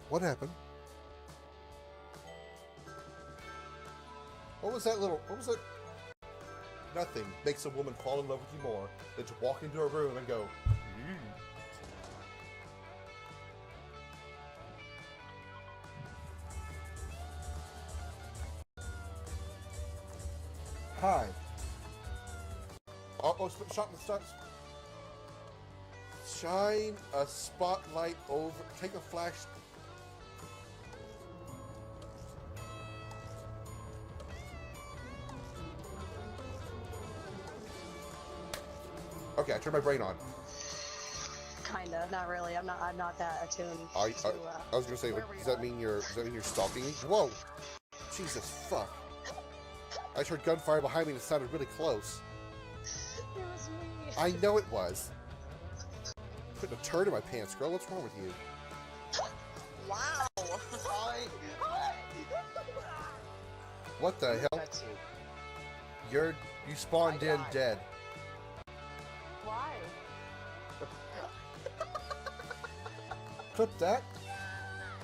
What happened? What was that little... What was that? Nothing makes a woman fall in love with you more than to walk into a room and go... Hi. Shine a spotlight over... Take a flash... Okay, I turned my brain on. Kinda, not really. I'm not that attuned. I was gonna say, does that mean you're stalking me? Whoa! Jesus fuck! I heard gunfire behind me and it sounded really close. It was me. I know it was. Putting a turd in my pants, girl. What's wrong with you? Wow. What the hell? You spawned in dead. Why? Clip that.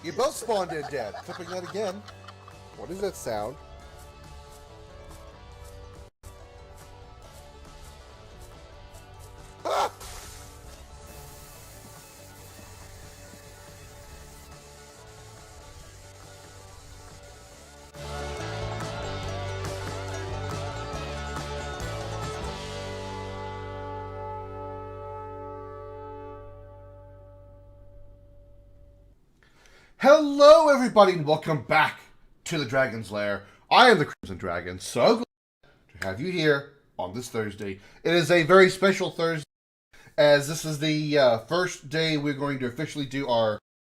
You both spawned in dead. Clipping that again. What does that sound? Ah! Hello, everybody, and welcome back to the Dragon's Lair. I am the Crimson Dragon, so glad to have you here on this Thursday. It is a very special Thursday, as this is the first day we're going to officially do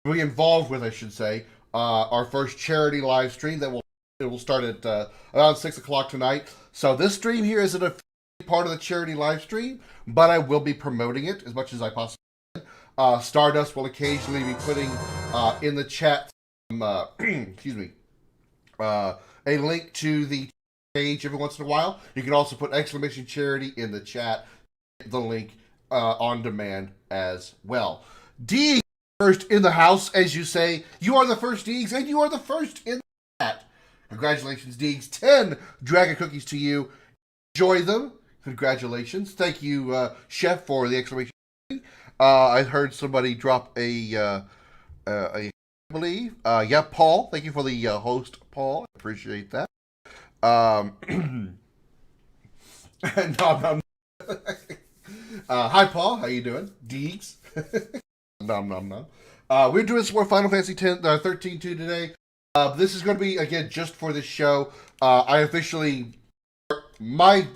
be involved with, I should say, our first charity live stream that will start at around 6 o'clock tonight. So this stream here isn't a part of the charity live stream, but I will be promoting it as much as I possibly can. Stardust will occasionally be putting in the chat excuse me, a link to the page every once in a while. You can also put exclamation charity in the chat, the link on demand as well. Deegs, first in the house, as you say. You are the first, Deegs, and you are the first in the chat. Congratulations, Deegs. 10 dragon cookies to you. Enjoy them. Congratulations. Thank you, Chef, for the exclamation charity. I heard somebody drop I believe. Yeah, Paul. Thank you for the host, Paul. I appreciate that. Nom, nom. Hi, Paul. How you doing? Deegs. Nom, nom, nom. We're doing some more Final Fantasy XIII-2 today. This is going to be, again, just for this show. I officially... My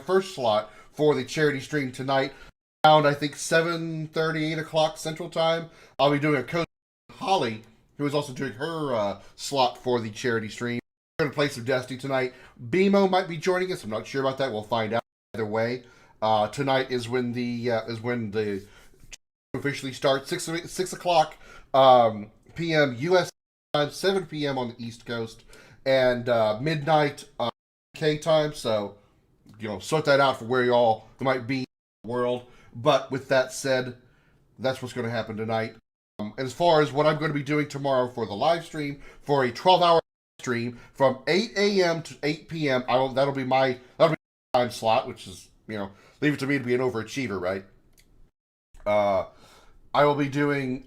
first slot for the charity stream tonight, around, I think, 7:30, 8 o'clock Central Time. I'll be doing a coach with Holly, who is also doing her slot for the charity stream. We're going to play some Destiny tonight. BMO might be joining us. I'm not sure about that. We'll find out either way. Tonight is when the officially starts. 6 o'clock p.m. U.S. time, 7 p.m. on the East Coast, and midnight UK time. So, sort that out for where y'all might be in the world. But with that said, that's what's going to happen tonight. And as far as what I'm going to be doing tomorrow for the live stream, for a 12-hour stream from 8 a.m. to 8 p.m., that'll be my time slot, which is, leave it to me to be an overachiever, right? I will be doing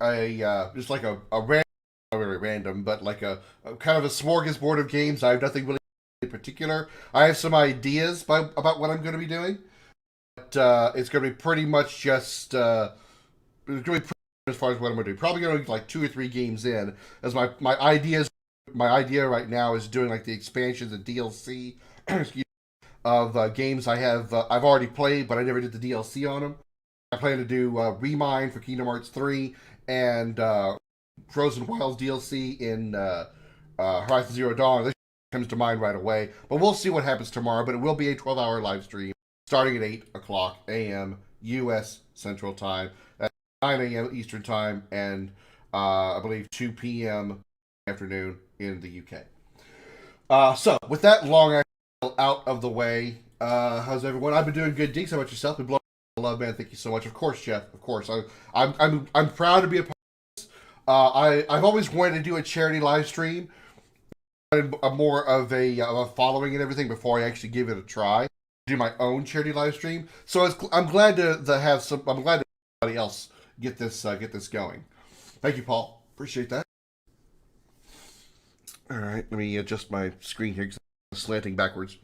just like a random, not really random, but like a kind of a smorgasbord of games. I have nothing really in particular. I have some ideas about what I'm going to be doing. But it's going to be pretty much just... it's going to be pretty as far as what I'm going to do. Probably going to be like 2 or 3 games in. As my idea right now is doing like the expansions and DLC of games I've already played, but I never did the DLC on them. I plan to do Remind for Kingdom Hearts 3 and Frozen Wilds DLC in Horizon Zero Dawn. This comes to mind right away. But we'll see what happens tomorrow. But it will be a 12-hour live stream starting at 8 o'clock a.m. U.S. Central Time. At 9 a.m. Eastern Time. And I believe 2 p.m. afternoon in the UK. So, with that long out of the way, how's everyone? I've been doing good. Deeks, how about yourself? Been blowing love, man. Thank you so much. Of course, Jeff. Of course. I'm proud to be a part of this. I've always wanted to do a charity live stream, more of a following and everything before I actually give it a try. Do my own charity live stream. So I'm glad to have some. I'm glad to have somebody else get this going. Thank you, Paul. Appreciate that. All right, let me adjust my screen here because I'm slanting backwards.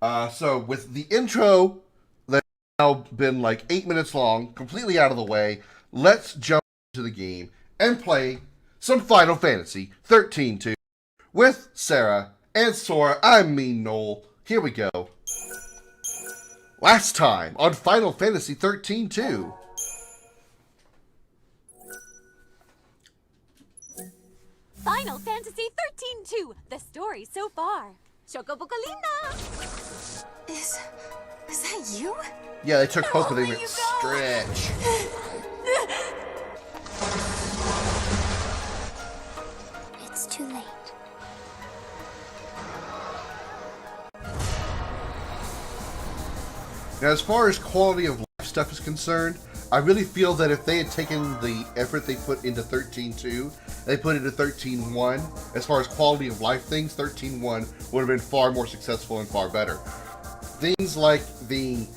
So with the intro that's now been like 8 minutes long, completely out of the way, let's jump into the game and play some Final Fantasy XIII-2 with Sarah and Sora. I mean Noel. Here we go. Last time on Final Fantasy XIII-2. Final Fantasy XIII-2, the story so far. Chocobocolina! Is that you? Yeah, they took Hope and they went stretch. It's too late. Now, as far as quality of life stuff is concerned, I really feel that if they had taken the effort they put into XIII-2, they put into XIII-1, as far as quality of life things, XIII-1 would have been far more successful and far better. Things like in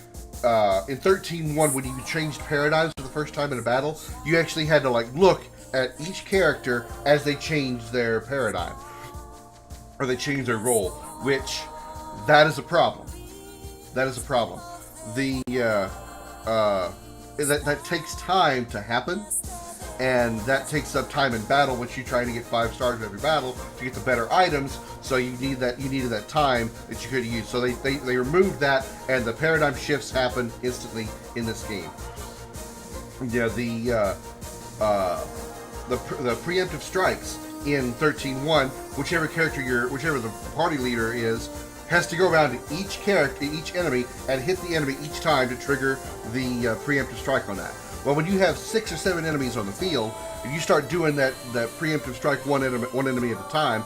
XIII-1, when you changed paradigms for the first time in a battle, you actually had to look at each character as they changed their paradigm, or they changed their role, which, that is a problem. That is a problem. That takes time to happen, and that takes up time in battle, which you're trying to get 5 stars in every battle to get the better items. So you needed that time that you could use. So they removed that, and the paradigm shifts happen instantly in this game. Yeah, the preemptive strikes in XIII-1, whichever the party leader is, has to go around to each enemy, and hit the enemy each time to trigger the preemptive strike on that. Well, when you have 6 or 7 enemies on the field, and you start doing that preemptive strike one enemy at a time,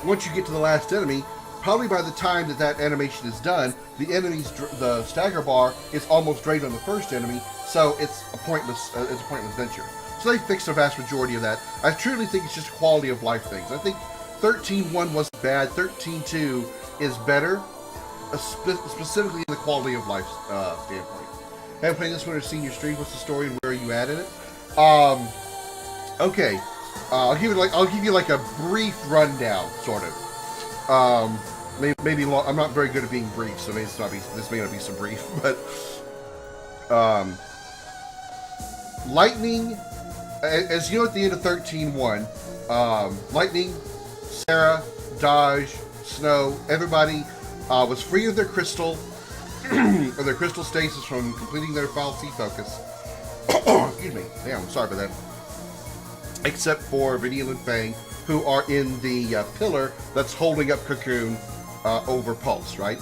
once you get to the last enemy, probably by the time that animation is done, the stagger bar is almost drained on the first enemy, so it's a pointless venture. So they fixed the vast majority of that. I truly think it's just quality of life things. I think XIII-1 wasn't bad. XIII-2 is better, specifically in the quality of life standpoint. Haven't played this one or seen your stream. What's the story and where are you at in it? Okay, I'll give you like a brief rundown, sort of. Maybe long. I'm not very good at being brief, so this may not be so brief. But Lightning, as you know, at the end of XIII-1, Lightning, Sarah, Dodge, Snow, everybody was free of their crystal or their crystal stasis from completing their Final C focus. Excuse me. Damn, I'm sorry about that. Except for Vidiel and Fang, who are in the pillar that's holding up Cocoon over Pulse, right?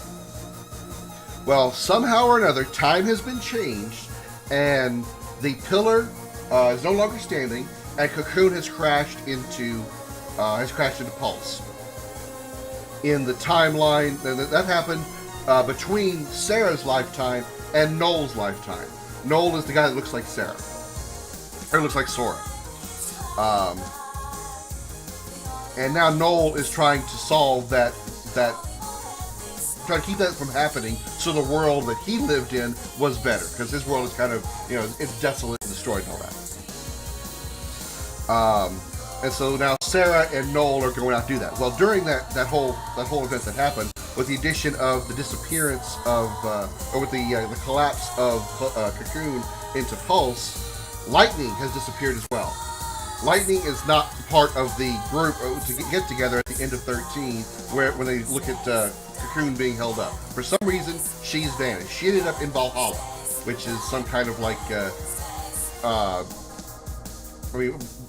Well, somehow or another, time has been changed, and the pillar is no longer standing, and Cocoon has crashed into Pulse. In the timeline, that happened between Sarah's lifetime and Noel's lifetime. Noel is the guy that looks like Sarah, or looks like Sora. And now Noel is trying to solve trying to keep that from happening, so the world that he lived in was better, because his world is kind of, it's desolate and destroyed and all that. And so now Sarah and Noel are going out to do that. Well, during that whole event that happened, with the addition of the disappearance of, or with the collapse of Cocoon into Pulse, Lightning has disappeared as well. Lightning is not part of the group to get together at the end of 13, when they look at Cocoon being held up. For some reason, she's vanished. She ended up in Valhalla, which is some kind of like,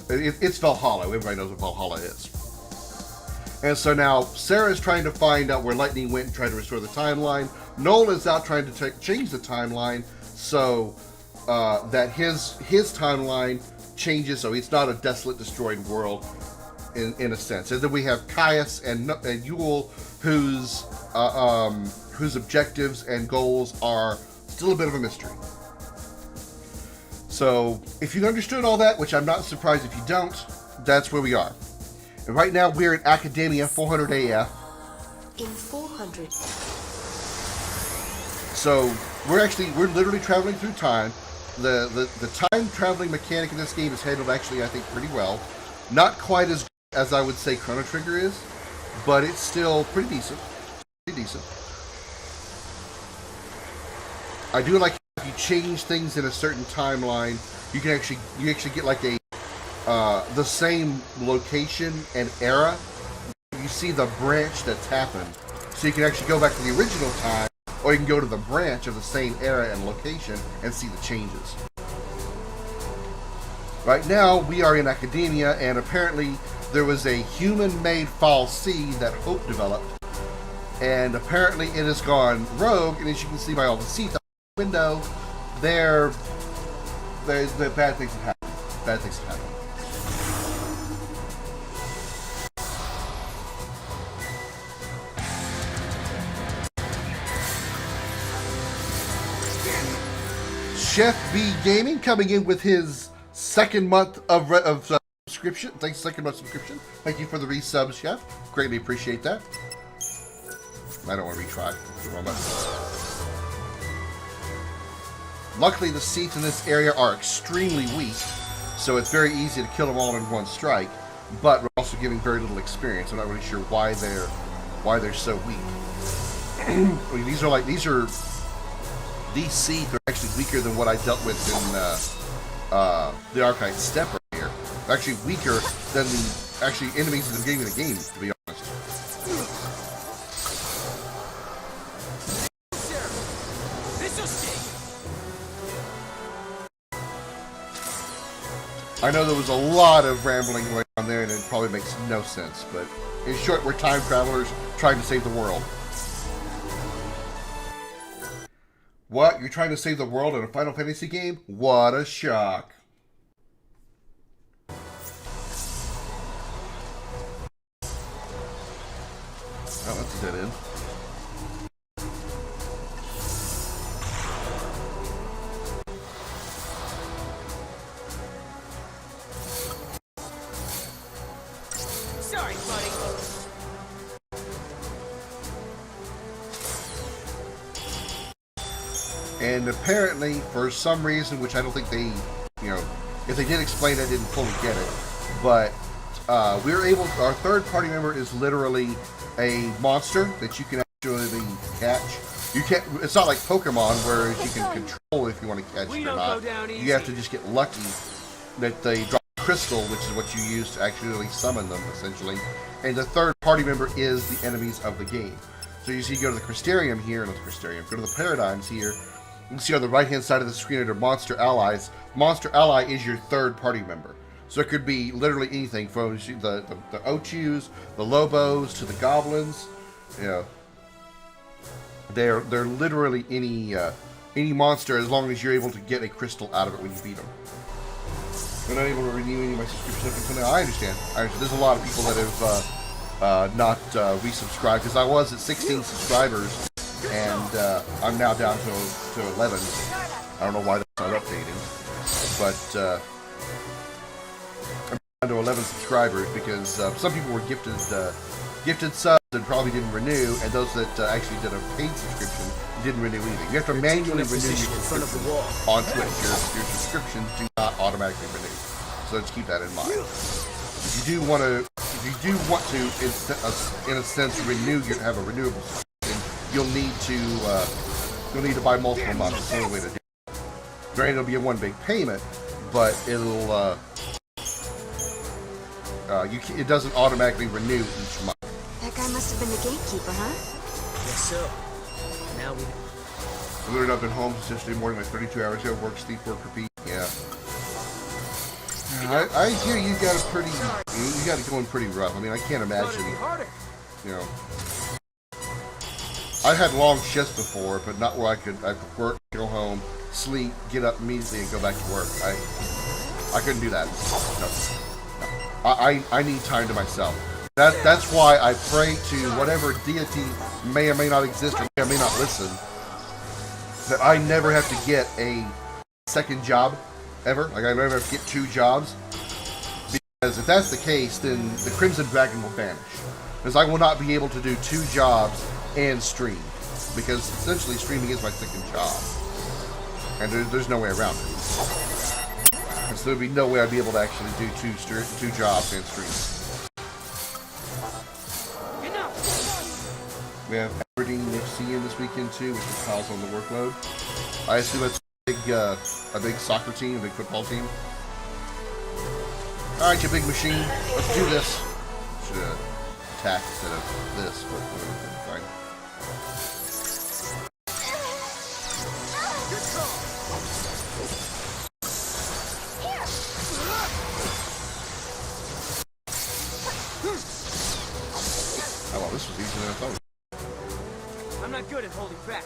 it's Valhalla. Everybody knows what Valhalla is. And so now Sarah is trying to find out where Lightning went and try to restore the timeline. Noel is out trying to change the timeline so that his timeline changes, so it's not a desolate, destroyed world in a sense. And then we have Caius and Yule, whose objectives and goals are still a bit of a mystery. So if you understood all that, which I'm not surprised if you don't, that's where we are. And right now we're in Academia 400 AF. In 400. So we're literally traveling through time. The time traveling mechanic in this game is handled actually, I think, pretty well. Not quite as good as I would say Chrono Trigger is, but it's still pretty decent. Pretty decent. I do like if you change things in a certain timeline, you actually get like a the same location and era. You see the branch that's happened, so you can actually go back to the original time, or you can go to the branch of the same era and location and see the changes. Right now, we are in Academia, and apparently there was a human-made Fall C that Hope developed, and apparently it has gone rogue, and as you can see by all the seats out the window, the bad things have happened. Bad things have happened. Chef B Gaming coming in with his second month of subscription. Thanks, second month subscription. Thank you for the resub, Chef. Greatly appreciate that. I don't want to retry. The wrong button. Luckily, the seats in this area are extremely weak, so it's very easy to kill them all in one strike. But we're also giving very little experience. I'm not really sure why they're so weak. I mean, these seeds are actually weaker than what I dealt with in the Archive Step right here. They're actually weaker than the actually enemies in the beginning of the game, to be honest. I know there was a lot of rambling going on there, and it probably makes no sense, but in short, we're time travelers trying to save the world. What? You're trying to save the world in a Final Fantasy game? What a shock. Oh, that's a dead end. Sorry, buddy. And apparently, for some reason, which I don't think they, if they did explain, I didn't fully get it. But our third party member is literally a monster that you can actually catch. You can't. It's not like Pokemon where you can control if you want to catch it or not. You have to just get lucky that they drop a crystal, which is what you use to actually summon them, essentially. And the third party member is the enemies of the game. So you see, go to the Crystarium here, not the Crystarium, go to the Paradigms here. You can see on the right-hand side of the screen under Monster Allies. Monster Ally is your third party member. So it could be literally anything from the Ochus, the Lobos, to the Goblins. They're literally any monster as long as you're able to get a crystal out of it when you beat them. I'm not able to renew any of my subscriptions. I understand. There's a lot of people that have not resubscribed, because I was at 16 subscribers. And I'm now down to 11. I don't know why that's not updating, but I'm down to 11 subscribers because some people were gifted subs and probably didn't renew, and those that actually did a paid subscription didn't renew either. You have to manually renew your subscription on Twitch. Your subscriptions do not automatically renew, so let's keep that in mind. If you do want to, in a sense, have a renewable subscription, you'll need to buy multiple months. It's the only way to do it. Granted, it'll be a one big payment, but it doesn't automatically renew each month. That guy must have been the gatekeeper, huh? Guess so. Now we... I literally not been home since yesterday morning, like 32 hours ago. Work, sleep, work, repeat. Yeah. I hear you got it going pretty rough. I mean, I can't imagine. I had long shifts before, but not where I could work, go home, sleep, get up immediately, and go back to work. I couldn't do that. No. I need time to myself. That's why I pray to whatever deity may or may not exist or may not listen, that I never have to get a second job ever. Like I never have to get two jobs. Because if that's the case, then the Crimson Dragon will vanish. Because I will not be able to do 2 jobs and stream. Because essentially streaming is my second job. And there's no way around it. And so there'd be no way I'd be able to actually do 2 jobs and stream. We have Aberdeen FC in this weekend too, which just piles on the workload. I assume it's a big soccer team, a big football team. Alright, you big machine. Let's do this. Should attack instead of this, but fine. Oh well, this was easier than I thought. I'm not good at holding back.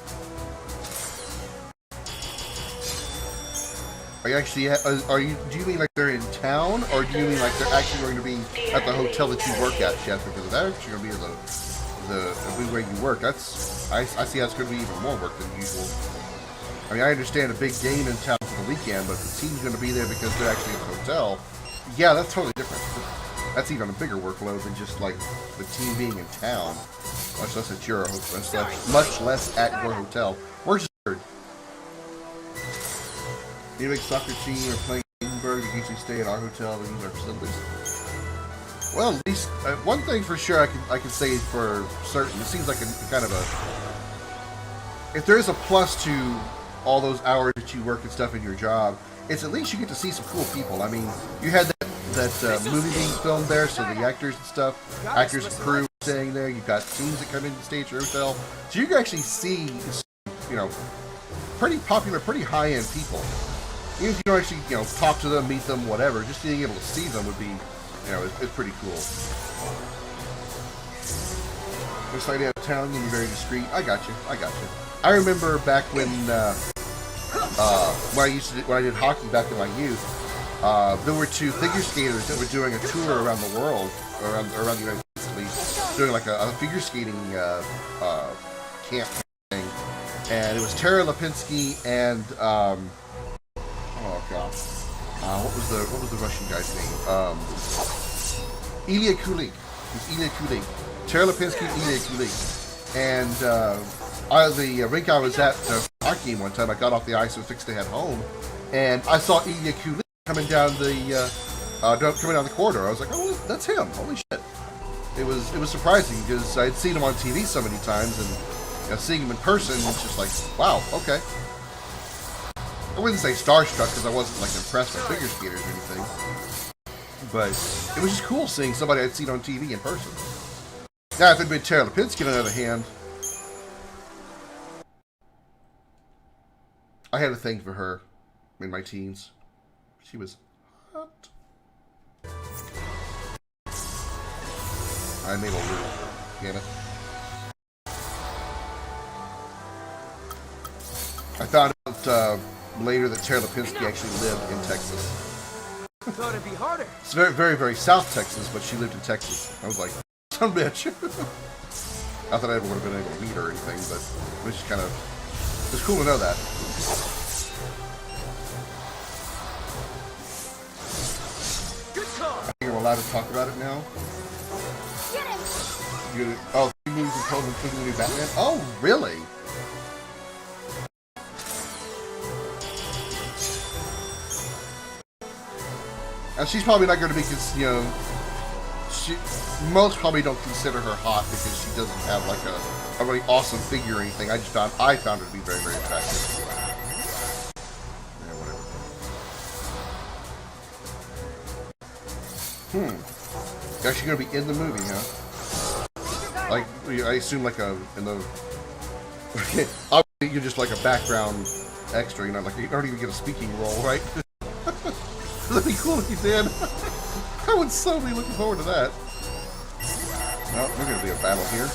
Are you actually? Do you mean like they're in town, or do you mean like they're actually going to be at the hotel that you work at, Chef? Because they're actually going to be the where you work. I see how it's going to be even more work than usual. I mean, I understand a big game in town for the weekend, but if the team's going to be there because they're actually at the hotel, yeah, that's totally different. That's even a bigger workload than just like the team being in town. Much less at your hotel. Much less at your hotel. Where's your Need a big soccer team or playing in Edinburgh? You usually stay at our hotel and use our facilities. Well, at least one thing for sure I can say for certain. It seems like a kind of a. If there is a plus to all those hours that you work and stuff in your job, it's at least you get to see some cool people. I mean, you had that movie being filmed there, so the actors and stuff, actors and crew staying there. You've got teams that come in to stay at your hotel, so you can actually see, you know, pretty popular, pretty high-end people. Even if you don't actually, you know, talk to them, meet them, whatever, just being able to see them would be, you know, it's pretty cool. Looks like out of town, you'll be very discreet. I got you. I remember back when I did hockey back in my youth. There were 2 figure skaters that were doing a tour around the world, around the United States at least, doing like a figure skating camp thing, and it was Tara Lipinski and oh gosh, what was the Russian guy's name? Ilya Kulik. It was Ilya Kulik. Tara Lipinski, Ilya Kulik, and the rink I was at the hockey game one time. I got off the ice and fixed to head home, and I saw Ilya Kulik coming down the corridor. I was like, oh, that's him. Holy shit. It was surprising because I'd seen him on TV so many times, and you know, seeing him in person was just like, wow, okay. I wouldn't say starstruck because I wasn't like impressed by figure skaters or anything, but it was just cool seeing somebody I'd seen on TV in person. Now, if it'd been Tara Lipinski, on the other hand, I had a thing for her in my teens. She was hot. I made a loop. Damn it. I found out later that Tara Lipinski actually lived in Texas. Thought it'd be harder. It's very, very, very South Texas, but she lived in Texas. I was like, son of a bitch. Not that I ever would have been able to meet her or anything, but it was just kind of, it was cool to know that. I think we're allowed to talk about it now. Oh, 3 movies in total, including the new Batman? Oh, really? And she's probably not going to be, you know, most probably don't consider her hot because she doesn't have like a really awesome figure or anything. I found her to be very, very attractive. Yeah, whatever. Actually going to be in the movie, huh? Like, I assume like in the... Obviously, you're just like a background extra, you know, like you don't even get a speaking role, right? That'd be cool if you did. I would so be looking forward to that. Well, there's going to be a battle here.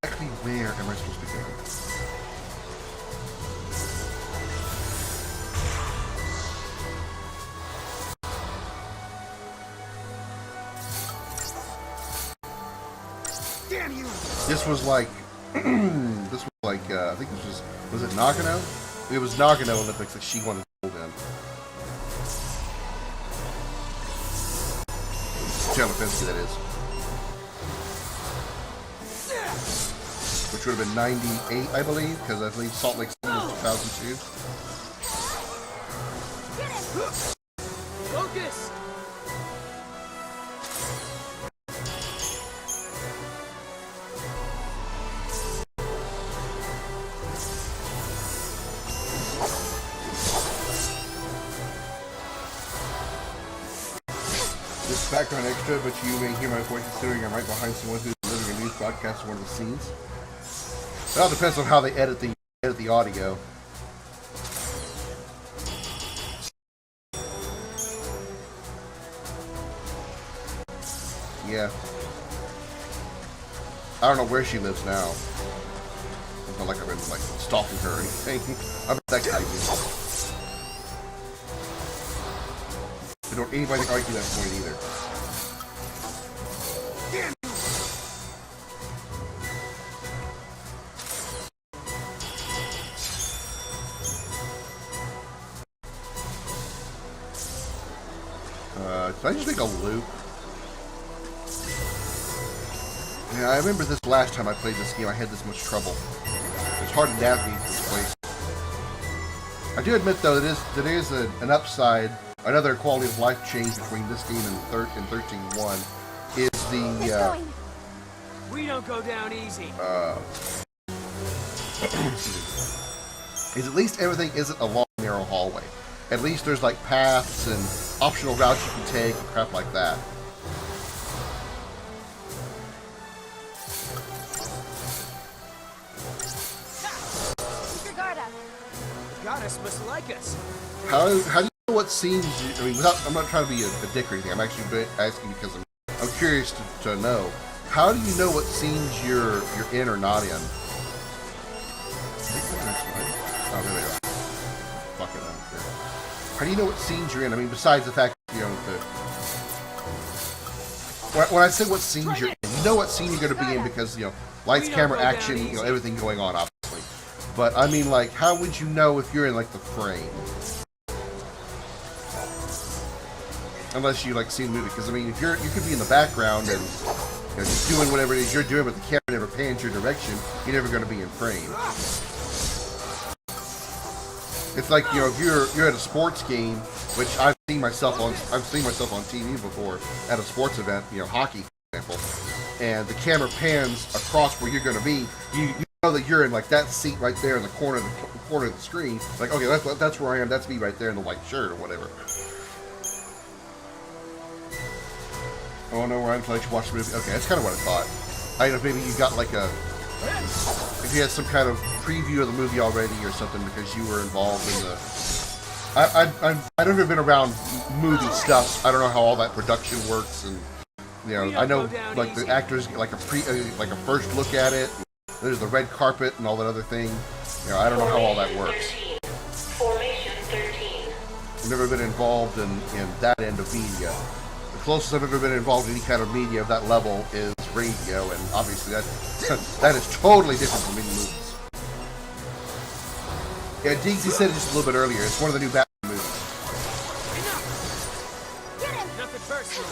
Exactly where am I supposed to go? This was like, I think this was it Nagano? It was Nagano Olympics that she won gold in. Taylor Penske, that is. Which would have been 98, I believe, because I believe Salt Lake City was 2002. Focus! This background extra, but you may hear my voice considering I'm right behind someone who's delivering a news broadcast in one of the scenes. It all depends on how they edit the audio. Yeah. I don't know where she lives now. It's not like I've been like stalking her or anything. I'm not that crazy. I don't anybody argue that point either. Did I just make a loop? Yeah, I remember this last time I played this game, I had this much trouble. It's hard to navigate this place. I do admit, though, there is an upside, another quality of life change between this game and 13.1 is the, We don't go down easy. is at least everything isn't a long, narrow hallway. At least there's, like, paths and optional routes you can take and crap like that. Keep your guard up. The goddess must like us. How do you know what scenes you, I mean, I'm not trying to be a dick or anything, I'm actually asking because I'm curious to know. How do you know what scenes you're in or not in? Oh, there they are. Fuck it, I don't care. How do you know what scenes you're in? I mean, besides the fact that, you know, when I say what scenes you're in, you know what scene you're going to be in because, you know, lights, camera, action, you know, everything going on, obviously. But, I mean, like, how would you know if you're in, like, the frame? Unless you, like, see the movie. Because, I mean, if you could be in the background and, you know, just doing whatever it is you're doing, but the camera never pans your direction, you're never going to be in frame. It's like, you know, if you're at a sports game, which I've seen myself on TV before at a sports event, you know, hockey, for example, and the camera pans across where you're going to be, you know that you're in like that seat right there in the corner of the screen. Like, okay, that's where I am. That's me right there in the white shirt or whatever. Oh no, where I'm until I watch the movie. Okay, that's kind of what I thought. I don't know if maybe you got like if you had some kind of preview of the movie already or something because you were involved in the. I've never been around movie stuff. I don't know how all that production works, and you know, I know like the actors get like a first look at it. There's the red carpet and all that other thing. You know, I don't know how all that works. Formation 13. I've never been involved in that end of media. The closest I've ever been involved in any kind of media of that level is radio, and obviously that is totally different from any movies. Yeah, Diggsy said it just a little bit earlier. It's one of the new Batman movies. Get him! Nothing personal.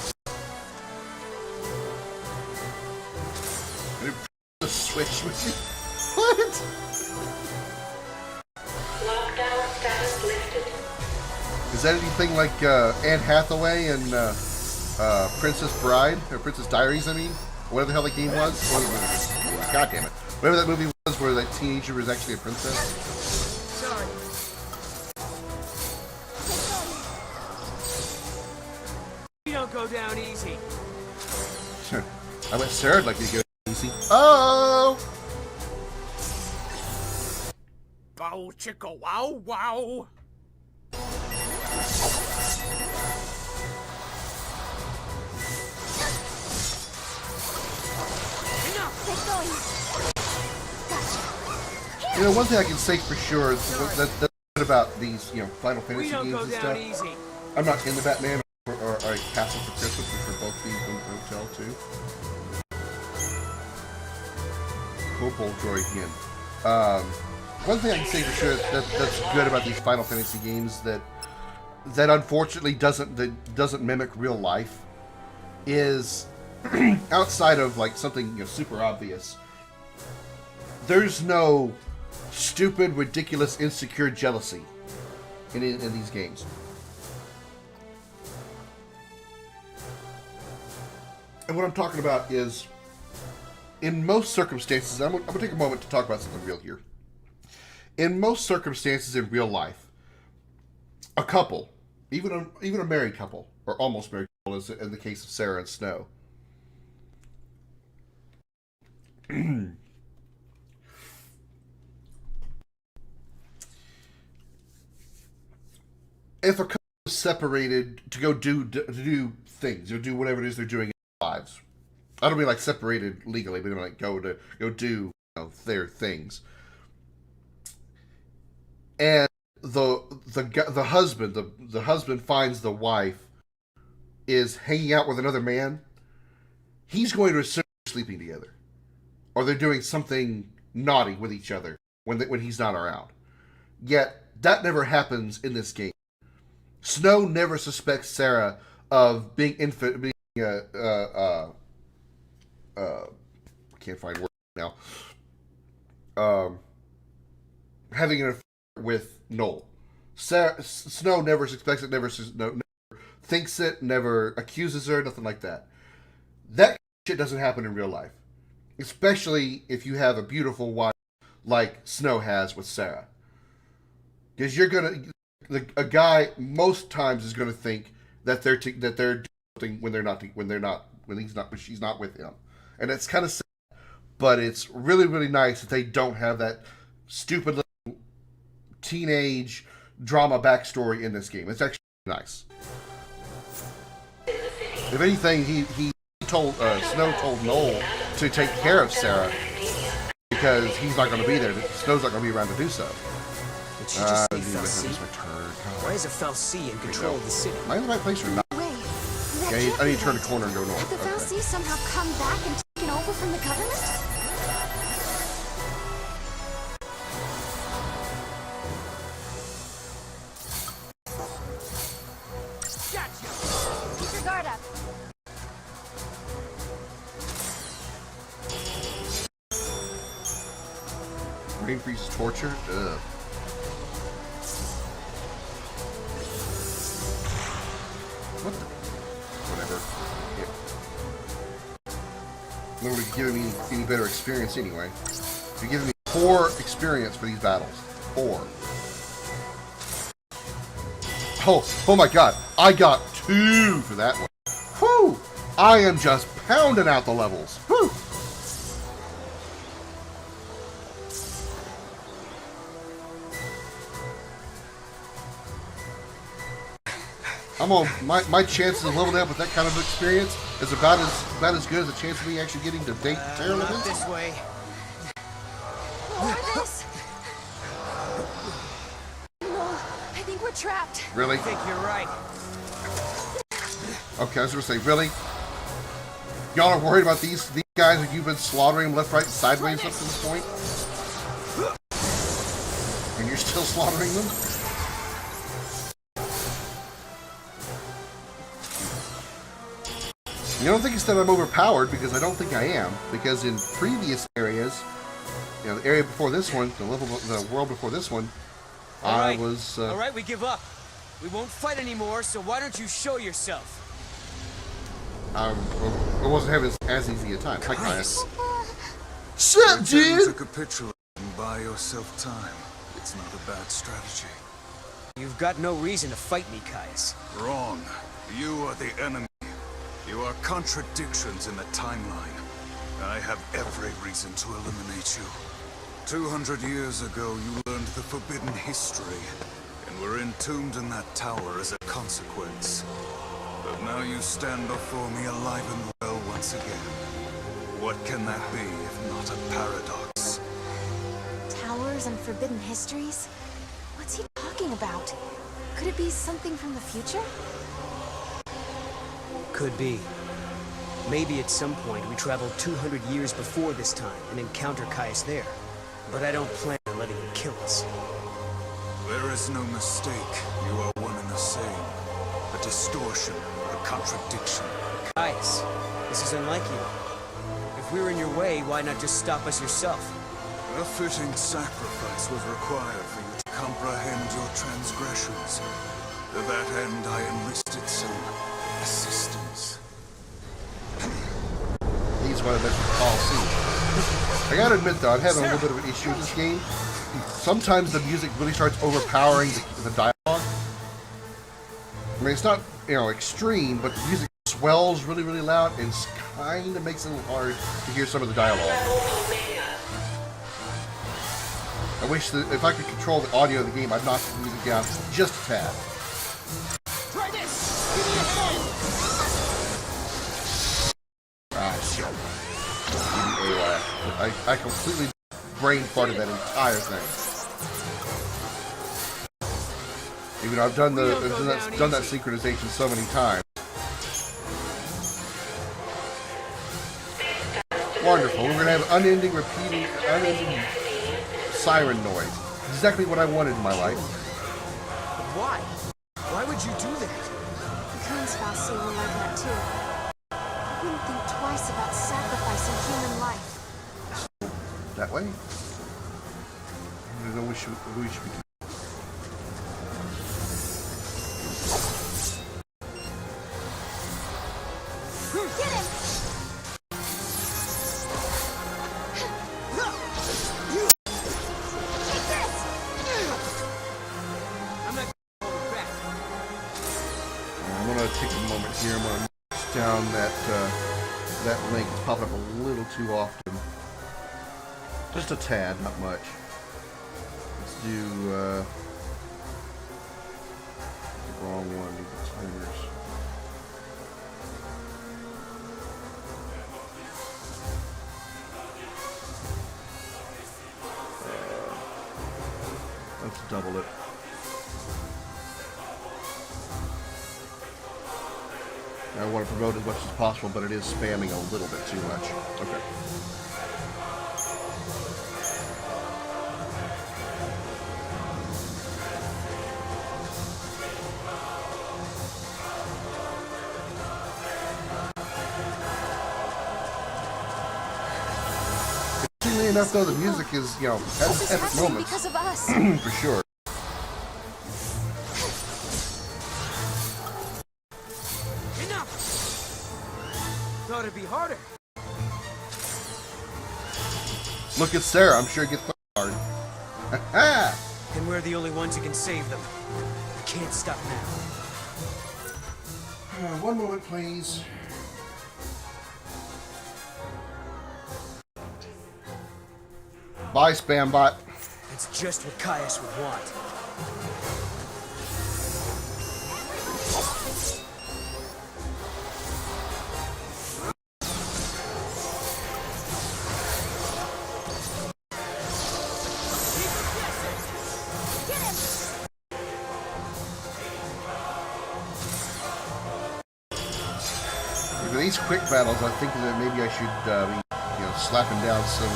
The switch with you? What? Lockdown status lifted. Is that anything like Anne Hathaway and Princess Bride? Or Princess Diaries, I mean? Whatever the hell that game was? God damn it. Whatever that movie was where that teenager was actually a princess. Sorry. We don't go down easy. I bet Sarah'd like you to go easy. Oh! Bow chicka wow wow. You know, one thing I can say for sure is that's good about these, you know, Final Fantasy games and stuff. Easy. I'm not into Batman or Castle for Christmas, which are both being in the hotel too. Copal droid in. One thing I can say for sure that's good about these Final Fantasy games that unfortunately doesn't mimic real life is outside of like something super obvious. There's no stupid, ridiculous, insecure jealousy in these games. And what I'm talking about is, in most circumstances, I'm going to take a moment to talk about something real here. In most circumstances in real life, a couple, even a married couple, or almost married couple, as in the case of Sarah and Snow, if a couple is separated to go do things, or do whatever it is they're doing in their lives, I don't mean like separated legally, but I mean like go do their things, and the husband finds the wife is hanging out with another man, he's going to assume they're sleeping together, or they're doing something naughty with each other when he's not around. Yet that never happens in this game. Snow never suspects Sarah of being I can't find words now. Having an affair with Noel. Snow never suspects it, never thinks it, never accuses her, nothing like that. That shit doesn't happen in real life. Especially if you have a beautiful wife like Snow has with Sarah. Because a guy most times is gonna think that they're doing something when she's not with him. And it's kind of sad, but it's really, really nice that they don't have that stupid little teenage drama backstory in this game. It's actually nice. If anything, he told Snow told Noel to take care of Sarah because he's not going to be there. Snow's not going to be around to do so. Did she just say fell C? Why is it fell C in control of the city? Am I in the right place or not? Wait, Okay, I need to turn the corner and go north. Have the Fal'Cie somehow come back and taken over from the government? Gotcha! Keep your guard up. Rain freezes torture? Ugh. What the? Whatever. Yeah. Nobody giving me any better experience anyway. You're giving me poor experience for these battles. Poor. Oh my god. I got 2 for that one. Whew! I am just pounding out the levels. Whew! I'm on my chances of leveling up with that kind of experience is about as good as the chance of me actually getting to date Terra Not this way. Over this? No, I think we're trapped. Really? I think you're right. Okay, I was gonna say, really? Y'all are worried about these guys that you've been slaughtering them left, right, and sideways up to this point? And you're still slaughtering them? You don't think it's that I'm overpowered, because I don't think I am. Because in previous areas, the area before this one, the world before this one, I was. All right, we give up. We won't fight anymore. So why don't you show yourself? I wasn't having as easy a time. Hi, Caius. Shit, dude! To capitulate and buy yourself time. It's not a bad strategy. You've got no reason to fight me, Caius. Wrong. You are the enemy. You are contradictions in the timeline. I have every reason to eliminate you. 200 years ago, you learned the forbidden history, and were entombed in that tower as a consequence. But now you stand before me alive and well once again. What can that be if not a paradox? Towers and forbidden histories? What's he talking about? Could it be something from the future? Could be. Maybe at some point we travel 200 years before this time and encounter Caius there. But I don't plan on letting him kill us. There is no mistake. You are one and the same. A distortion, a contradiction. Caius, this is unlike you. If we're in your way, why not just stop us yourself? A fitting sacrifice was required for you to comprehend your transgressions. To that end, I enlisted some assistance. He's one of the policy. I gotta admit though, I'm having a little bit of an issue with this game. Sometimes the music really starts overpowering the dialogue. I mean, it's not, you know, extreme, but the music swells really, really loud and kind of makes it a little hard to hear some of the dialogue. I wish that if I could control the audio of the game, I'd knock the music down just a tad. Try this! Give me a hand! Ah, shit. I completely brain farted that entire thing. Even though I've done that synchronization so many times. Wonderful. We're gonna have unending, repeating, unending siren noise. Exactly what I wanted in my life. But why? Why would you do that? The Coon's Falsi were like that too. I wouldn't think twice about sacrificing human life. That way? I don't know we should be doing. Get him! I'm gonna take a moment here. I'm gonna mark down that link. It's popping up a little too often. Just a tad, not much. Let's do the wrong one. Do the timers. Let's double it. I want to promote as much as possible, but it is spamming a little bit too much. Okay. Interestingly enough, though, the music is, you know, This is at happening moments. because of us. For sure. Thought it'd be harder. Look at Sarah. I'm sure it gets hard. Ha And we're the only ones who can save them. We can't stop now. One moment, please. Bye, spam bot. It's just what Caius would want. For these quick battles, I think that maybe I should be, you know, slapping down some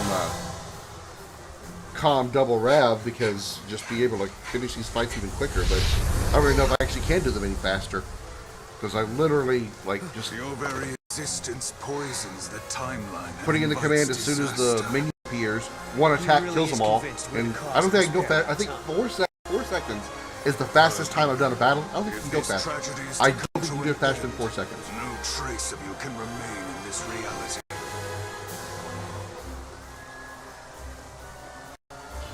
calm double rav because just be able to finish these fights even quicker. But I don't really know if I actually can do them any faster because I literally like just Your very existence poisons the timeline. putting in the command as soon as the menu appears. One attack really kills is them all, convinced we're and the I don't think I can go cause fast. of I think this 4 seconds is the fastest time I've done a battle. I don't think I can go faster. I don't think you can do it faster than 4 seconds. No trace of you can remain in this reality.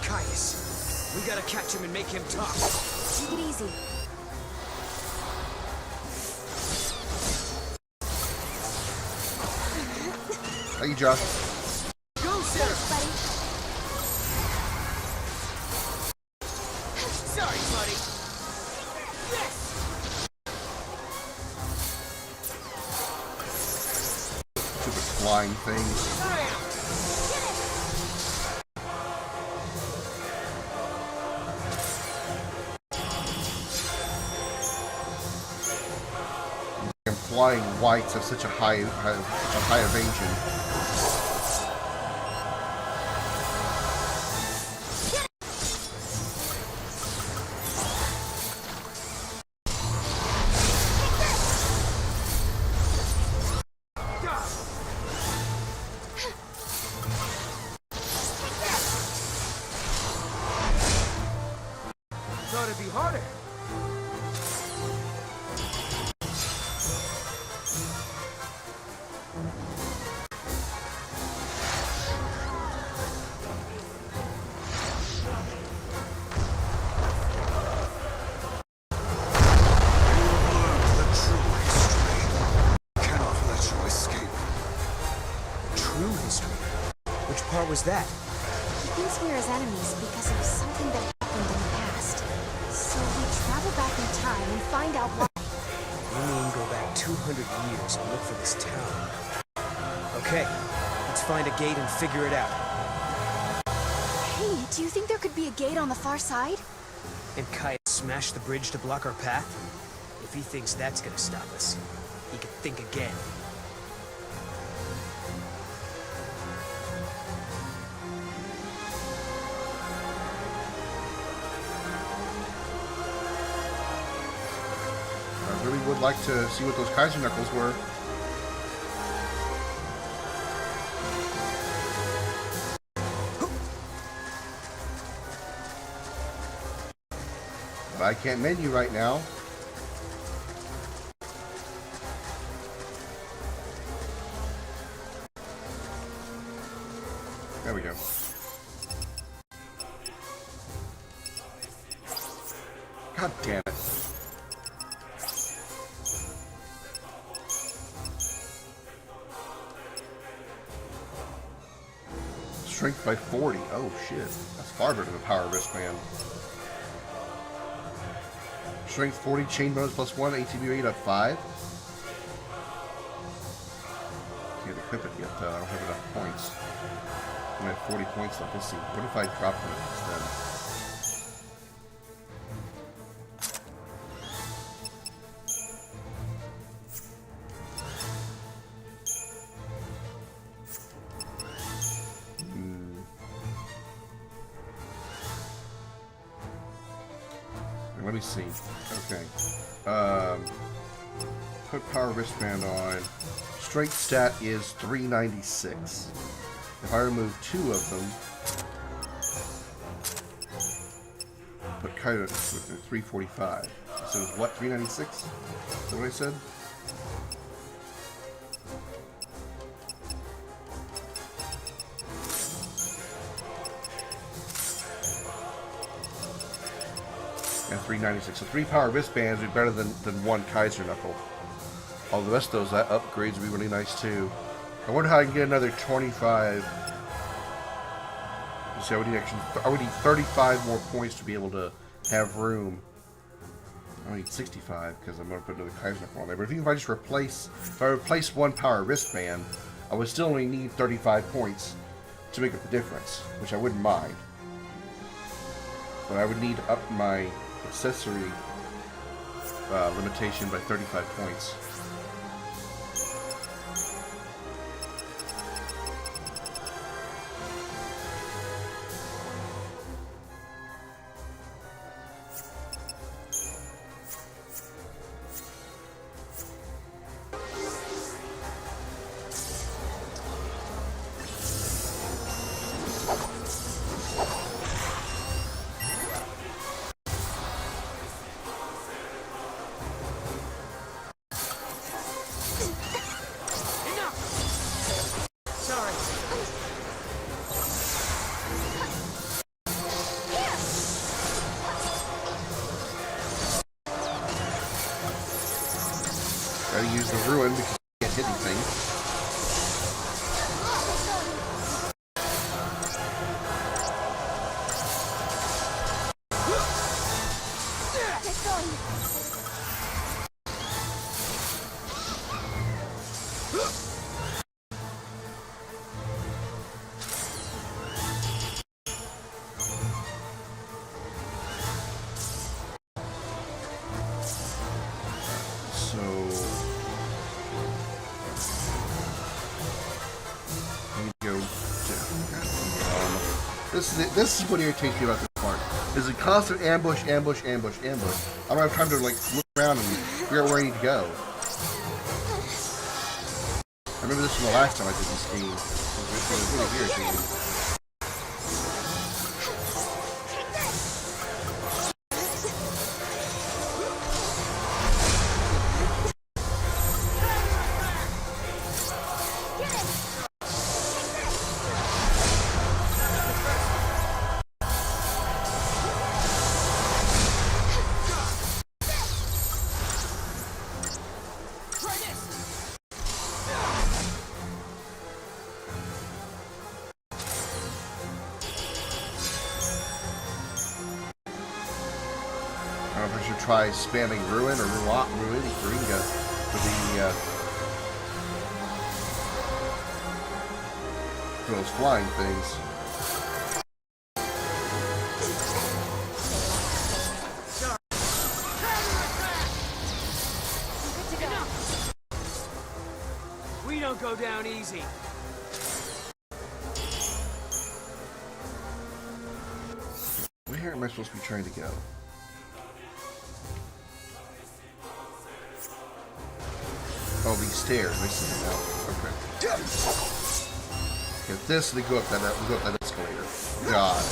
Caius, we gotta catch him and make him talk. Take it easy. Thank you, Josh. Go, Sarah! Buddy. Sorry, buddy. Yes! Stupid flying things. and flying whites have such a high evasion. Thought it'd be harder. What was that? He thinks we're his enemies because of something that happened in the past. So we travel back in time and find out why. You mean go back 200 years and look for this town? Okay, let's find a gate and figure it out. Hey, do you think there could be a gate on the far side? And Kai smashed the bridge to block our path? If he thinks that's gonna stop us, he could think again. I really would like to see what those Kaiser Knuckles were. But I can't menu right now. There we go. God damn it. Strength by 40. Oh shit. That's far better than the power wristband. Strength 40, chain bonus plus 1, ATB rate up 5. Can't equip it yet, I don't have enough points. I have 40 points left. Let's see. What if I drop one instead? Let me see. Okay. Put power wristband on. Strength stat is 396. If I remove 2 of them, put Kaido with 345. So it's what, 396? Is that what I said? And 396. So 3 power wristbands would be better than 1 Kaiser Knuckle. All the rest of those upgrades would be really nice too. I wonder how I can get another 25. Let's see, I would need 35 more points to be able to have room. I need 65 because I'm going to put another Kaiser Knuckle on there. But if I just replace, if I replace 1 power wristband, I would still only need 35 points to make up the difference, which I wouldn't mind. But I would need up my accessory limitation by 35 points. This is what irritates me about this part. There's a constant ambush, ambush, ambush, ambush. I don't have time to like look around and figure out where I need to go. I remember this from the last time I did this game. It was really irritating. I don't know if I should try spamming Ruin or Ruinga for those flying things. We don't go down easy. Where am I supposed to be trying to go? Oh, these stairs. I see them now. Okay. Get this, and they go up that escalator. God.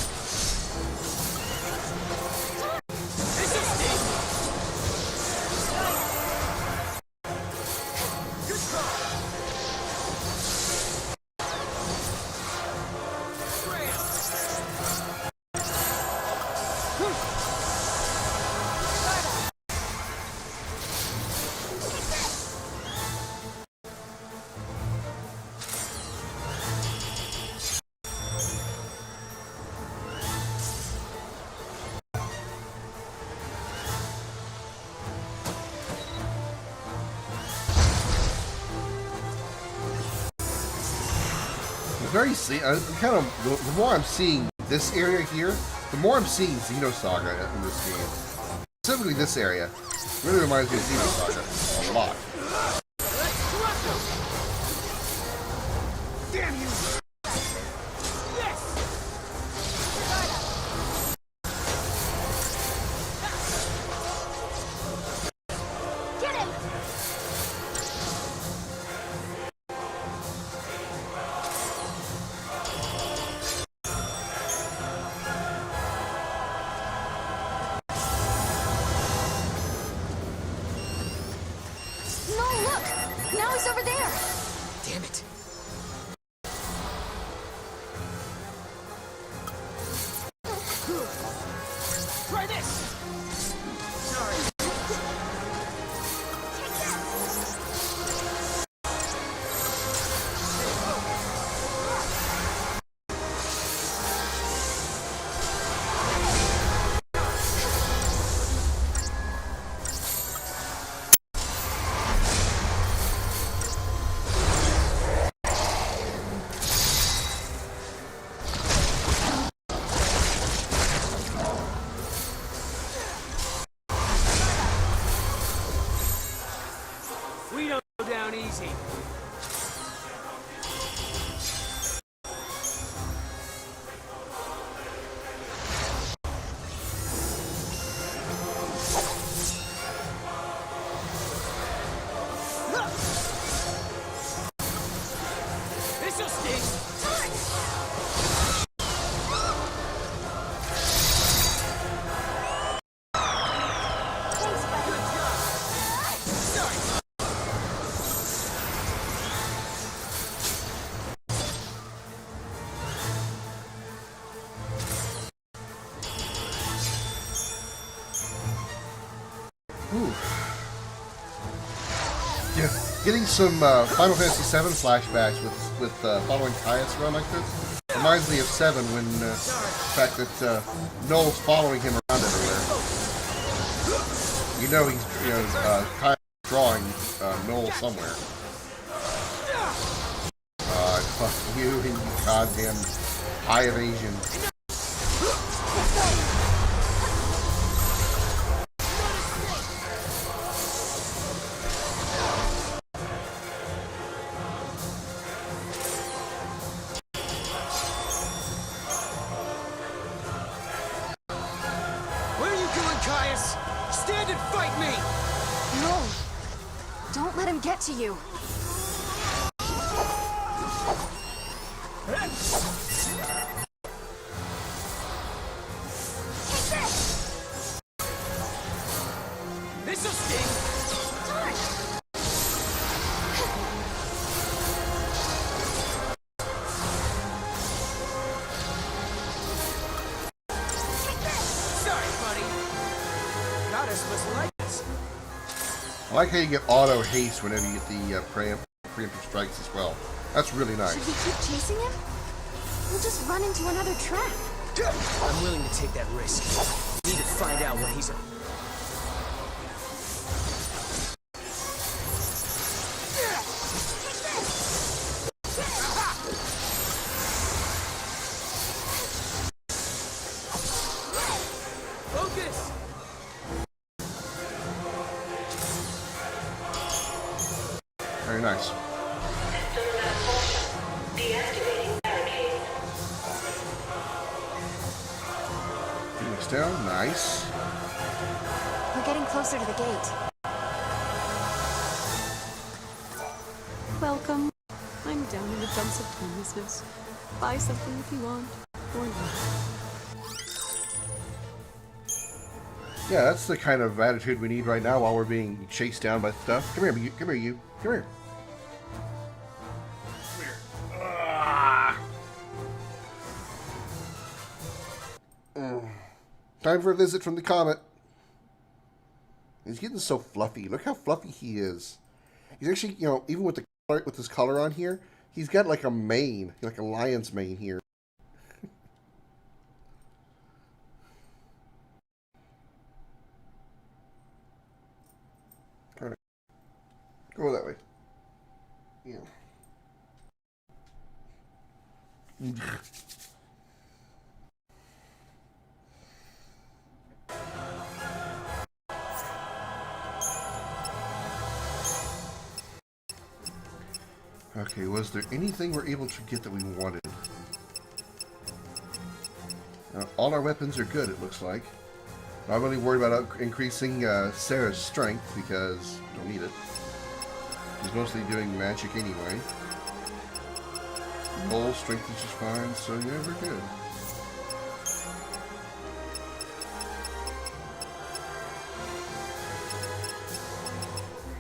Very kind of the more I'm seeing this area here, the more I'm seeing Xenosaga in this game. Specifically this area really reminds me of Xenosaga a lot. Damn you! Now he's over there! Damn it. Try this! Sorry. We don't go down easy. This'll sting. Ooh. Yeah, getting some Final Fantasy VII flashbacks with following Caius around like this reminds me of 7 when the fact that Noel's following him around everywhere. He's Caius drawing Noel somewhere. Fuck you and you goddamn high evasion. Caius! Stand and fight me! No! Don't let him get to you! This'll sting! Sorry, buddy. Goddess must like this. I like how you get auto haste whenever you get the preemptive strikes as well. That's really nice. Should we keep chasing him? We'll just run into another trap. I'm willing to take that risk. Need to find out what he's up. Focus! Very nice. System malfunction. Deactivating barricade. Phoenix down. Nice. We're getting closer to the gate. Welcome. I'm down in the dumps of homelessness. Buy something if you want, or not. Yeah, that's the kind of attitude we need right now while we're being chased down by stuff. Come here, you. Come here, you. Come here. Come here. Time for a visit from the comet. He's getting so fluffy. Look how fluffy he is. He's actually, you know, even with the with his color on here, he's got like a mane, like a lion's mane here. All right, go that way. Yeah. Okay, was there anything we're able to get that we wanted? All our weapons are good, it looks like. Not really worried about increasing Sarah's strength because don't need it. She's mostly doing magic anyway. Roll strength is just fine, so yeah, we're good.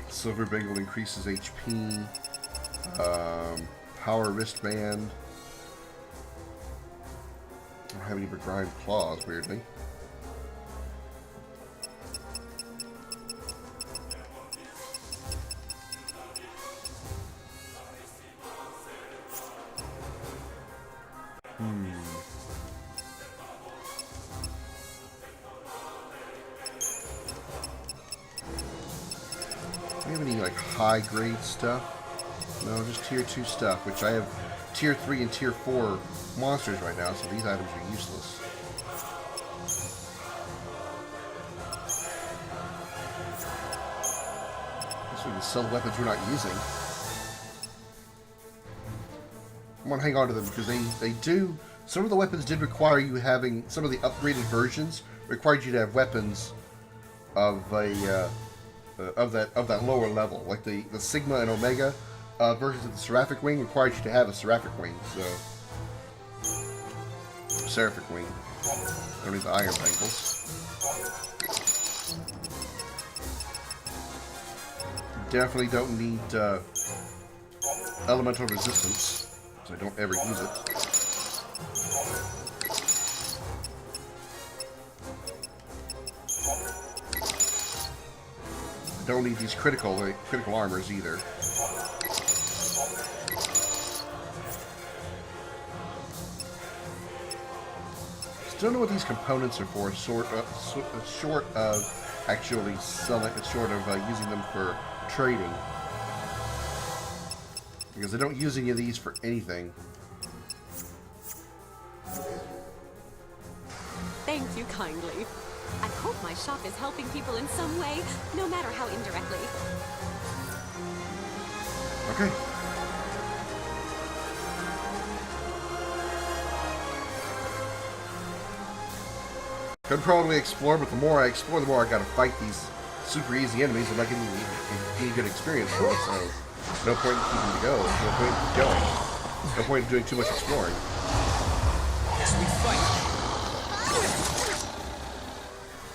Silver Bangle increases HP. Power wristband. I don't have any begrimed claws, weirdly. Do we have any like high grade stuff? No, just tier 2 stuff, which I have tier 3 and tier 4 monsters right now, so these items are useless. Guess we can sell weapons we're not using. I'm gonna hang on to them because they do. Some of the weapons did require you having, some of the upgraded versions required you to have weapons of a of that lower level, like the Sigma and Omega. Versions of the Seraphic Wing required you to have a Seraphic Wing, so... Seraphic Wing. Don't need the Iron Bangles. Definitely don't need Elemental Resistance, because I don't ever use it. I don't need these critical armors either. Don't know what these components are for, short of actually selling, short of using them for trading. Because I don't use any of these for anything. Thank you kindly. I hope my shop is helping people in some way, no matter how indirectly. Okay. Could probably explore, but the more I explore, the more I gotta fight these super easy enemies. I'm not getting any good experience for it, so no point in keeping to go. No point in going. No point in doing too much exploring. Guess we fight.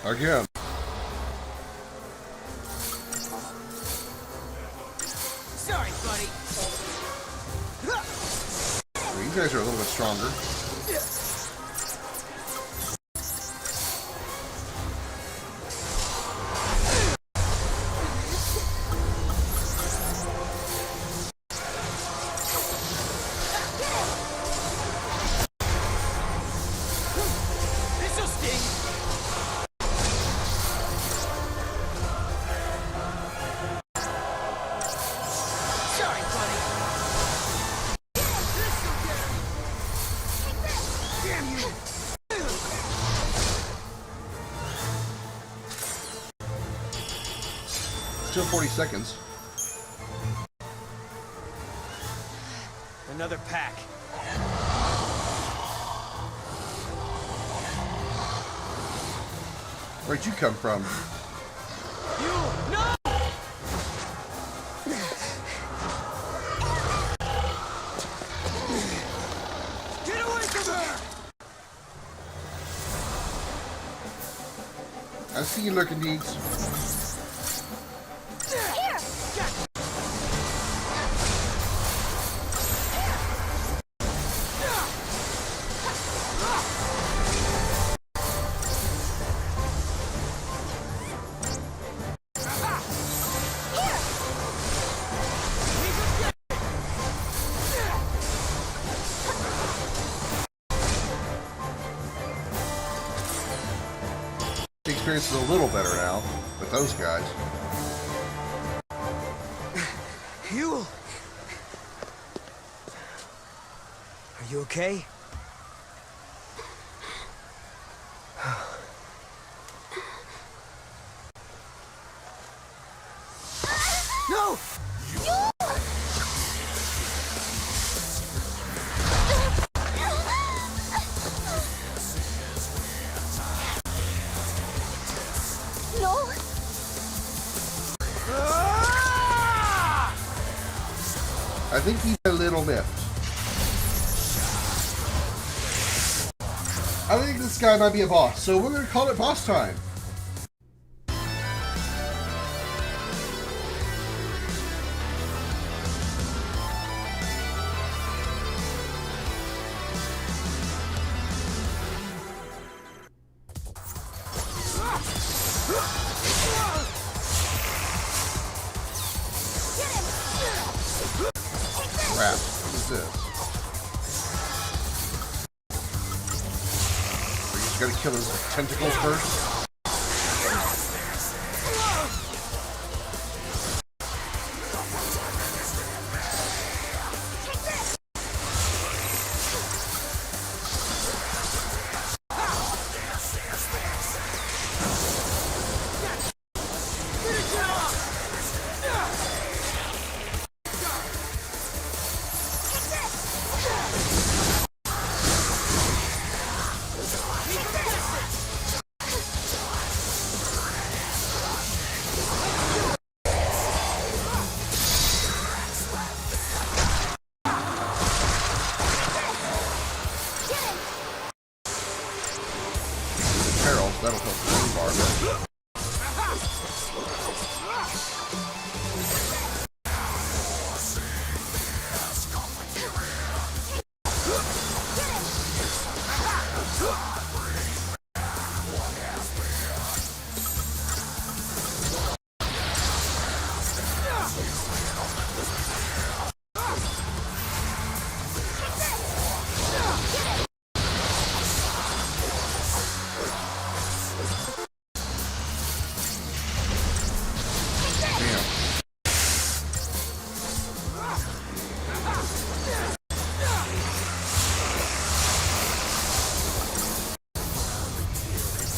Again. Sorry, buddy. These guys are a little bit stronger. This'll sting. Sorry, buddy. Damn you! Still 40 seconds. Another pack. Where'd you come from? You no! Get away from her! I see you lurking, Deeds. The experience is a little better now with those guys. You? Are you okay? No! No! I think he's a little miffed. I think this guy might be a boss, so we're gonna call it boss time. Crap, what is this? We just gotta kill his tentacles first. That'll help the main bar.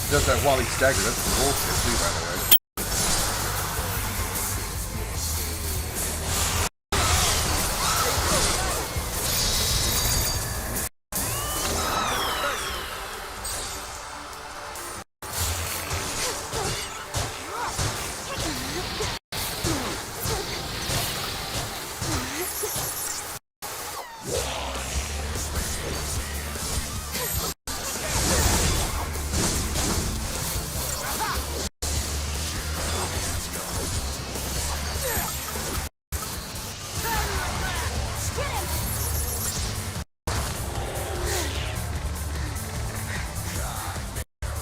Does that while he's staggered. That's bullshit too, by the way.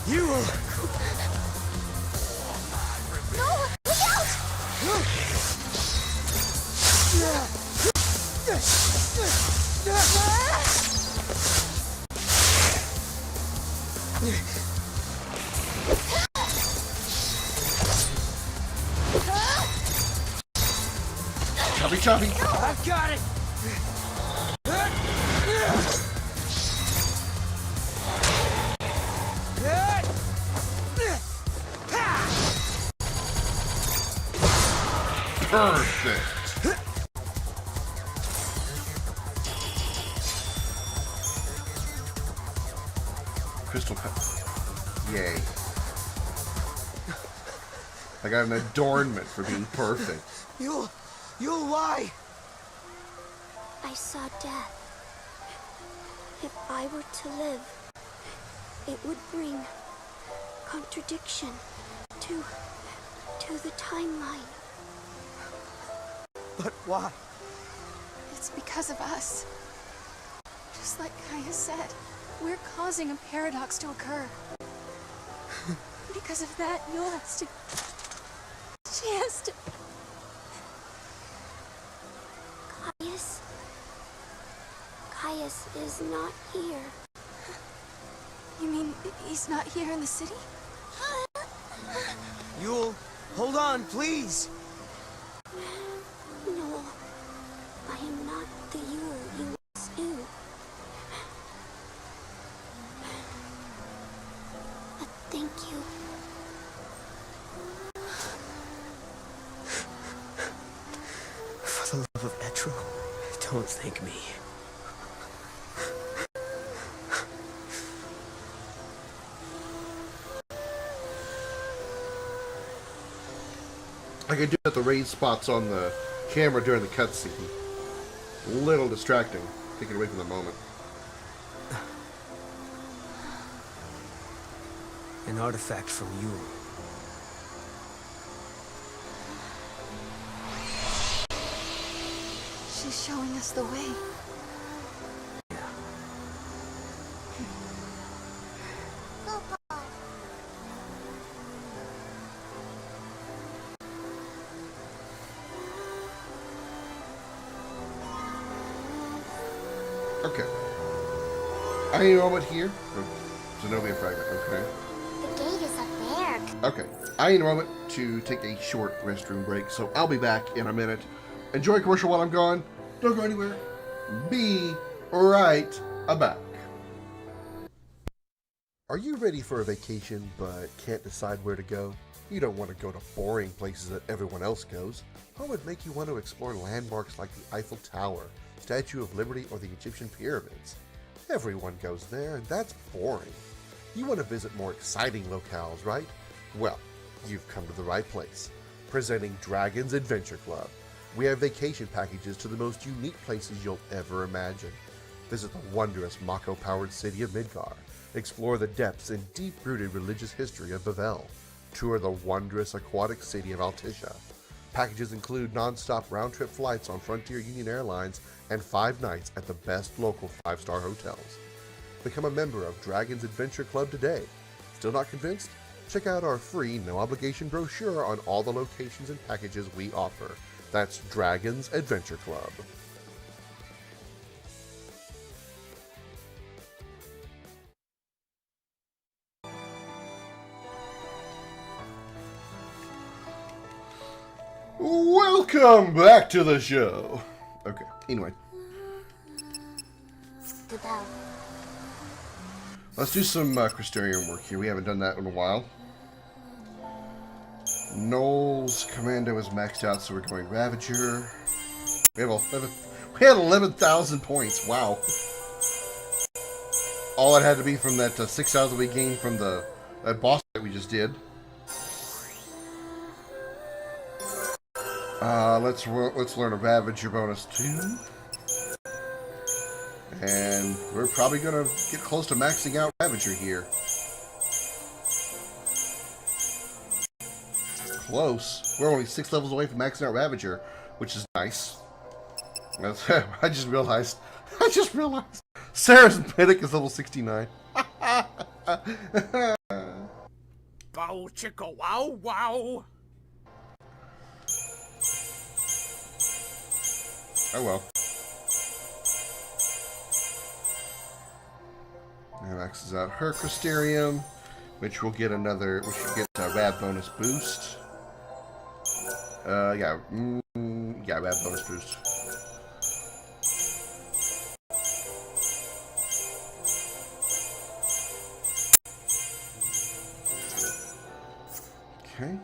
You will... No! Look out! Chubby chubby. I've got it! Perfect. Crystal cut. Yay. I got an adornment for being perfect. You'll lie! I saw death. If I were to live, it would bring contradiction to the timeline. But why? It's because of us. Just like Kaya said, we're causing a paradox to occur. Because of that, Yule has to... She has to... Caius is not here. You mean he's not here in the city? Yule, hold on, please! No, I am not the Yule you once knew. But thank you. For the love of Etro, don't thank me. I could do that the raised spots on the camera during the cutscene. A little distracting. Take it away from the moment. An artifact from Yule. She's showing us the way. Okay. I need a moment here. Zenobia fragment, okay. The gate is up there. Okay. I need a moment to take a short restroom break, so I'll be back in a minute. Enjoy a commercial while I'm gone. Don't go anywhere. Be right back. Are you ready for a vacation but can't decide where to go? You don't want to go to boring places that everyone else goes. What would make you want to explore landmarks like the Eiffel Tower, Statue of Liberty, or the Egyptian pyramids? Everyone goes there, and that's boring. You want to visit more exciting locales, right? Well, you've come to the right place. Presenting Dragon's Adventure Club. We have vacation packages to the most unique places you'll ever imagine. Visit the wondrous Mako-powered city of Midgar. Explore the depths and deep-rooted religious history of Bavel. Tour the wondrous aquatic city of Altissia. Packages include non-stop round-trip flights on Frontier Union Airlines and 5 nights at the best local 5-star hotels. Become a member of Dragon's Adventure Club today. Still not convinced? Check out our free, no-obligation brochure on all the locations and packages we offer. That's Dragon's Adventure Club. Welcome back to the show. Okay, anyway. The bell. Let's do some Crystarium work here. We haven't done that in a while. Noel's Commando is maxed out, so we're going Ravager. We had 11,000 points. Wow. All it had to be from that 6,000 we gained from that boss that we just did. Let's learn a Ravager bonus too. And we're probably gonna get close to maxing out Ravager here. Close. We're only 6 levels away from maxing out Ravager, which is nice. I just realized. Sarah's Panic is level 69. bow chicka wow wow. Oh well. That maxes out her Crystarium, which will get another. We should get a rad bonus boost. Yeah, rad bonus boost. Okay.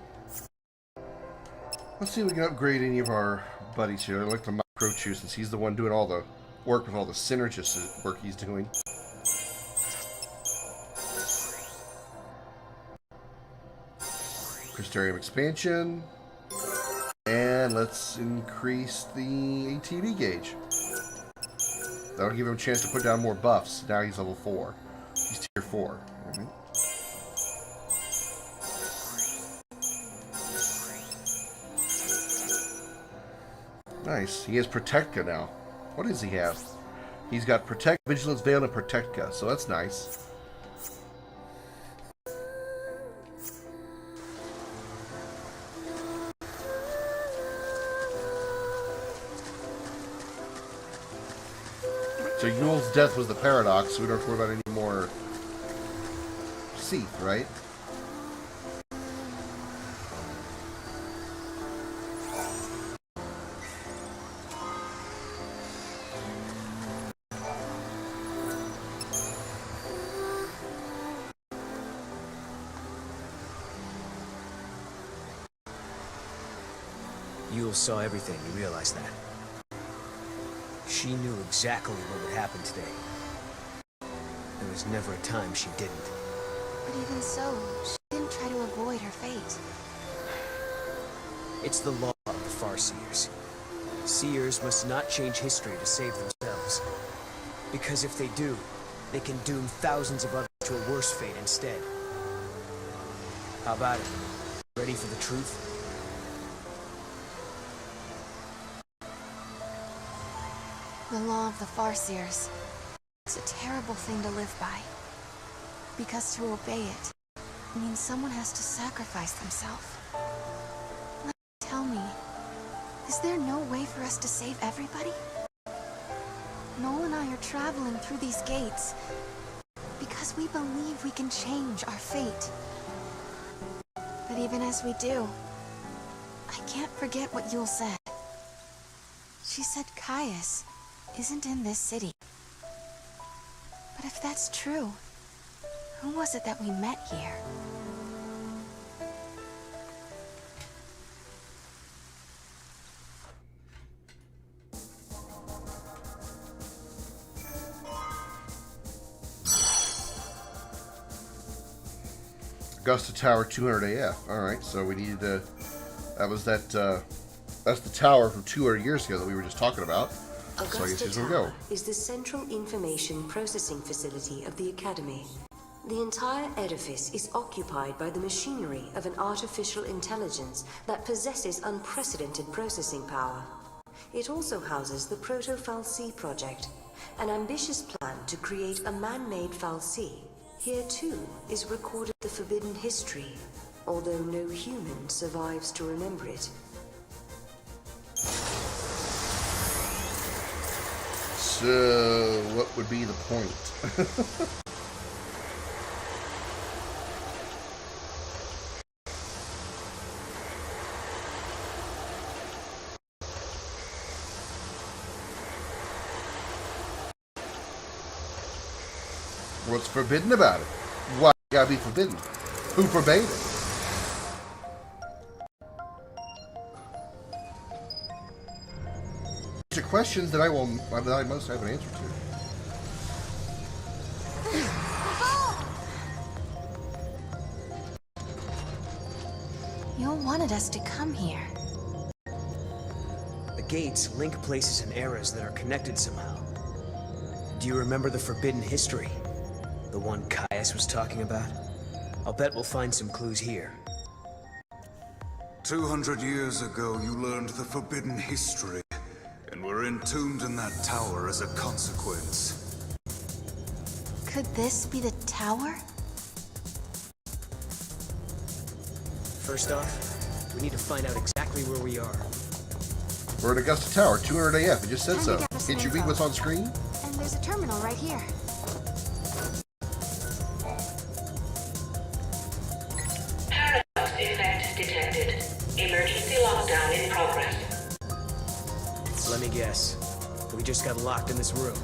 Let's see if we can upgrade any of our buddies here. I like the Microchew since he's the one doing all the work with all the synergist work he's doing. Crystarium expansion. And let's increase the ATB gauge. That'll give him a chance to put down more buffs. Now he's level 4. He's tier 4. Alright. Nice. He has Protectka now. What does he have? He's got Protect, Vigilance, Veil, and Protectka, so that's nice. So Yule's death was the paradox, so we don't have to worry about any more Seath, right? Yule saw everything, you realize that? She knew exactly what would happen today. There was never a time she didn't. But even so, she didn't try to avoid her fate. It's the law of the Farseers. Seers must not change history to save themselves. Because if they do, they can doom thousands of others to a worse fate instead. How about it? Ready for the truth? The law of the Farseers. It's a terrible thing to live by. Because to obey it means someone has to sacrifice themselves. Tell me, is there no way for us to save everybody? Noel and I are traveling through these gates because we believe we can change our fate. But even as we do, I can't forget what Yule said. She said Caius isn't in this city. But if that's true, who was it that we met here? Augusta Tower 200 AF. Alright, so we needed to... That's the tower from 200 years ago that we were just talking about. So I guess here's where we go. Is the central information processing facility of the Academy. The entire edifice is occupied by the machinery of an artificial intelligence that possesses unprecedented processing power. It also houses the Proto-Fal'Cie project, an ambitious plan to create a man-made Fal'Cie. Here too is recorded the forbidden history, although no human survives to remember it. So, what would be the point? What's forbidden about it? Why gotta be forbidden? Who forbade it? These are questions that I must have an answer to. Yule wanted us to come here. The gates link places and eras that are connected somehow. Do you remember the forbidden history? The one Caius was talking about? I'll bet we'll find some clues here. 200 years ago, you learned the forbidden history, and were entombed in that tower as a consequence. Could this be the tower? First off, we need to find out exactly where we are. We're at Augusta Tower, 200 AF. It just said Time to so. gather some Can't you read info. what's on screen? And there's a terminal right here. Paradox effect detected. Emergency lockdown in progress. Let me guess. We just got locked in this room.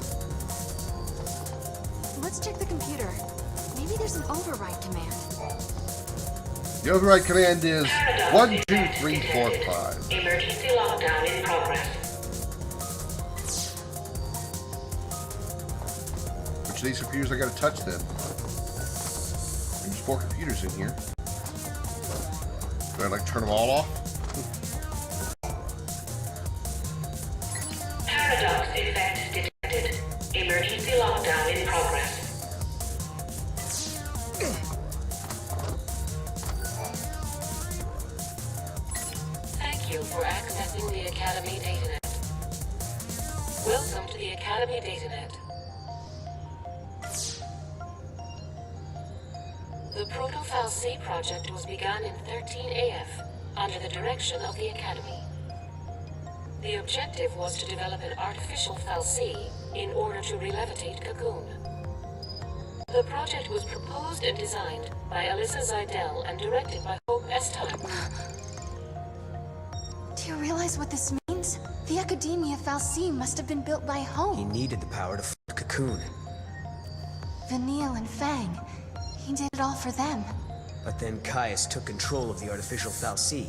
Let's check the computer. Maybe there's an override command. The override command is Paradox 1, 2, effect 3, 4, detected. 5. Emergency lockdown in progress. Which of these computers I gotta touch then? There's 4 computers in here. Do I like turn them all off? Paradox effect detected. Emergency lockdown in progress. Thank you for accessing the Academy Datanet. Welcome to the Academy Datanet. The Proto-Fal'C project was begun in 13 AF under the direction of the Academy. The objective was to develop an artificial Fal'C in order to re-levitate Cocoon. The project was proposed and designed by Alyssa Zidell and directed by Hope Estime. Do you realize what this means? The Academia Fal'C must have been built by He Home. needed the power to f Cocoon. Vanille and Fang. He did it all for them. But then Caius took control of the artificial Fal'C.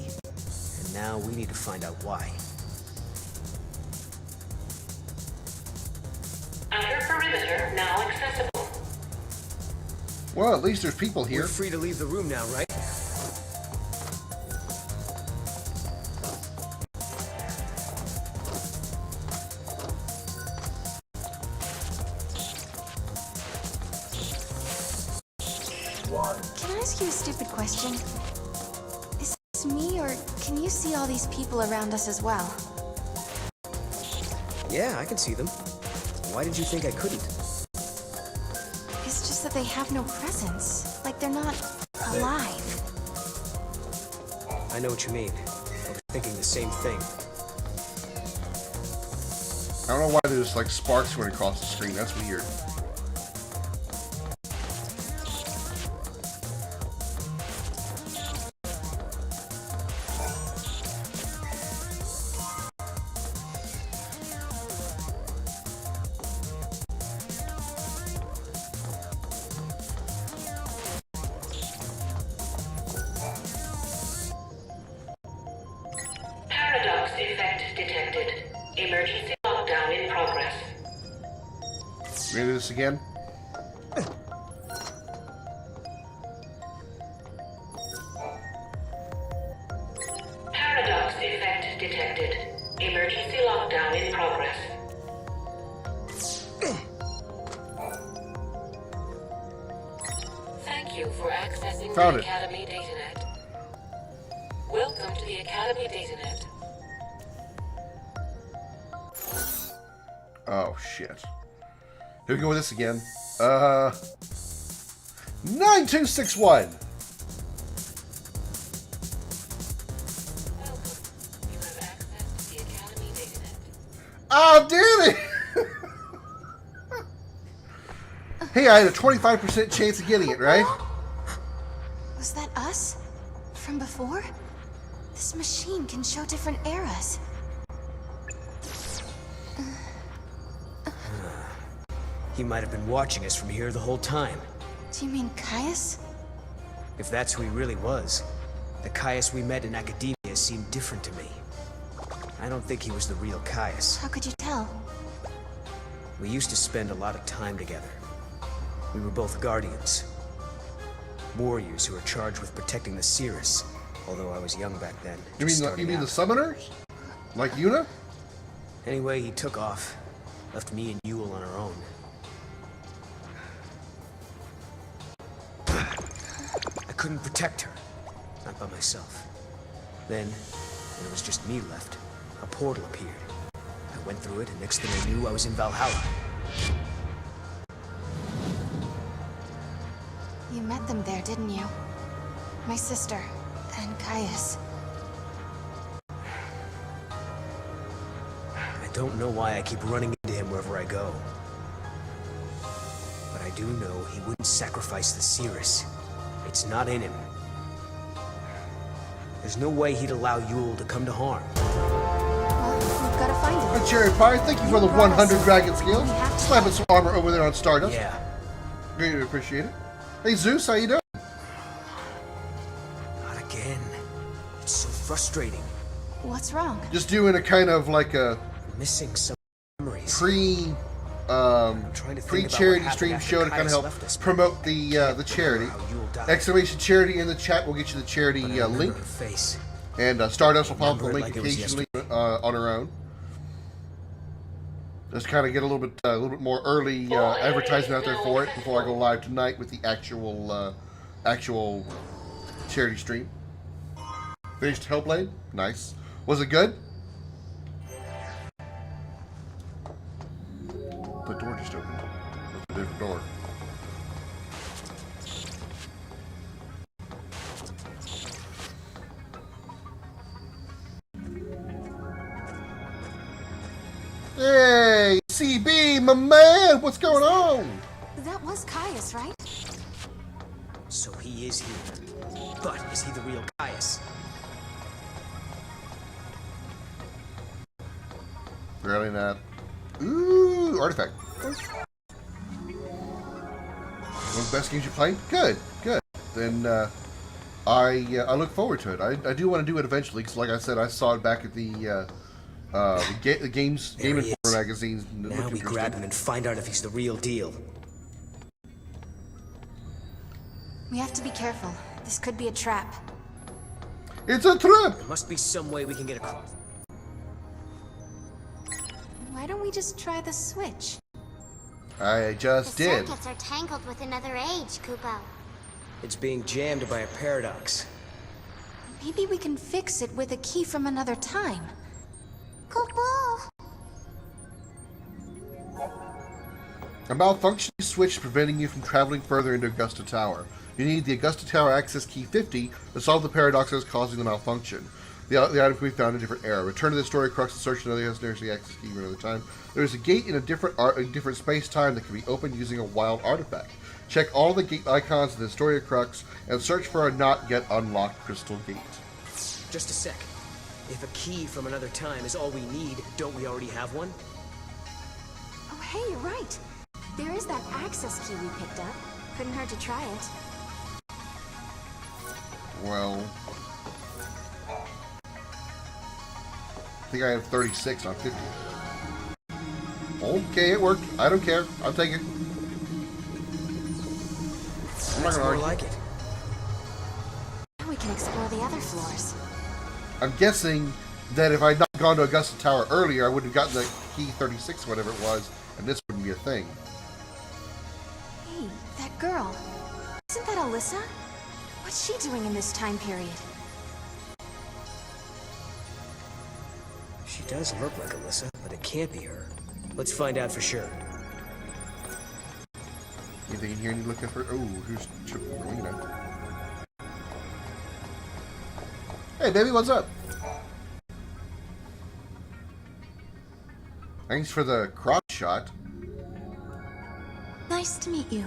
And now we need to find out why. Outer perimeter now accessible. Well, at least there's people here. We're free to leave the room now, right? Can I ask you a stupid question? Is this me, or can you see all these people around us as well? Yeah, I can see them. Why did you think I couldn't? It's just that they have no presence. Like they're not alive. I know what you mean. I was thinking the same thing. I don't know why there's like sparks going across the screen. That's weird. Paradox effect detected. Emergency lockdown in progress. We gonna do this again? Paradox effect detected. Emergency lockdown in progress. Thank you for accessing Found the it. Academy Datanet. Welcome to the Academy Datanet. Oh, shit. Here we go with this again. 9261! Welcome. You have access to the Academy Datanet. Oh, damn it! Hey, I had a 25% chance of getting it, right? Was that us? From before? This machine can show different eras. He might have been watching us from here the whole time. Do you mean Caius? If that's who he really was, the Caius we met in Academia seemed different to me. I don't think he was the real Caius. How could you tell? We used to spend a lot of time together. We were both guardians. Warriors who were charged with protecting the Cirrus, although I was young back then. You just mean starting the out. summoners? Like Yuna? Anyway, he took off. Left me and Yule on our own. I couldn't protect her. Not by myself. Then, when it was just me left, a portal appeared. I went through it, and next thing I knew, I was in Valhalla. You met them there, didn't you? My sister, And Caius. I don't know why I keep running into him wherever I go. But I do know he wouldn't sacrifice the Cirrus. It's not in him. There's no way he'd allow Yule to come to harm. Well, we've got to find him. Hey, Cherry Pie, thank you for the 100 dragon scales. Slapping some armor over there on Stardust. Yeah. Greatly appreciate it. Hey, Zeus, how you doing? Not again. It's so frustrating. What's wrong? Just doing a kind of like a I'm missing some memories. pre-charity stream show to kind of help promote the charity. Exclamation charity in the chat will get you the charity link. And Stardust will pop the link occasionally on her own. Just kind of get a little bit more early advertisement out there for it before I go live tonight with the actual charity stream. Finished Hellblade, nice. Was it good? The door just opened. It's a different door. Hey, CB, my man, what's going on? That was Caius, right? So he is here. But is he the real Caius? Really not. Ooh, artifact. One of the best games you played? Good, good. Then I look forward to it. I do want to do it eventually because, like I said, I saw it back at the Game Informer magazines. Now we grab him and find out if he's the real deal. We have to be careful. This could be a trap. It's a trap! There must be some way we can get across. Why don't we just try the switch? I just did. The circuits are tangled with another age, Kupo. It's being jammed by a paradox. Maybe we can fix it with a key from another time. Kupo! A malfunctioning switch preventing you from traveling further into Augusta Tower. You need the Augusta Tower access key 50 to solve the paradoxes causing the malfunction. The item can be found in a different era. Return to the story crux and search another access key for another time. There is a gate in a different space-time that can be opened using a wild artifact. Check all the gate icons in the story crux and search for a not yet unlocked crystal gate. Just a sec. If a key from another time is all we need, don't we already have one? Oh, hey, you're right. There is that access key we picked up. Couldn't hurt to try it. Well, I think I have 36, not 50. Okay, it worked. I don't care. I'll take it. I'm not gonna argue. Like it. Now we can explore the other floors. I'm guessing that if I'd not gone to Augusta Tower earlier, I would have gotten the key 36, whatever it was, and this wouldn't be a thing. Hey, that girl. Isn't that Alyssa? What's she doing in this time period? She does look like Alyssa, but it can't be her. Let's find out for sure. Anything in here you looking for? Oh, who's Rowena? Hey, baby, what's up? Thanks for the crotch shot. Nice to meet you.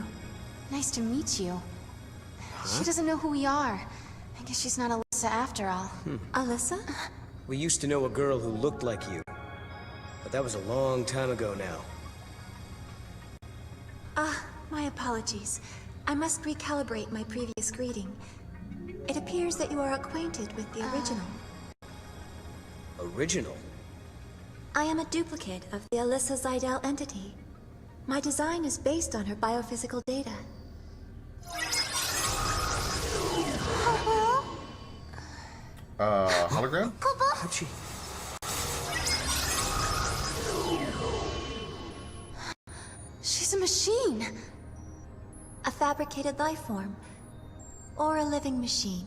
Nice to meet you. She doesn't know who we are. I guess she's not Alyssa after all. Alyssa? We used to know a girl who looked like you. But that was a long time ago now. My apologies. I must recalibrate my previous greeting. It appears that you are acquainted with the original. Original? I am a duplicate of the Alyssa Zidell entity. My design is based on her biophysical data. Hologram? How'd she... She's a machine! A fabricated life form. Or a living machine.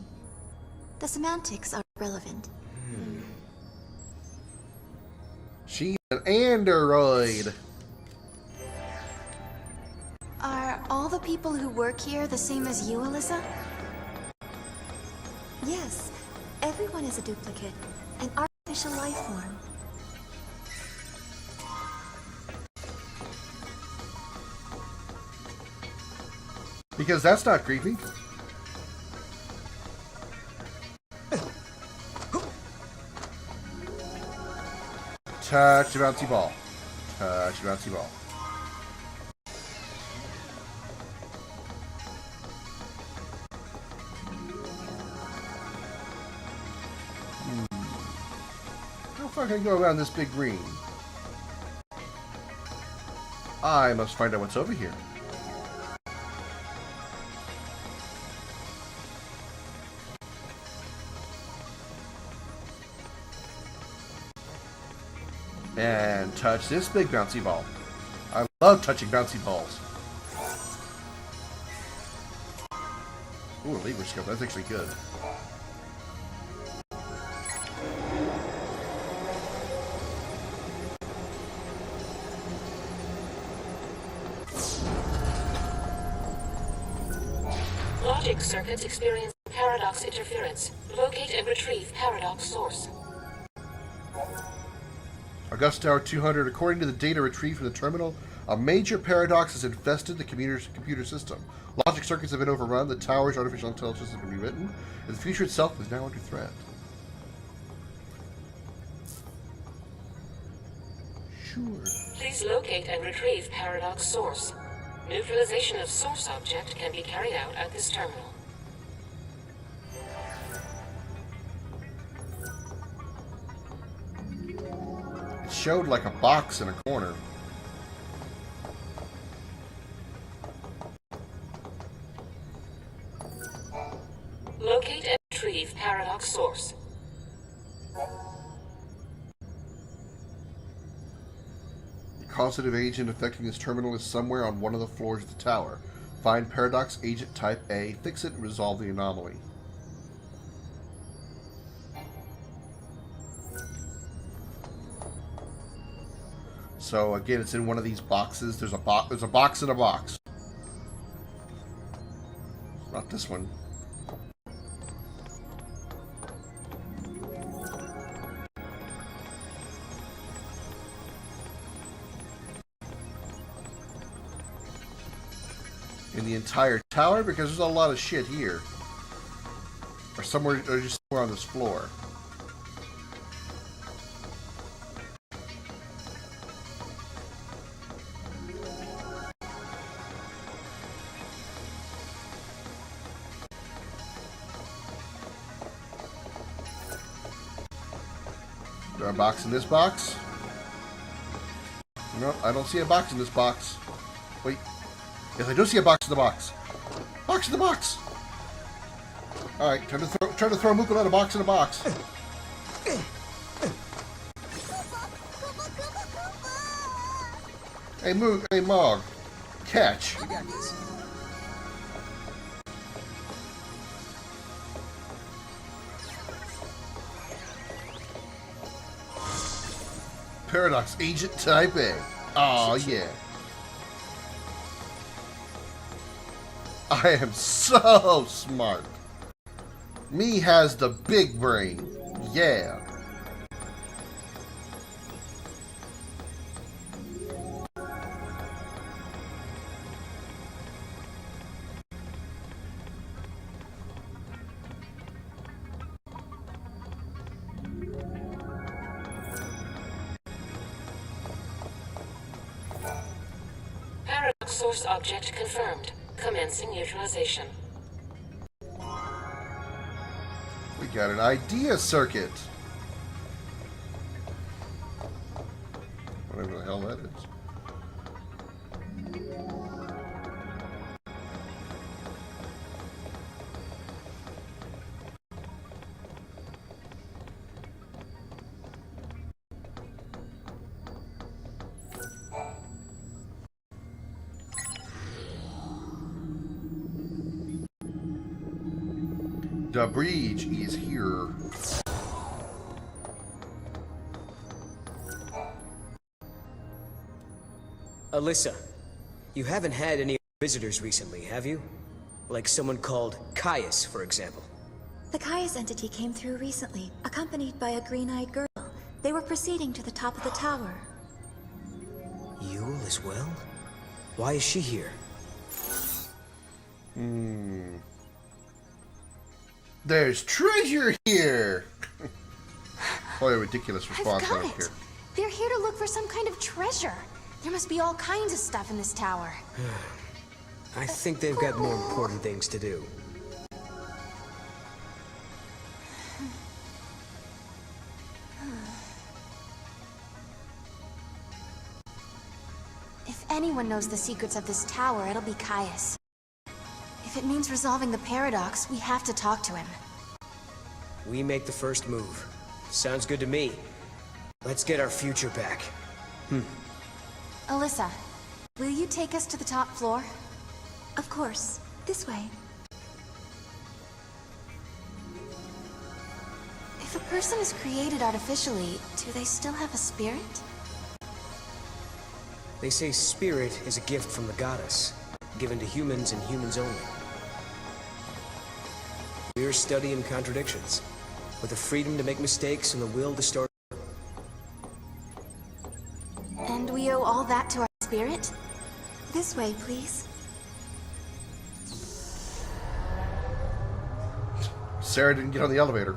The semantics are irrelevant. She's an android. Are all the people who work here the same as you, Alyssa? Yes, everyone is a duplicate, an artificial life form. Because that's not creepy. Touch the bouncy ball. Touch the bouncy ball. How far can I go around this big ring? I must find out what's over here. And touch this big bouncy ball. I love touching bouncy balls. Ooh, a lever scope. That's actually good. Logic circuits experience paradox interference. Locate and retrieve paradox source. August Tower 200, according to the data retrieved from the terminal, a major paradox has infested the computer system. Logic circuits have been overrun, the tower's artificial intelligence has been rewritten, and the future itself is now under threat. Sure. Please locate and retrieve paradox source. Neutralization of source object can be carried out at this terminal. It showed like a box in a corner. Locate and retrieve paradox source. The causative agent affecting this terminal is somewhere on one of the floors of the tower. Find paradox agent type A, fix it, and resolve the anomaly. So again, it's in one of these boxes. There's a box in a box. Not this one. In the entire tower, because there's a lot of shit here. Or somewhere, or just somewhere on this floor. Is there a box in this box? No, I don't see a box in this box. Wait. Yes, I do see a box in the box. Box in the box! Alright, try to throw Mooka out a box in a box. Hey Mog. Catch. We got this. Paradox Agent Type A. Aw, yeah. I am so smart. Me has the big brain. Yeah. Paradox source object confirmed. Commencing neutralization. We got an idea circuit. Whatever the hell that is. The bridge is here. Alyssa, you haven't had any visitors recently, have you? Like someone called Caius, for example. The Caius entity came through recently, accompanied by a green-eyed girl. They were proceeding to the top of the tower. Yule as well? Why is she here? There's treasure here! What a ridiculous response I've got right it. here. They're here to look for some kind of treasure. There must be all kinds of stuff in this tower. I think they've got more important things to do. If anyone knows the secrets of this tower, it'll be Caius. If it means resolving the paradox, we have to talk to him. We make the first move. Sounds good to me. Let's get our future back. Alyssa, will you take us to the top floor? Of course. This way. If a person is created artificially, do they still have a spirit? They say spirit is a gift from the goddess, given to humans and humans only. We're studying contradictions, with the freedom to make mistakes and the will to start. And we owe all that to our spirit? This way, please. Sarah didn't get on the elevator.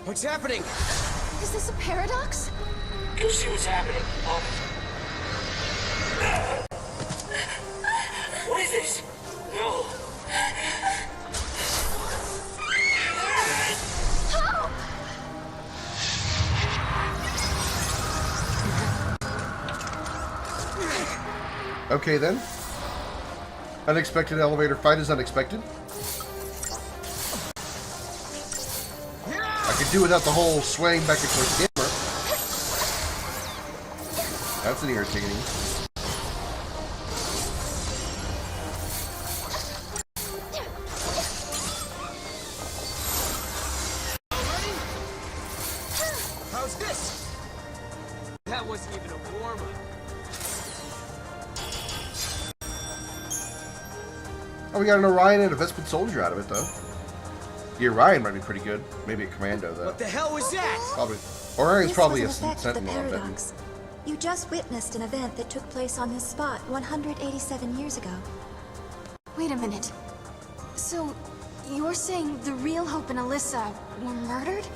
What's happening? Is this a paradox? Go see what's happening. What is this? No. Okay then. Unexpected elevator fight is unexpected. I could do without the whole swaying back and forth camera. That's an irritating. How's this? That wasn't even a warm-up. Oh, we got an Orion and a Vespid soldier out of it, though. The Orion might be pretty good. Maybe a commando, though. What the hell was that? Probably. Orion's probably a This was an effect of the sentinel, I'm betting. paradox. You just witnessed an event that took place on this spot 187 years ago. Wait a minute. So, you're saying the real Hope and Alyssa were murdered?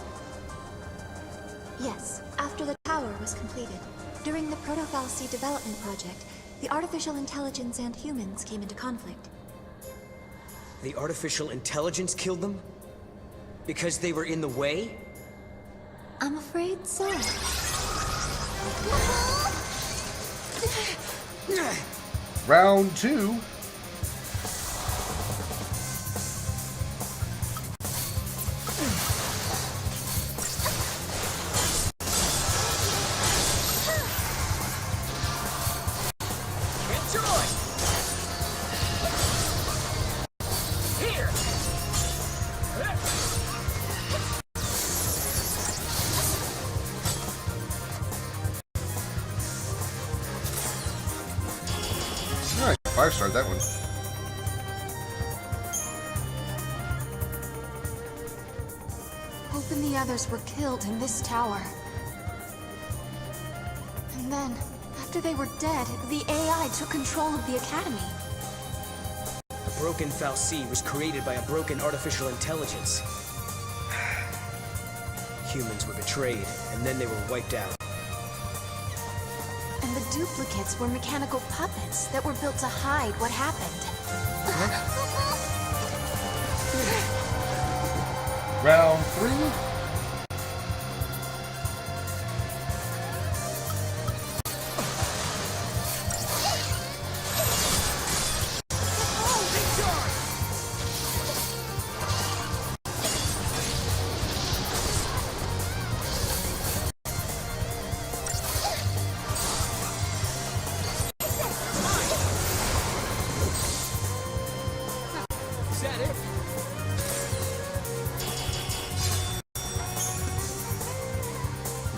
Yes, after the tower was completed. During the Proto-Fal'Cie development project, the artificial intelligence and humans came into conflict. The artificial intelligence killed them? Because they were in the way? I'm afraid so. Round 2. Enjoy! Here! Alright, 5-star that one. Hope and the others were killed in this tower. And then, after they were dead, the AI took control of the Academy. The broken fal'Cie was created by a broken artificial intelligence. Humans were betrayed, and then they were wiped out. And the duplicates were mechanical puppets that were built to hide what happened. Round 3. Is that it?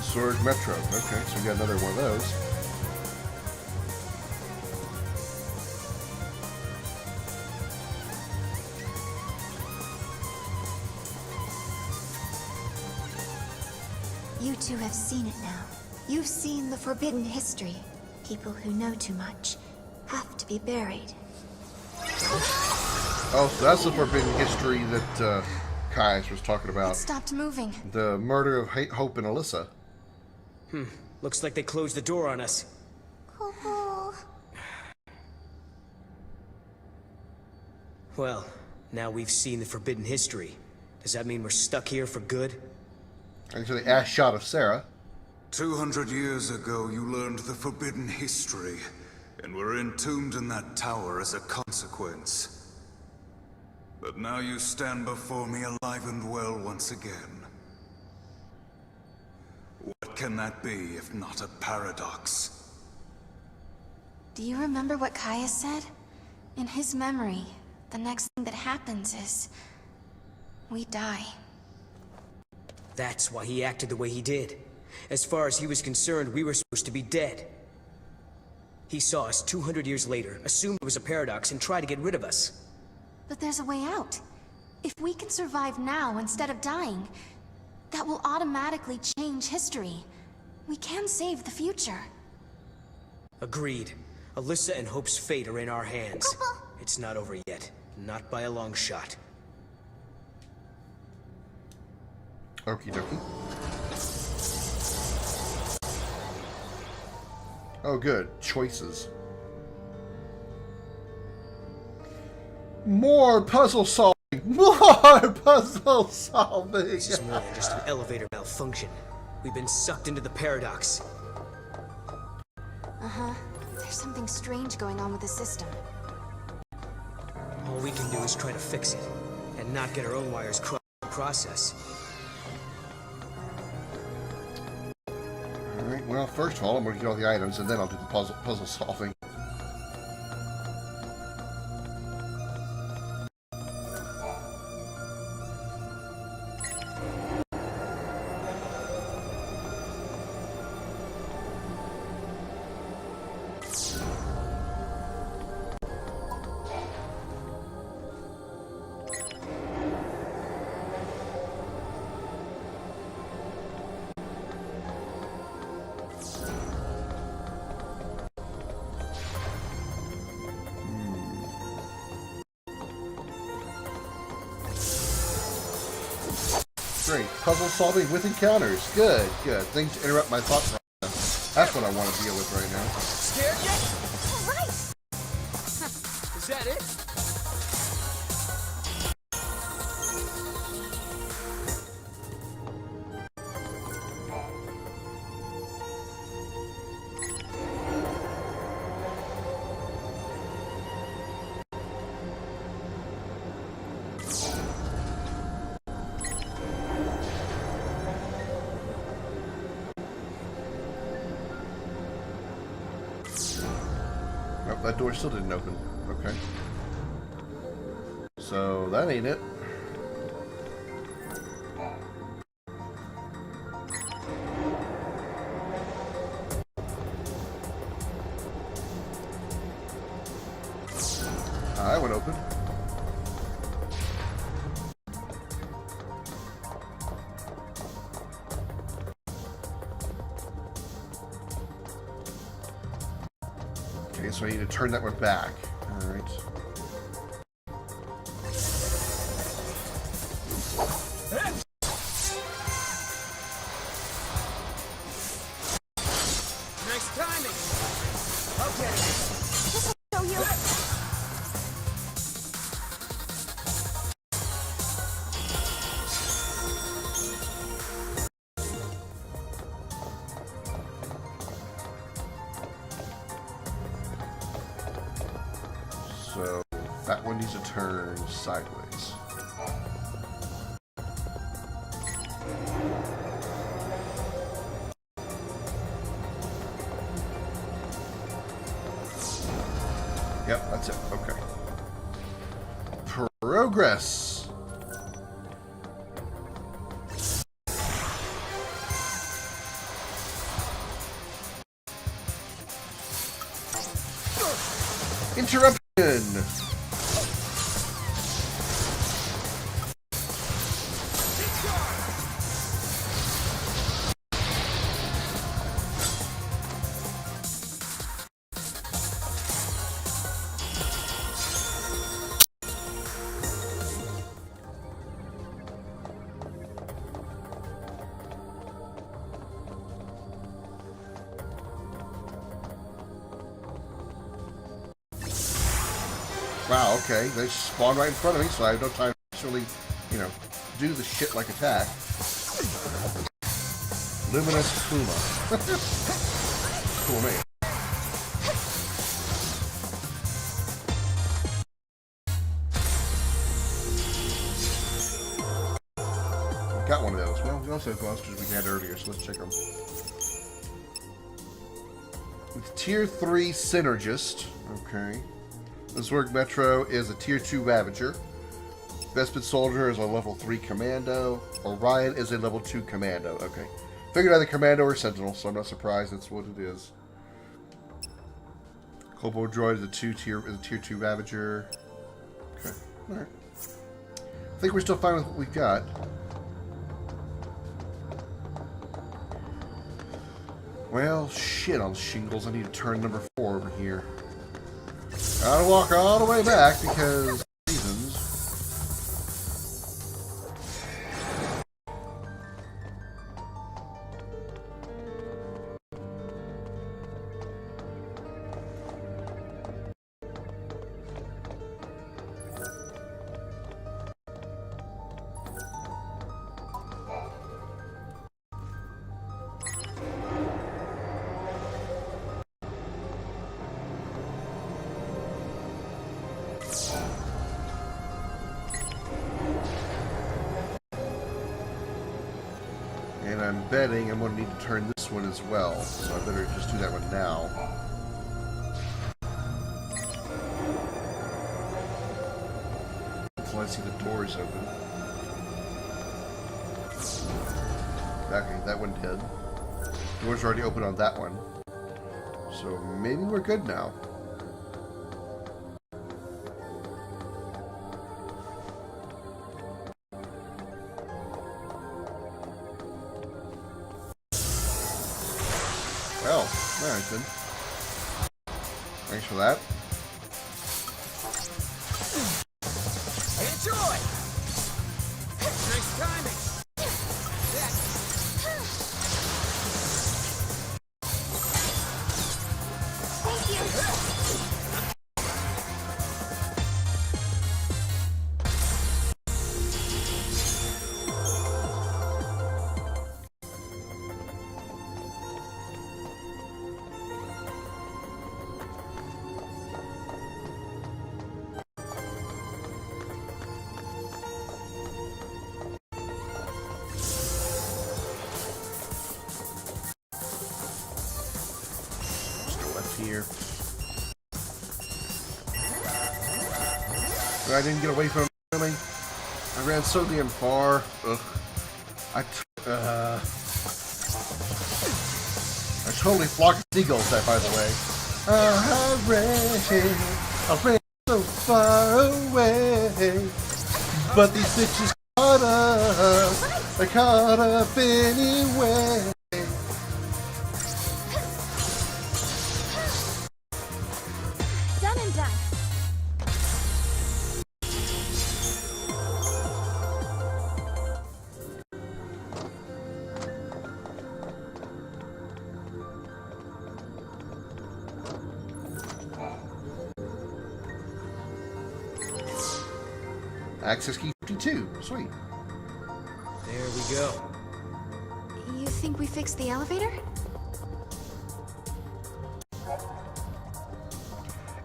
Sword Metro. Okay, so we got another one of those. You two have seen it now. You've seen the forbidden history. People who know too much have to be buried. Oh, so that's the forbidden history that Caius was talking about. It stopped moving. The murder of Hope and Alyssa. Looks like they closed the door on us. Kupo. Well, now we've seen the forbidden history. Does that mean we're stuck here for good? Thanks for the ass shot of Sarah. 200 years ago, you learned the forbidden history, and were entombed in that tower as a consequence. But now you stand before me alive and well once again. What can that be if not a paradox? Do you remember what Caius said? In his memory, the next thing that happens is... we die. That's why he acted the way he did. As far as he was concerned, we were supposed to be dead. He saw us 200 years later, assumed it was a paradox, and tried to get rid of us. But there's a way out. If we can survive now instead of dying, that will automatically change history. We can save the future. Agreed. Alyssa and Hope's fate are in our hands. Kupo. It's not over yet. Not by a long shot. Okie dokie. Oh, good. Choices. More puzzle solving! More puzzle solving! This is more than just an elevator malfunction. We've been sucked into the paradox. Uh-huh. There's something strange going on with the system. All we can do is try to fix it, and not get our own wires crossed in the process. Alright, well, first of all, I'm going to get all the items, and then I'll do the puzzle solving. Great. Puzzle solving with encounters. Good, good. Things to interrupt my thought process. That's what I want to deal with right now. Scared yet? All right! Is that it? Nope, that door still didn't open. Okay. So, that ain't it. That one opened. Okay, so I need to turn that one back. Alright. Nice timing. Okay. Show you. So, that one needs to turn sideways. Yep, that's it. Okay. Progress. Interruption. Wow, okay. They spawn right in front of me, so I have no time to actually, you know, do the shit-like attack. Luminous Puma. Cool name. Got one of those. Well, we also have monsters we had earlier, so let's check them. With Tier 3 Synergist. Okay. Zwerg Metro is a Tier 2 Ravager. Bespin Soldier is a level 3 Commando. Orion is a level 2 Commando. Okay. Figured either Commando or Sentinel, so I'm not surprised that's what it is. Kobold Droid is a Tier 2 Ravager. Okay. Alright. I think we're still fine with what we've got. Well, shit on shingles. I need to turn number 4 over here. Gotta walk all the way back because reasons. And I'm betting I'm going to need to turn this one as well, so I better just do that one now. Until I see the doors open. Okay, that one did. Doors are already open on that one. So maybe we're good now. Well, alright then. Thanks for that. Enjoy! Nice timing! Thank you. Here. But I didn't get away from him, really. I ran so damn far. Ugh. I totally flocked seagulls that, by the way. I ran so far away. But these bitches caught up. They caught up anyway. Done and done. Access key 52. Sweet. There we go. You think we fixed the elevator?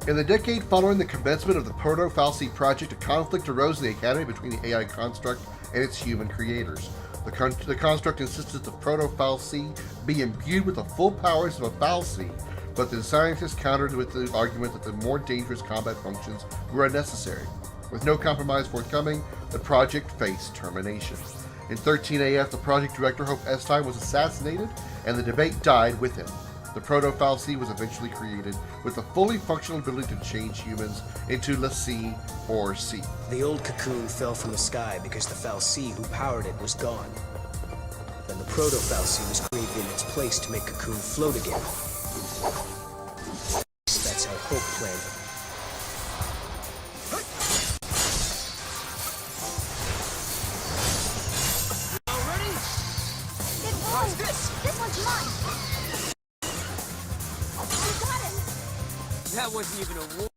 In the decade following the commencement of the Proto-Fal'Cie project, a conflict arose in the Academy between the AI construct and its human creators. The construct insisted that Proto-Fal'Cie be imbued with the full powers of a Fal'Cie, but the scientists countered with the argument that the more dangerous combat functions were unnecessary. With no compromise forthcoming, the project faced termination. In 13AF, the project director, Hope Estime, was assassinated, and the debate died with him. The Proto-Fal'Cie was eventually created with the fully functional ability to change humans into l'Cie or C. The old cocoon fell from the sky because the Fal'Cie who powered it was gone. Then the Proto-Fal'Cie was created in its place to make cocoon float again. That's how Hope planned it. That wasn't even a war.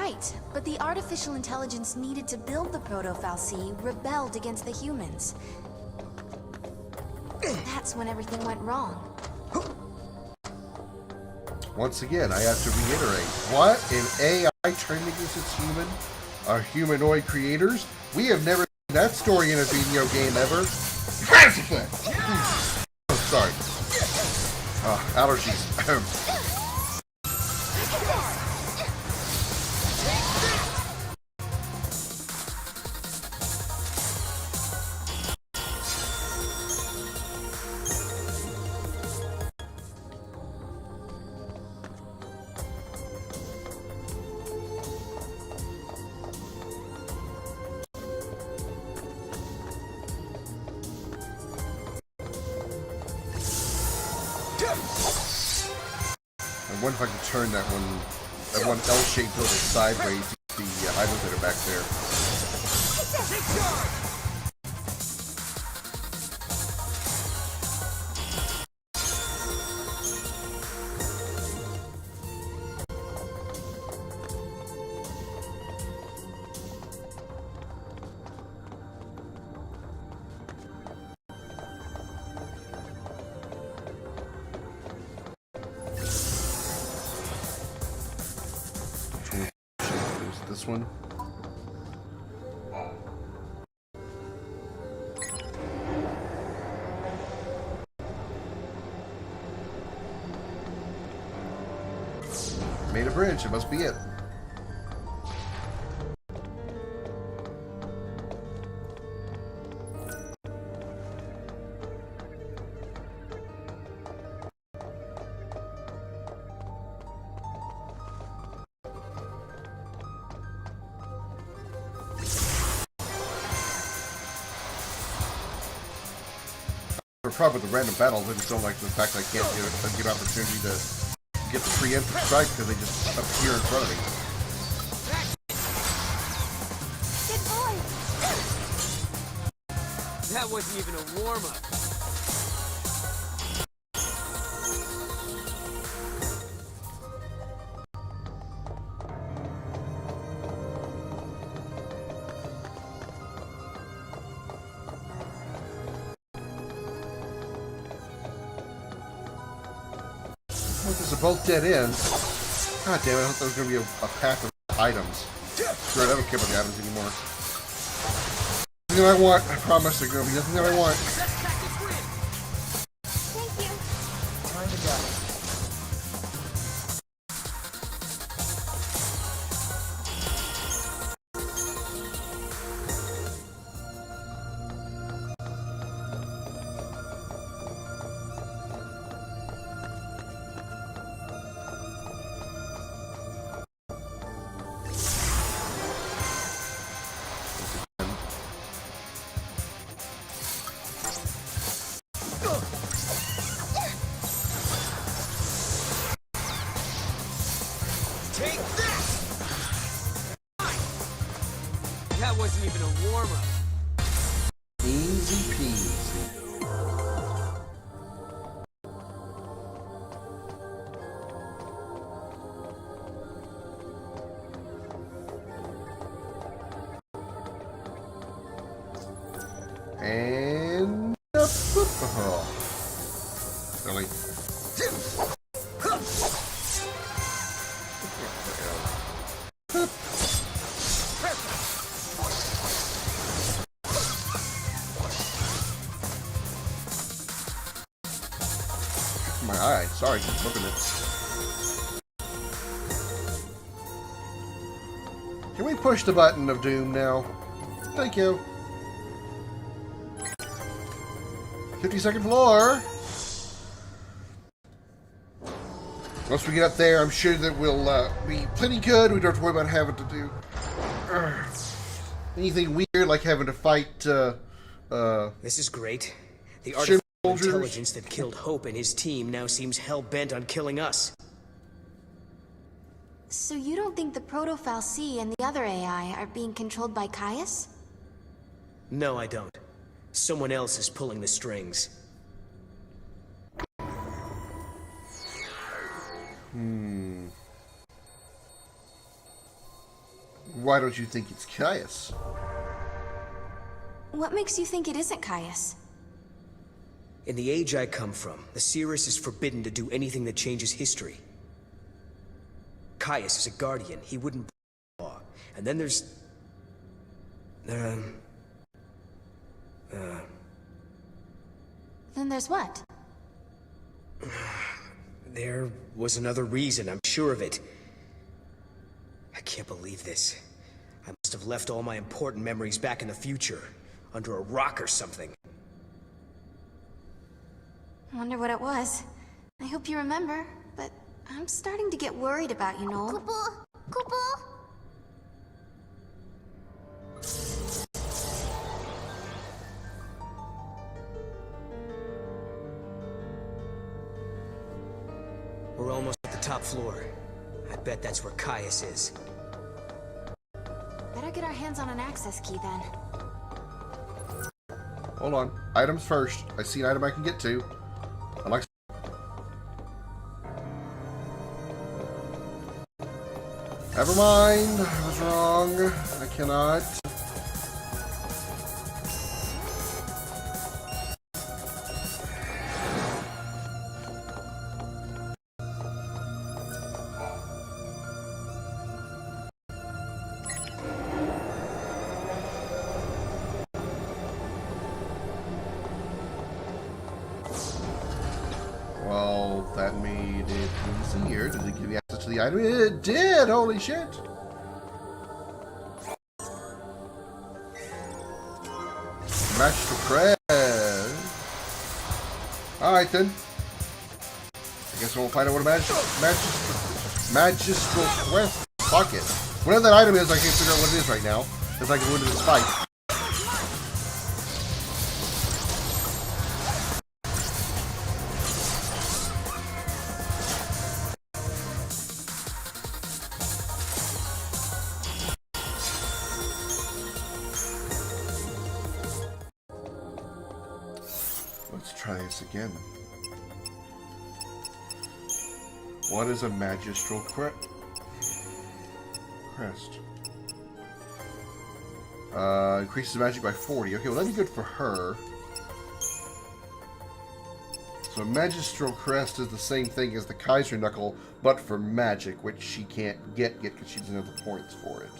right, but the artificial intelligence needed to build the Proto-Fal'Cie rebelled against the humans. That's when everything went wrong. Once again, I have to reiterate, what? An AI turned against its humanoid creators? We have never seen that story in a video game ever. Oh, sorry. Allergies. I wonder if I can turn that one L-shaped building sideways. The items that are back there. This one. Made a bridge, it must be it. The problem with the random battles, I just don't like the fact that I can't get an opportunity to get the preemptive strike because they just appear in front of me. Good boy! That wasn't even a warm-up. These are both dead ends. God damn it, I thought there was going to be a path of items. Screw it, I don't care about the items anymore. Nothing that I want, I promise there's going to be nothing that I want. Thank you. Time to go. Take this! That wasn't even a warm-up. Easy peasy. And oh, really? My eye. Sorry, keep flipping it. Can we push the button of doom now? Thank you. 52nd floor. Once we get up there, I'm sure that we'll be plenty good. We don't have to worry about having to do anything weird like having to fight. This is great. The artificial intelligence that killed Hope and his team now seems hell-bent on killing us. So you don't think the Proto-Fal'Cie and the other AI are being controlled by Caius? No, I don't. Someone else is pulling the strings. why don't you think it's Caius? What makes you think it isn't Caius? In the age I come from, the Seeress is forbidden to do anything that changes history. Caius is a guardian. He wouldn't break the law. And then there's... Then there's what? There was another reason, I'm sure of it. I can't believe this. I must have left all my important memories back in the future, under a rock or something. Wonder what it was. I hope you remember, but I'm starting to get worried about you, Noel. Kupo! Kupo! We're almost at the top floor. I bet that's where Caius is. Better get our hands on an access key then. Hold on. Items first. I see an item I can get to. I like. Never mind. I was wrong. I cannot. Well, that made it easier. Did it give me access to the item? It did! Holy shit! Magical Crest. Alright then. I guess we'll find out what a Magistral Quest. Fuck it. Whatever that item is, I can't figure out what it is right now. If I can win this fight. Let's try this again. What is a Magistral Crest? Increases magic by 40. Okay, well that'd be good for her. So Magistral Crest is the same thing as the Kaiser Knuckle, but for magic, which she can't get because she doesn't have the points for it.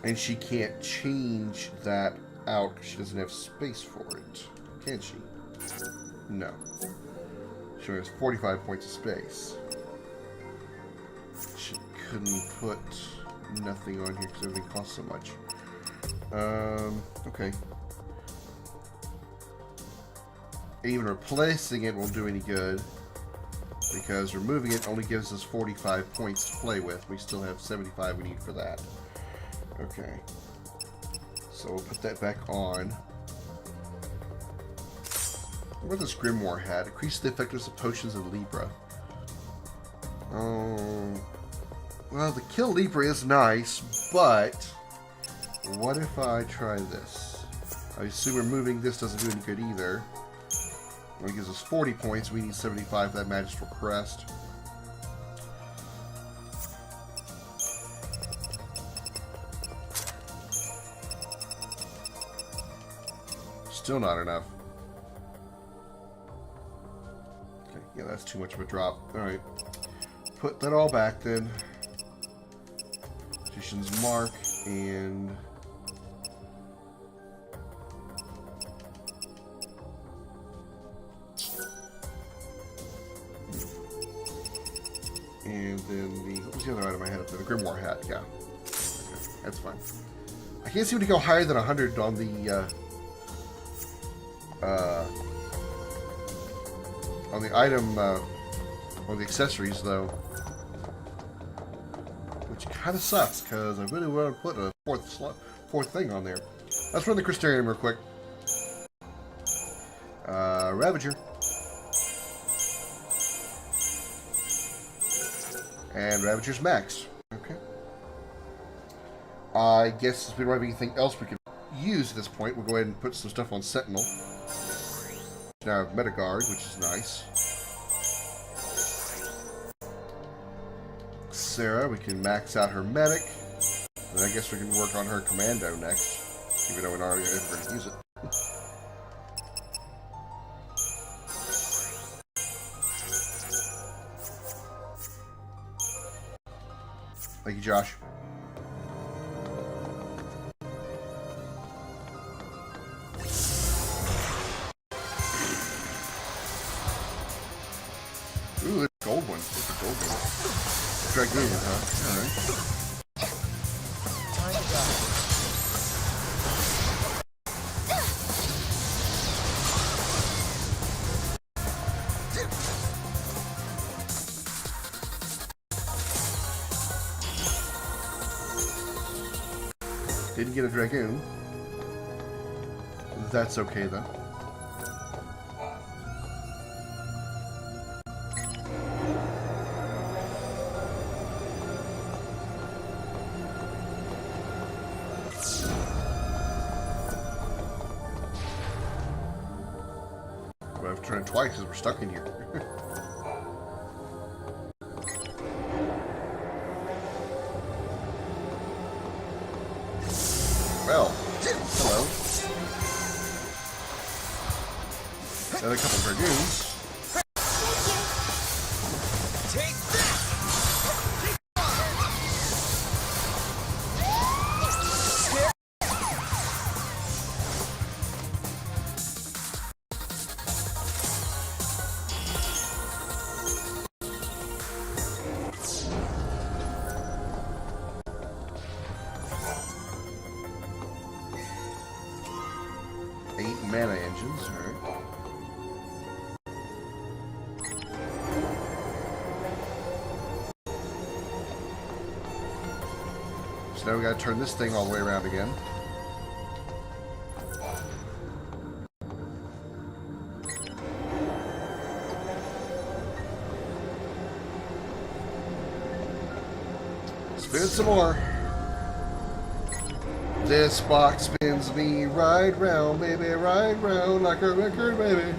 And she can't change that out because she doesn't have space for it. Can she? No. She has 45 points of space. She couldn't put nothing on here because everything costs so much. Okay. Even replacing it won't do any good because removing it only gives us 45 points to play with. We still have 75 we need for that. Okay. So we'll put that back on. What this Grimoire hat? Increase the effectiveness of potions in Libra. Well, the Kill Libra is nice, but what if I try this? I assume removing this doesn't do any good either. Well, it gives us 40 points. We need 75 for that Magistral Crest. Still not enough. Okay, yeah, that's too much of a drop. Alright. Put that all back then. Magician's Mark and... And then the... What was the other item I had up there? The Grimoire hat, yeah. Okay, that's fine. I can't seem to go higher than 100 on the... on the item, on the accessories, though. Which kind of sucks, because I really want to put a fourth thing on there. Let's run the Crystarium real quick. Ravager. And Ravager's max. Okay. I guess since we don't have anything else we can use at this point, we'll go ahead and put some stuff on Sentinel. Now I have Metaguard, which is nice. Sarah. We can max out her medic. And I guess we can work on her commando next. Even though we're not ever going to use it. Thank you, Josh. Ooh, there's a gold one. There's a gold one. Dragoon, huh? Alright. Didn't get a Dragoon. That's okay, though. We have to turn it twice because we're stuck in here. Well, hello. And a couple Dragoons. Take that! Mana engines, alright. So now we gotta turn this thing all the way around again. Spin it some more. This box spins me right round, baby, right round like a record, baby.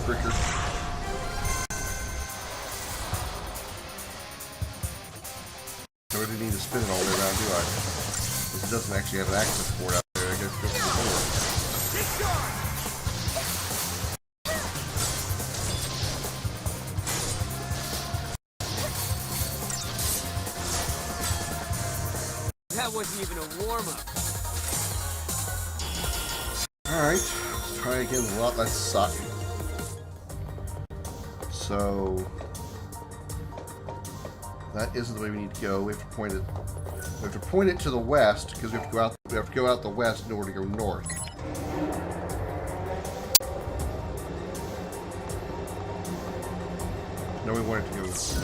Fricker. I really need to spin it all the way around, do I? Because it doesn't actually have an access port out there. I guess go to the door. That wasn't even a warm-up. Alright, let's try again with a lot less suck. So that isn't the way we need to go. We have to point it. We have to point it to the west because we have to go out. We have to go out the west in order to go north. No, we want it to go east.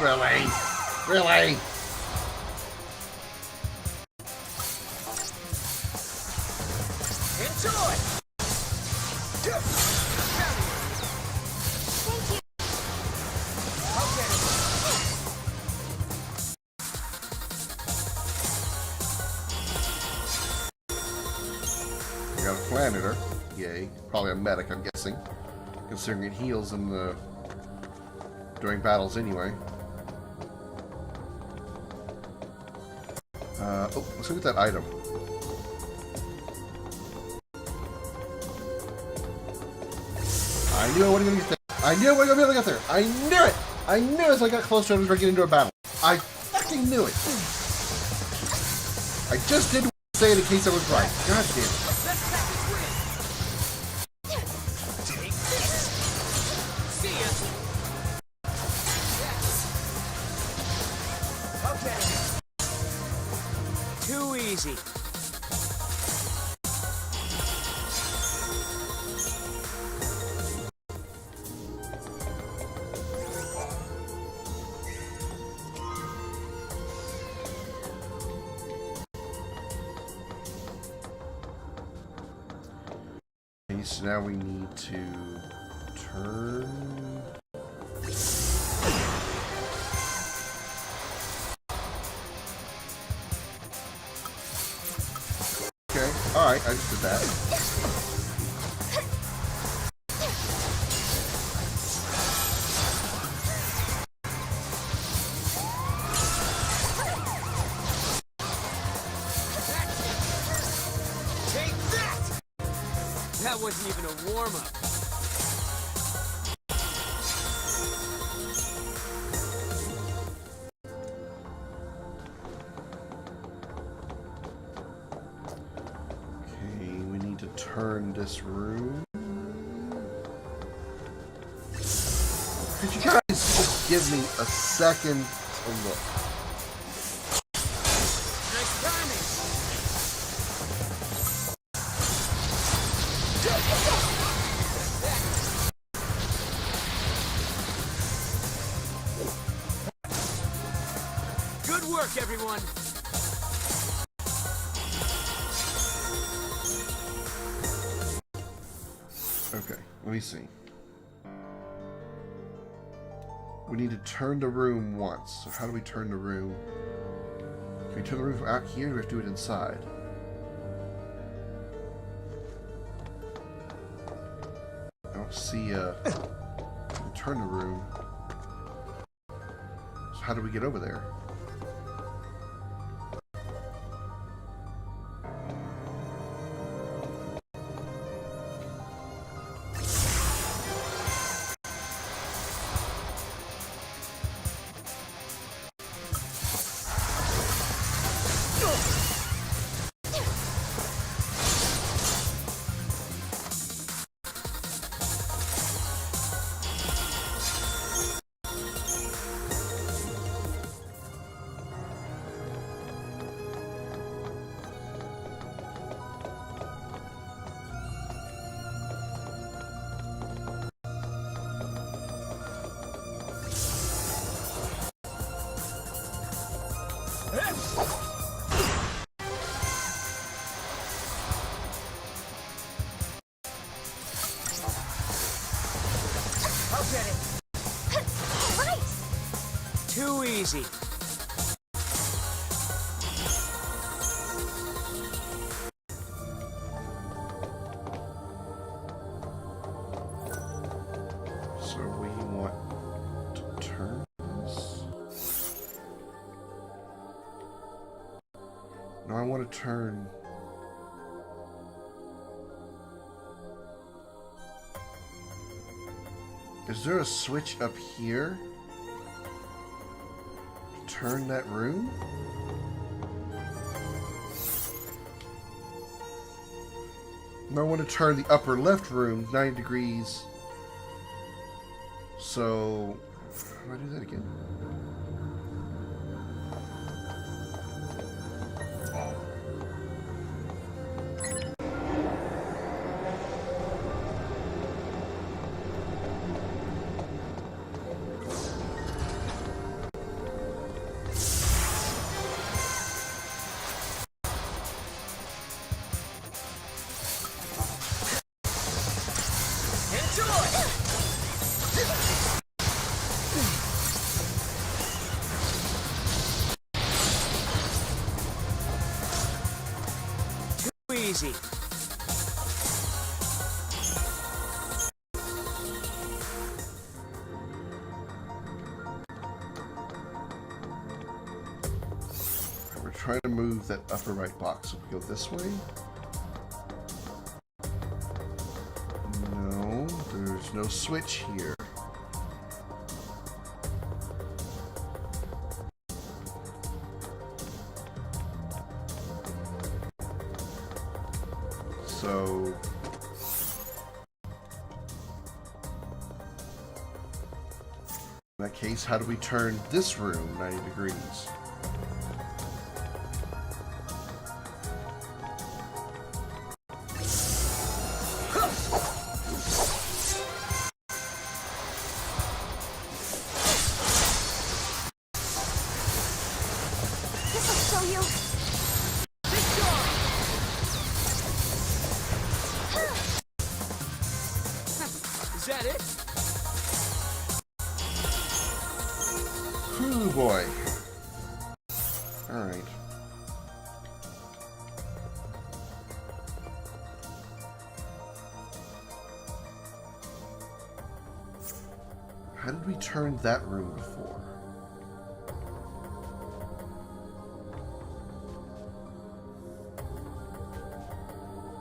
Really? Really? Enjoy! Thank you. Okay. We got a Flanneter. Yay. Probably a medic, I'm guessing. Considering it heals in the during battles anyway. Oh, let's look at that item. I knew I wasn't going to get there. I knew I wasn't going to be able to get there. I knew it! I knew as I got closer I was going to get into a battle. I fucking knew it. I just didn't say it in case I was right. God damn it. Take this! See ya! Okay. 2 easy. Okay, so now we need to turn. Okay, alright, I just did that. Take that! That wasn't even a warm-up. Okay, we need to turn this room. Could you guys just give me a second to look? Nice timing! Good work, everyone! Okay, let me see. We need to turn the room once. So how do we turn the room? Can we turn the room from out here, or do we have to do it inside? I don't see turn the room. So how do we get over there? I'll get it! Right! Too easy. So we want to turn this. No, I want to turn. Is there a switch up here to turn that room? No, I want to turn the upper left room 90 degrees. So, how do I do that again? Easy. We're trying to move that upper right box. So we go this way. No, there's no switch here. So in that case, how do we turn this room 90 degrees? show you. Is that it? Ooh, boy. Alright. How did we turn that room before?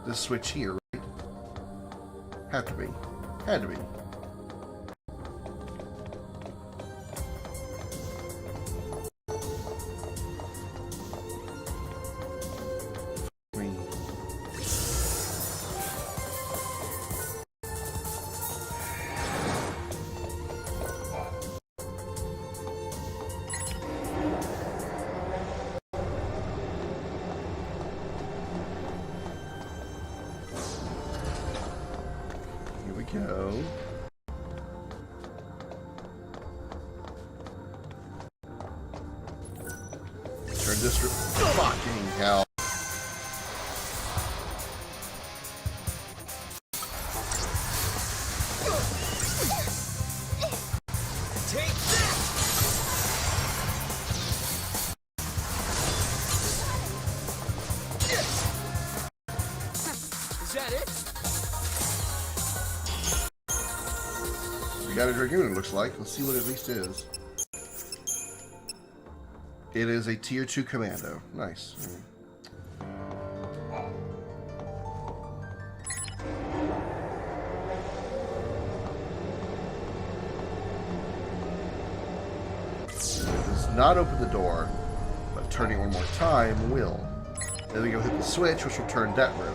This switch here, right? Had to be. Had to be. Here we go. Turn this fucking hell. Take that! Is that it? We got a Dragoon, it looks like. Let's see what it at least is. It is a Tier 2 Commando. Nice. It does not open the door, but turning one more time will. Then we go hit the switch, which will turn that room.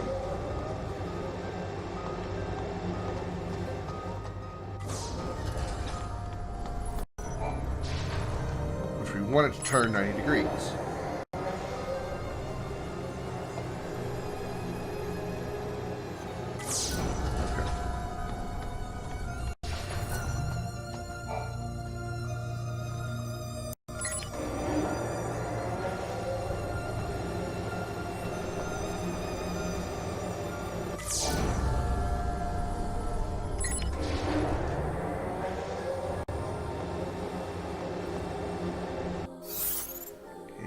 We want it to turn 90 degrees. Okay.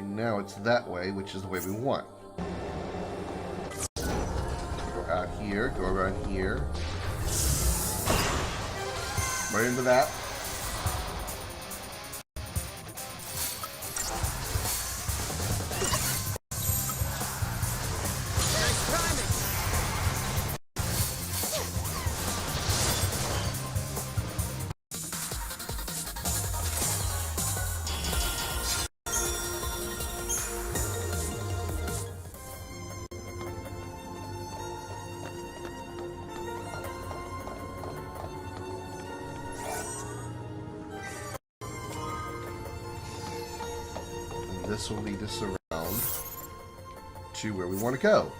Now it's that way, which is the way we want. Go out here, go around here. Right into that. This will lead us around to where we want to go,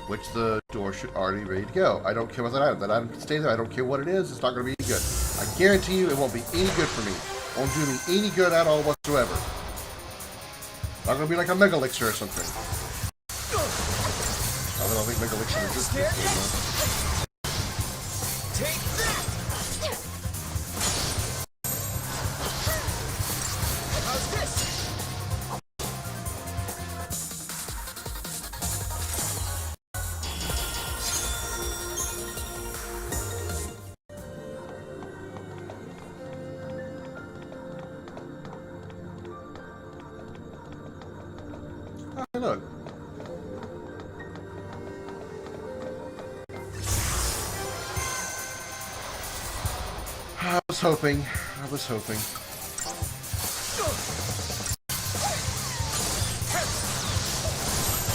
which the door should already be ready to go. I don't care what that item. That item can stay there. I don't care what it is. It's not going to be any good. I guarantee you it won't be any good for me. It won't do me any good at all whatsoever. Not going to be like a Mega Elixir or something. I don't think Mega Elixir exists in this game, though. Take that! How's this? Hey, look. I was hoping.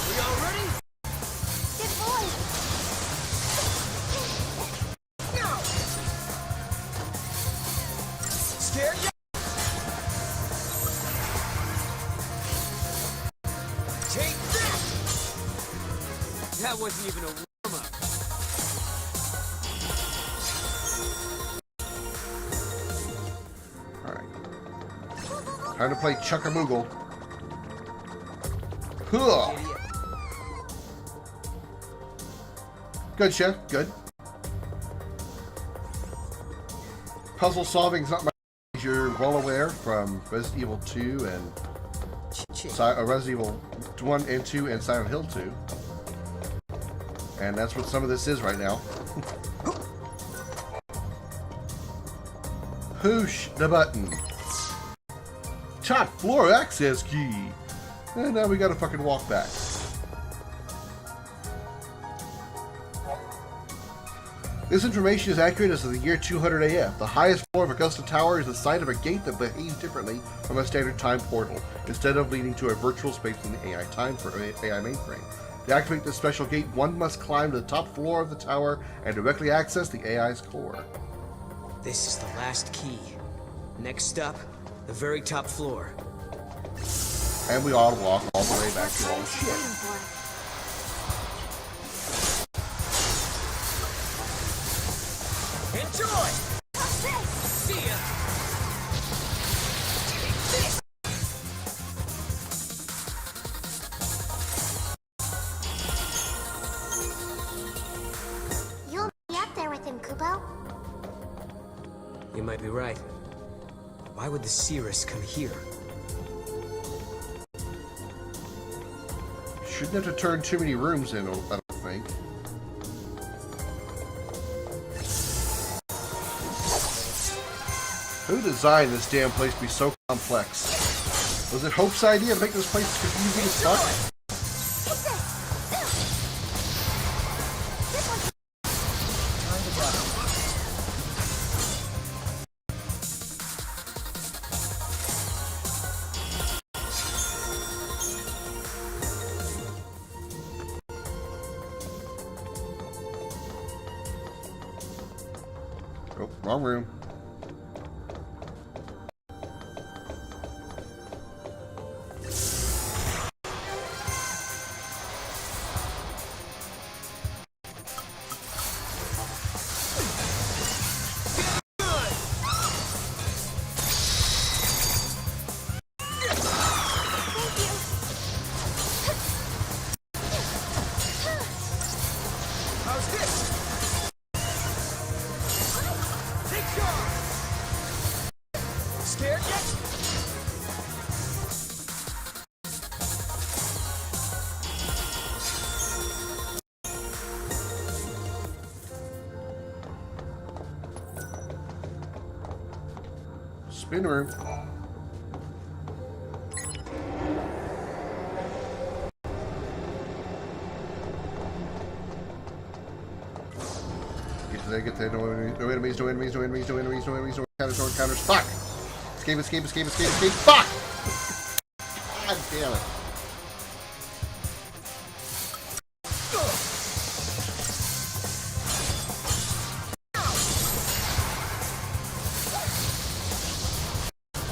We all ready? Good boy. Now! Scared yet? Take that! That wasn't even a warm-up. Alright. Time to play Chuck-a-Moogle. Huh. Good, Chef. Good. Puzzle solving is not my, as you're well aware from Resident Evil 2 and Resident Evil 1 and 2 and Silent Hill 2. And that's what some of this is right now. Push the button. Top floor access key. And now we gotta fucking walk back. This information is accurate as of the year 200 AF. The highest floor of Augusta Tower is the site of a gate that behaves differently from a standard time portal, instead of leading to a virtual space in the AI time for AI mainframe. To activate this special gate, one must climb to the top floor of the tower and directly access the AI's core. This is the last key. Next up, the very top floor. And we ought to walk all the way back to all shit. Enjoy! See ya! Take this! You'll be up there with him, Kubo. You might be right. Why would the Cirrus come here? Shouldn't have to turn too many rooms in, I don't think. Who designed this damn place to be so complex? Was it Hope's idea to make this place confusing as fuck? Oh, wrong room. How's this? Take charge! Scared yet? Spin room. Get there, no enemies, no enemies, no enemies, no enemies, no enemies, no encounters, no encounters. Fuck! Escape, escape, escape, escape, escape. Fuck! God damn it.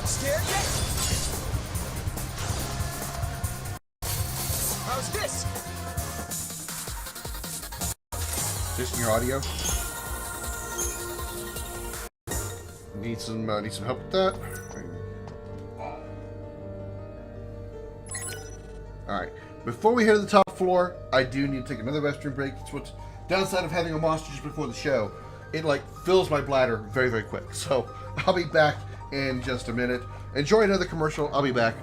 Scared yet? How's this? Testing your audio. Need some help with that. Alright. Before we head to the top floor, I do need to take another restroom break. It's what's downside of having a monster just before the show. It like fills my bladder very, very quick. So I'll be back in just a minute. Enjoy another commercial. I'll be back.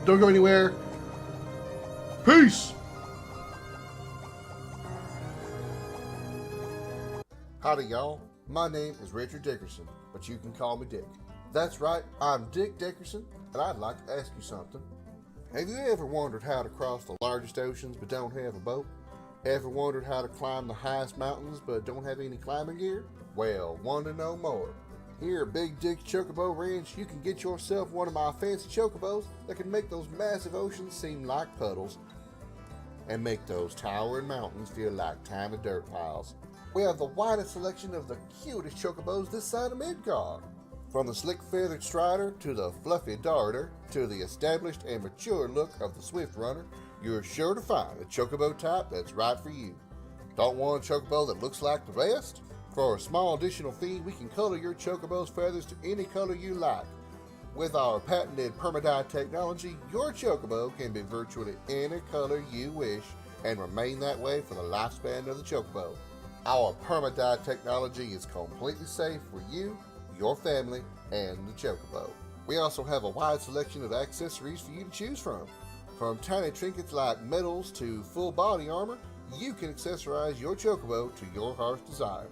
Don't go anywhere. Peace! Howdy, y'all. My name is Richard Dickerson, but you can call me Dick. That's right, I'm Dick Dickerson, and I'd like to ask you something. Have you ever wondered how to cross the largest oceans but don't have a boat? Ever wondered how to climb the highest mountains but don't have any climbing gear? Well, want to know more? Here at Big Dick Chocobo Ranch, you can get yourself one of my fancy chocobos that can make those massive oceans seem like puddles and make those towering mountains feel like tiny dirt piles. We have the widest selection of the cutest chocobos this side of Midgard. From the slick feathered strider to the fluffy darter to the established and mature look of the swift runner, you're sure to find a chocobo type that's right for you. Don't want a chocobo that looks like the rest? For a small additional fee, we can color your chocobo's feathers to any color you like. With our patented permadye technology, your Chocobo can be virtually any color you wish and remain that way for the lifespan of the Chocobo. Our permadye technology is completely safe for you, your family, and the Chocobo. We also have a wide selection of accessories for you to choose from. From tiny trinkets like medals to full body armor, you can accessorize your Chocobo to your heart's desire.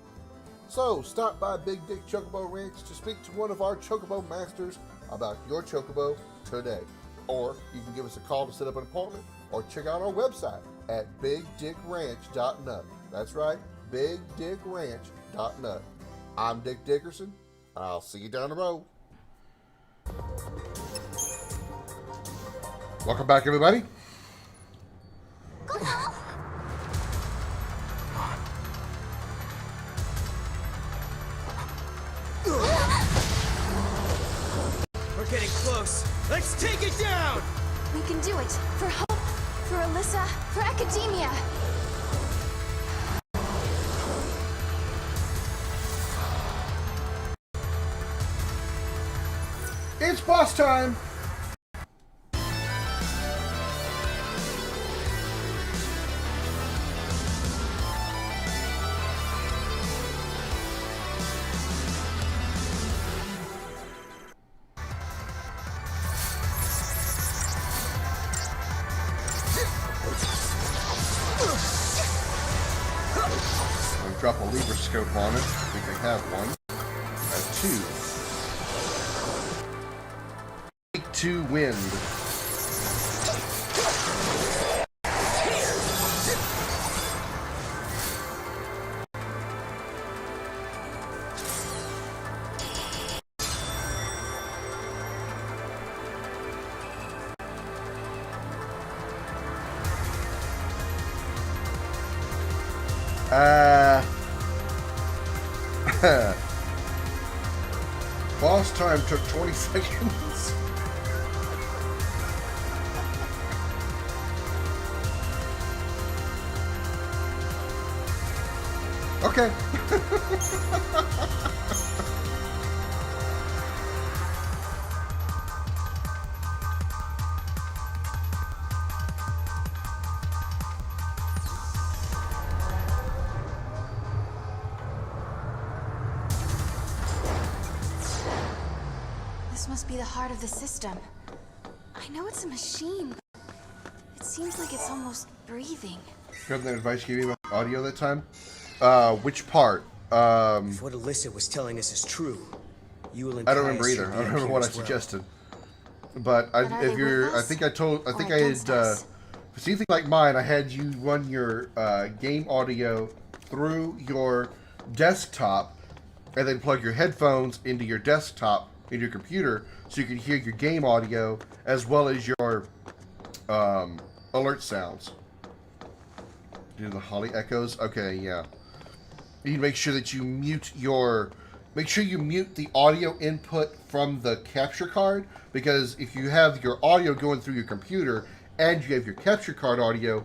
So stop by Big Dick Chocobo Ranch to speak to one of our Chocobo masters about your Chocobo today. Or you can give us a call to set up an appointment or check out our website at BigDickRanch.net. That's right, BigDickRanch.net. I'm Dick Dickerson, and I'll see you down the road. Welcome back, everybody. We're getting close. Let's take it down! We can do it. For Hope, for Alyssa, for Academia. It's boss time! Drop a lever scope on it. I think I have one. I have two. Take two wind. Boss time took 20 seconds. Okay. This must be the heart of the system. I know it's a machine, but it seems like it's almost breathing. You got that advice you gave me about audio that time? Which part? If what Alyssa was telling us is true, you will. I don't remember either. I don't remember what I suggested. But I think I had, for something like mine, I had you run your game audio through your desktop and then plug your headphones into your desktop, into your computer, so you can hear your game audio as well as your alert sounds. Do the Holly echoes? Okay, yeah. You need to make sure that you mute the audio input from the capture card, because if you have your audio going through your computer and you have your capture card audio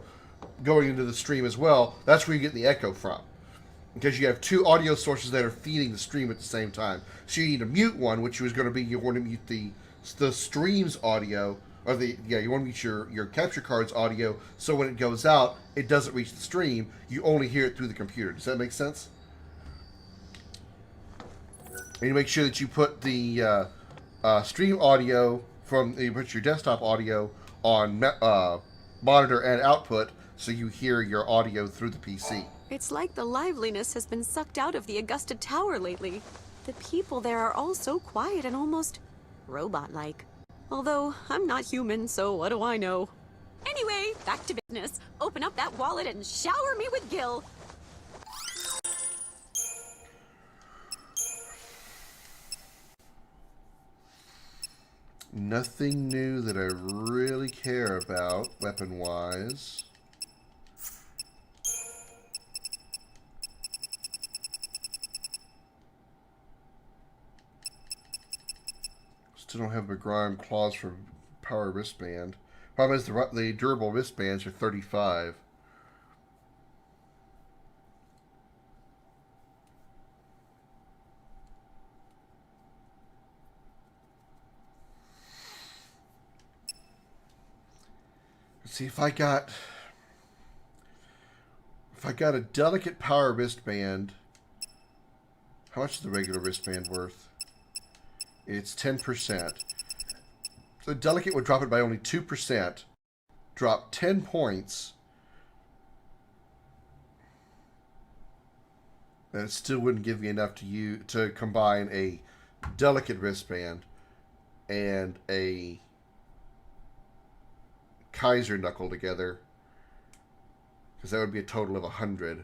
going into the stream as well, that's where you get the echo from. Because you have two audio sources that are feeding the stream at the same time. So you need to mute one, which was going to be, you want to mute the stream's audio, or you want to mute your capture card's audio, so when it goes out, it doesn't reach the stream. You only hear it through the computer. Does that make sense? And you make sure that you put the stream audio you put your desktop audio on monitor and output, so you hear your audio through the PC. It's like the liveliness has been sucked out of the Augusta Tower lately. The people there are all so quiet and almost robot-like. Although, I'm not human, so what do I know? Anyway, back to business. Open up that wallet and shower me with Gil. Nothing new that I really care about, weapon-wise. Still don't have Begrime claws for power wristband. Problem is the durable wristbands are 35. See if I got a delicate power wristband. How much is the regular wristband worth? It's 10%. So delicate would drop it by only 2%. Drop 10 points. And it still wouldn't give me enough to combine a delicate wristband and a Kaiser knuckle together. Because that would be a total of 100.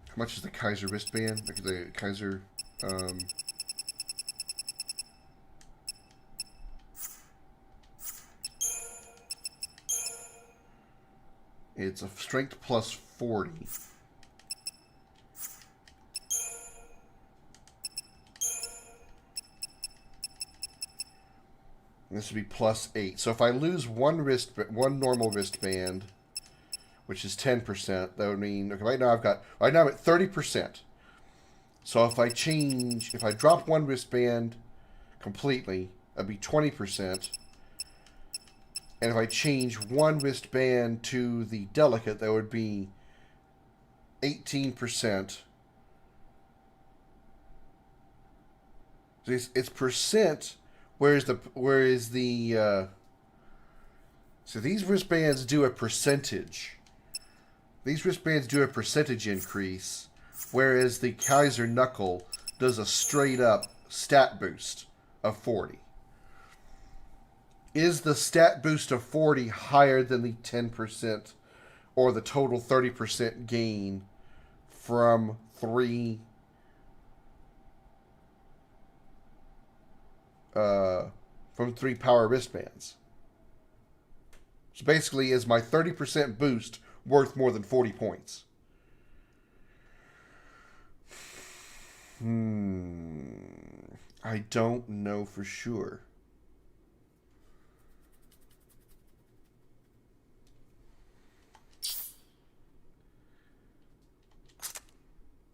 How much is the Kaiser wristband? Like the Kaiser... It's a strength plus 40. And this would be plus 8. So if I lose one normal wristband, which is 10%, that would mean, okay, right now I'm at 30%. So if I drop one wristband completely, that'd be 20%. And if I change one wristband to the delicate, that would be 18%. So it's percent, whereas the so these wristbands do a percentage. These wristbands do a percentage increase, whereas the Kaiser knuckle does a straight up stat boost of 40. Is the stat boost of 40 higher than the 10% or the total 30% gain from three power wristbands? So basically, is my 30% boost worth more than 40 points? I don't know for sure.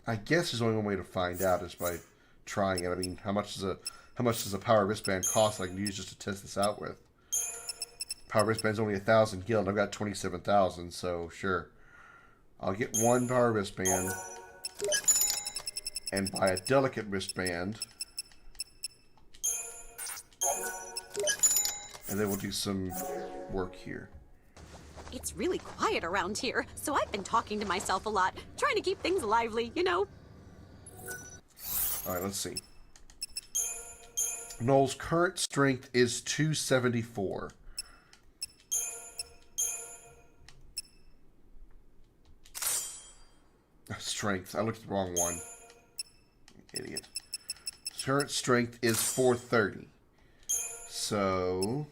I guess there's only one way to find out is by trying it. I mean, how much does a power wristband cost I can use just to test this out with? Power wristband's only 1,000 gil, and I've got 27,000, so sure. I'll get one power wristband and buy a delicate wristband, and then we'll do some work here. It's really quiet around here, so I've been talking to myself a lot, trying to keep things lively, you know? Alright, let's see. Noel's current strength is 274. Strength. I looked at the wrong one. Idiot. Current strength is 430. So...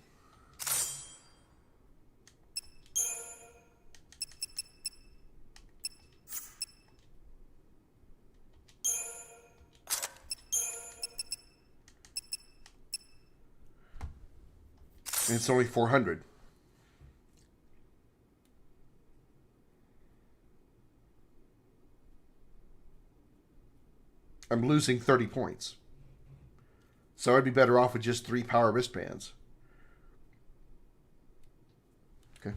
it's only 400. I'm losing 30 points. So I'd be better off with just 3 power wristbands. Okay.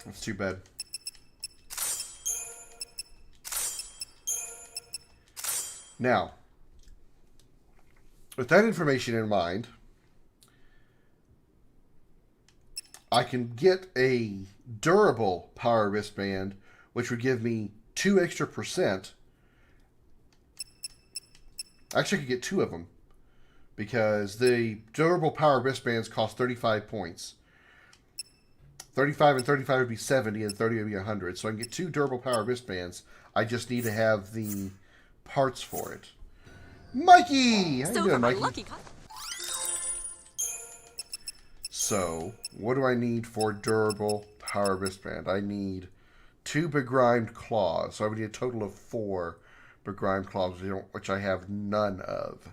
That's too bad. Now, with that information in mind, I can get a durable power wristband, which would give me 2 extra %. Actually, I could get 2 of them, because the durable power wristbands cost 35 points. 35 and 35 would be 70, and 30 would be 100. So I can get 2 durable power wristbands. I just need to have the parts for it. Mikey! How you doing, Mikey? So, what do I need for durable power wristband? I need 2 begrimed claws. So I would need a total of 4 begrimed claws, which I have none of.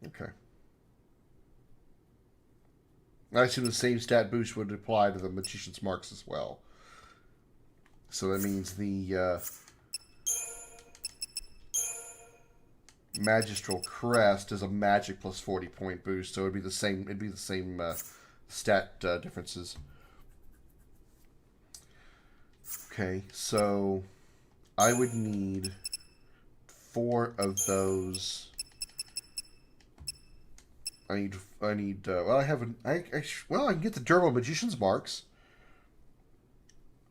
Okay. I assume the same stat boost would apply to the Magician's Marks as well. So that means the Magistral Crest is a magic plus 40 point boost, so it'd be the same. It'd be the same stat differences. Okay, so I would need 4 of those. I need. Well, I have an. Well, I can get the Durable Magician's Marks.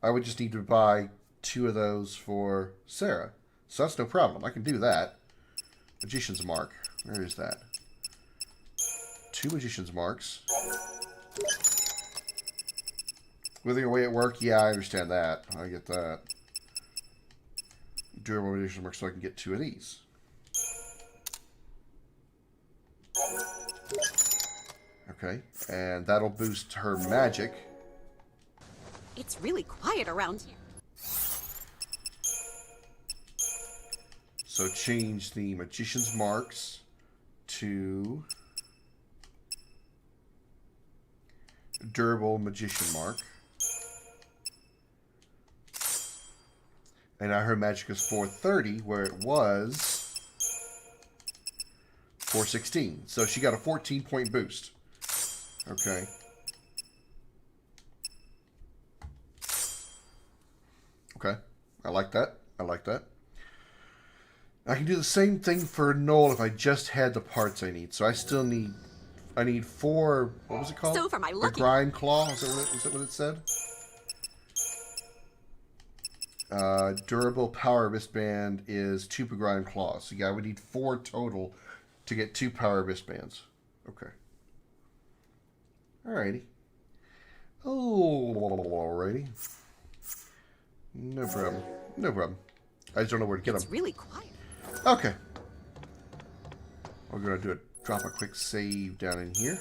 I would just need to buy 2 of those for Sarah, so that's no problem. I can do that. Magician's Mark. Where is that? 2 Magician's Marks. Withering away at work? Yeah, I understand that. I get that. Durable Magician's Marks, so I can get 2 of these. Okay, and that'll boost her magic. It's really quiet around here. So change the Magician's Marks to Durable Magician Mark. And now her magic is 430, where it was 416. So she got a 14-point boost. Okay. Okay. I like that. I like that. I can do the same thing for Noel if I just had the parts I need. So I still need... I need 4... What was it called? So for my the lucky... Grime Claw? Is that what it said? Durable Power Wristband is 2 Grime Claws. So yeah, I would need 4 total to get 2 Power Wristbands. Okay. Alrighty. Alrighty. No problem. No problem. I just don't know where to get them. It's really quiet. Okay. We're gonna do it. Drop a quick save down in here.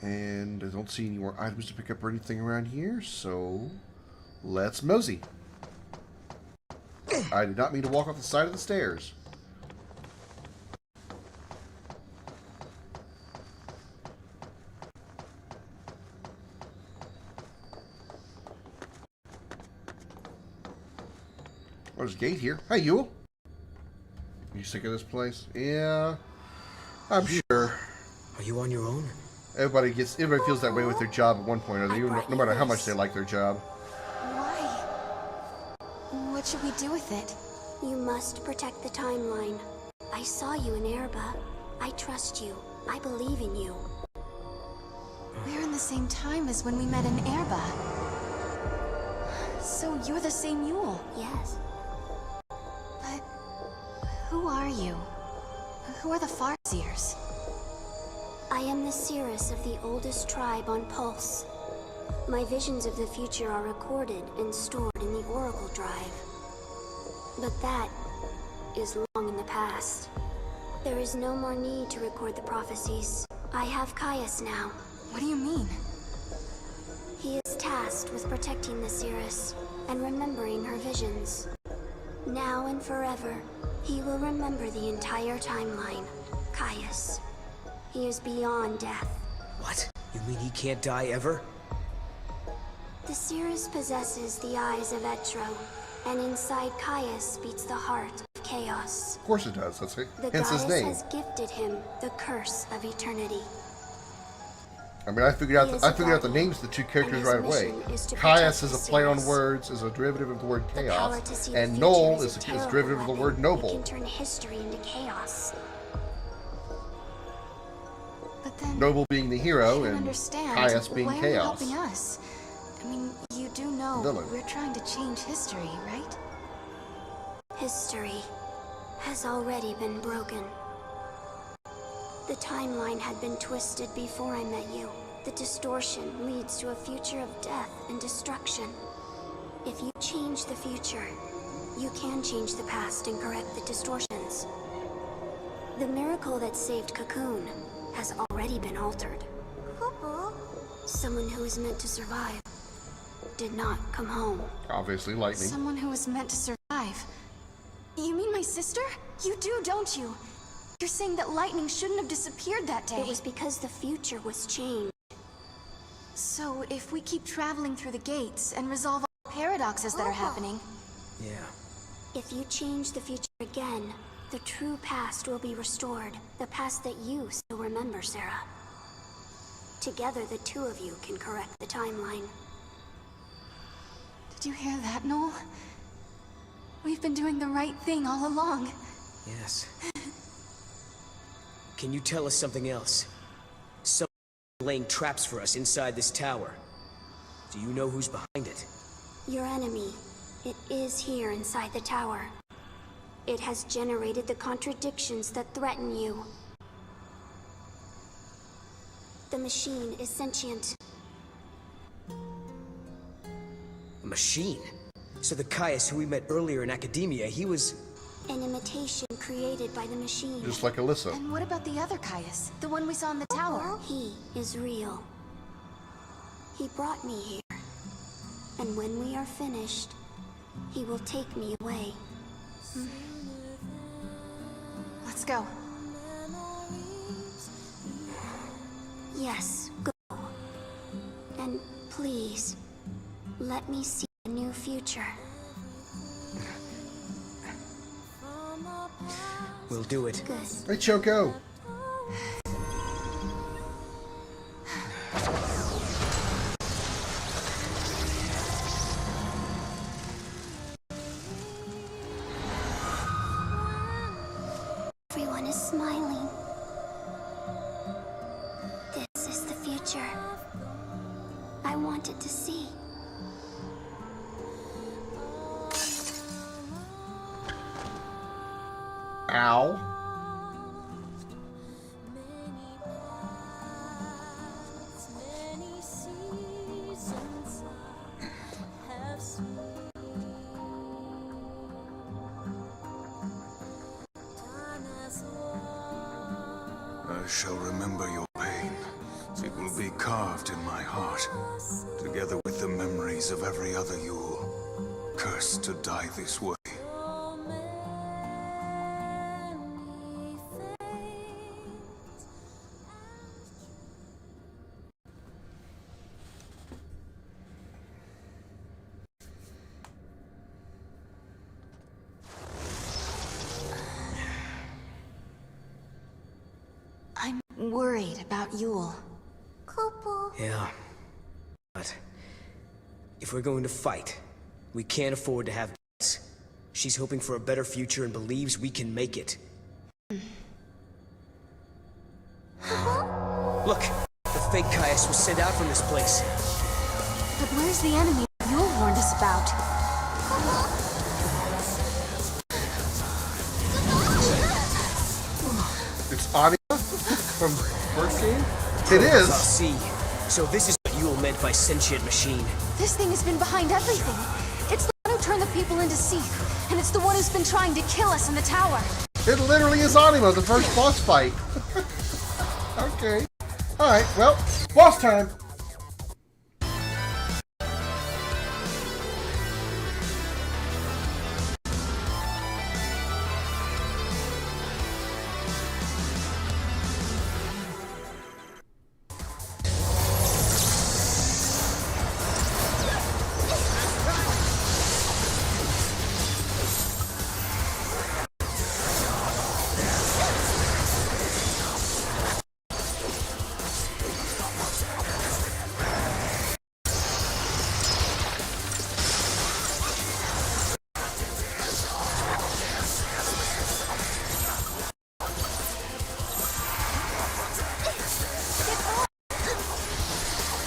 And I don't see any more items to pick up or anything around here, so let's mosey. I did not mean to walk off the side of the stairs. There's a gate here. Hey, Yule. You sick of this place? Yeah, I'm sure. Are you on your own? Everybody feels that way with their job at one point or another, no matter how much they like their job. Why? What should we do with it? You must protect the timeline. I saw you in Erba. I trust you. I believe in you. We're in the same time as when we met in Erba. So you're the same Yule. Yes. But who are you? Who are the Farseers? I am the seeress of the oldest tribe on Pulse. My visions of the future are recorded and stored in the Oracle Drive. But that is long in the past. There is no more need to record the prophecies. I have Caius now. What do you mean? He is tasked with protecting the seeress and remembering her visions. Now and forever, he will remember the entire timeline. Caius. He is beyond death. What? You mean he can't die ever? The seeress possesses the eyes of Etro, and inside Caius beats the heart of chaos. Of course it does. That's it. The Hence his goddess name. has gifted him the curse of eternity. I mean, I figured out the names of the 2 characters right away. Caius is a play on words, is a derivative of the word chaos, and Noel is a derivative of the word noble. It can turn history into chaos. But then Noble being the hero, I and don't understand. Caius being Why chaos. Are you helping us? I mean, you do know Villain. we're trying to change history, right? History has already been broken. The timeline had been twisted before I met you. The distortion leads to a future of death and destruction. If you change the future, you can change the past and correct the distortions. The miracle that saved Cocoon has already been altered. Someone who was meant to survive did not come home. Obviously, lightning. Someone who was meant to survive. You mean my sister? You do, don't you? You're saying that lightning shouldn't have disappeared that day. It was because the future was changed. So if we keep traveling through the gates and resolve all paradoxes that are happening. Yeah. If you change the future again, the true past will be restored. The past that you still remember, Sarah. Together, the two of you can correct the timeline. Did you hear that, Noel? We've been doing the right thing all along. Yes. Can you tell us something else? Someone laying traps for us inside this tower. Do you know who's behind it? Your enemy. It is here inside the tower. It has generated the contradictions that threaten you. The machine is sentient. A machine? So the Caius who we met earlier in academia, he was... An imitation created by the machine. Just like Alyssa. And what about the other Caius? The one we saw in the tower? He is real. He brought me here. And when we are finished, he will take me away. Let's go. Yes, go. And please, let me see a new future. We'll do it. Good. Hey, Choco. Everyone is smiling. This is the future I wanted to see. Ow. I shall remember your pain. It will be carved in my heart, together with the memories of every other Yule, cursed to die this way. I'm worried about Yule. Yeah. But... if we're going to fight, we can't afford to have doubts. She's hoping for a better future and believes we can make it. Look! The fake Caius was sent out from this place. But where's the enemy Yule warned us about? It's Anya from first game? It is. I'll see. So this is what Yule meant by sentient machine. This thing has been behind everything. It's the one who turned the people into Seath, and it's the one who's been trying to kill us in the tower. It literally is Anima, the first boss fight. Okay. Alright, well, boss time.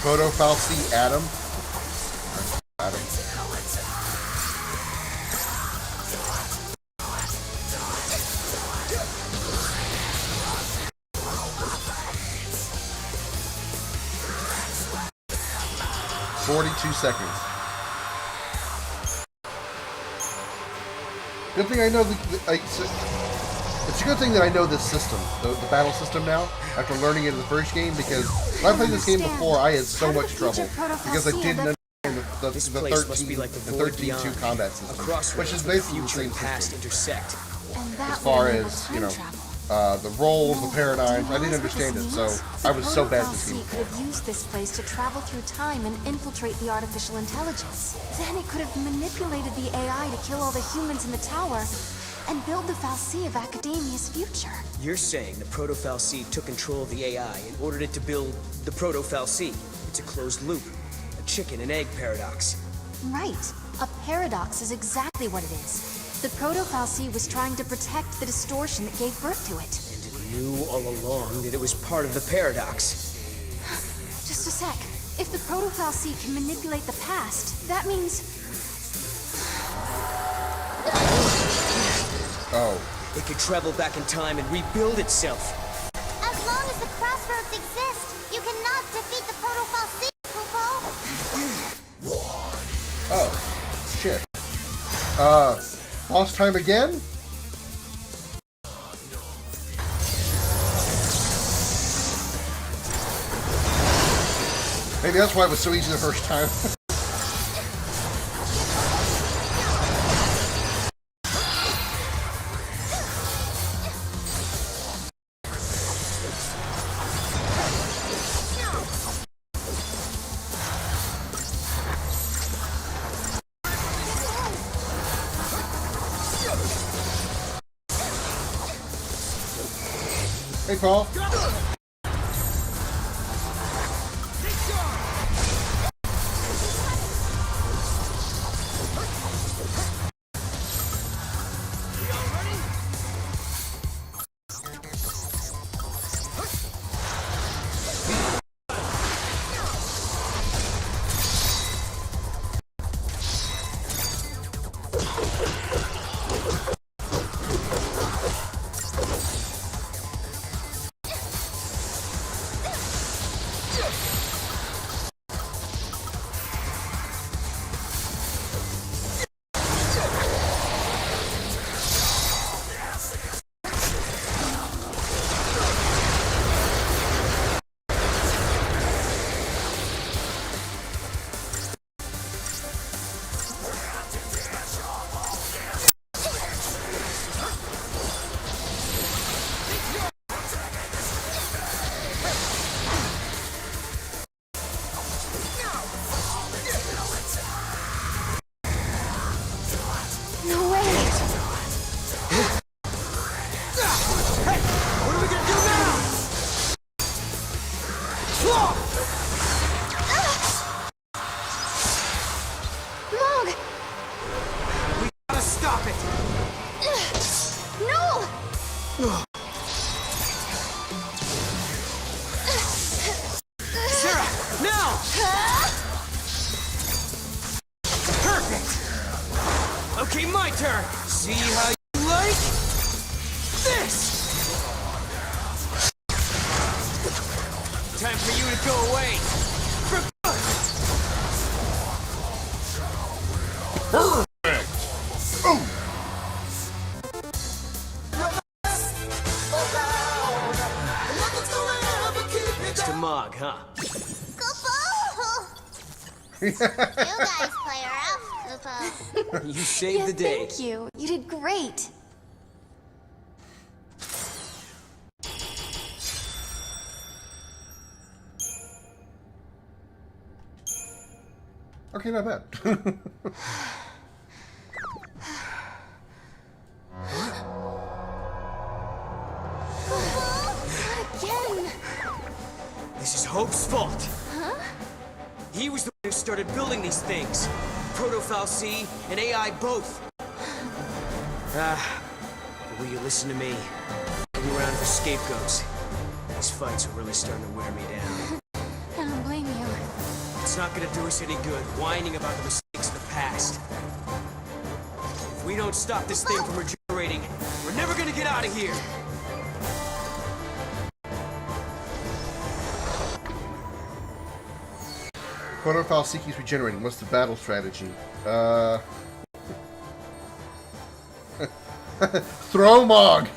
Proto Falsi Adam. Adam. $42 seconds. Good thing I know it's a good thing that I know this system, the battle system now, after learning it in the first game, because when I played this game before, I had so much trouble, because I didn't understand the 13-2 combat system, which is basically the same system, And that as far would enable as, time you know, travel. the roles, the paradigms. I didn't understand it, so I was so bad at this game. could have used this place to travel through time and infiltrate the artificial intelligence. Then it could have manipulated the AI to kill all the humans in the tower and build the Fal'Cie of Academia's future. You're saying the Proto-Fal'Cie took control of the AI and ordered it to build the Proto-Fal'Cie. It's a closed loop, a chicken and egg paradox. Right. A paradox is exactly what it is. The Proto-Fal'Cie was trying to protect the distortion that gave birth to it. And it knew all along that it was part of the paradox. Just a sec. If the Proto-Fal'Cie can manipulate the past, that means... Oh. It could travel back in time and rebuild itself. As long as the crossroads exist, you cannot defeat the Proto-Fal'Cie, Pupo! Oh. Shit. Boss time again? Maybe that's why it was so easy the first time. Hey, Paul. Okay, my turn. See how you like this. Time for you to go away. For good. Perfect. Oh. Next to Mog, huh? You guys play rough, Pupo. You saved the day. Thank you. You did great. Okay, not bad. Again. This is Hope's fault. Huh? He was the one who started building these things. Proto-Fal'Cie and AI both. But will you listen to me? I'll be around for scapegoats. These fights are really starting to wear me down. I don't blame you. It's not gonna do us any good whining about the mistakes of the past. If we don't stop this thing from regenerating, we're never gonna get out of here. Proto-Fal'Cie keeps regenerating. What's the battle strategy? Throw Mog!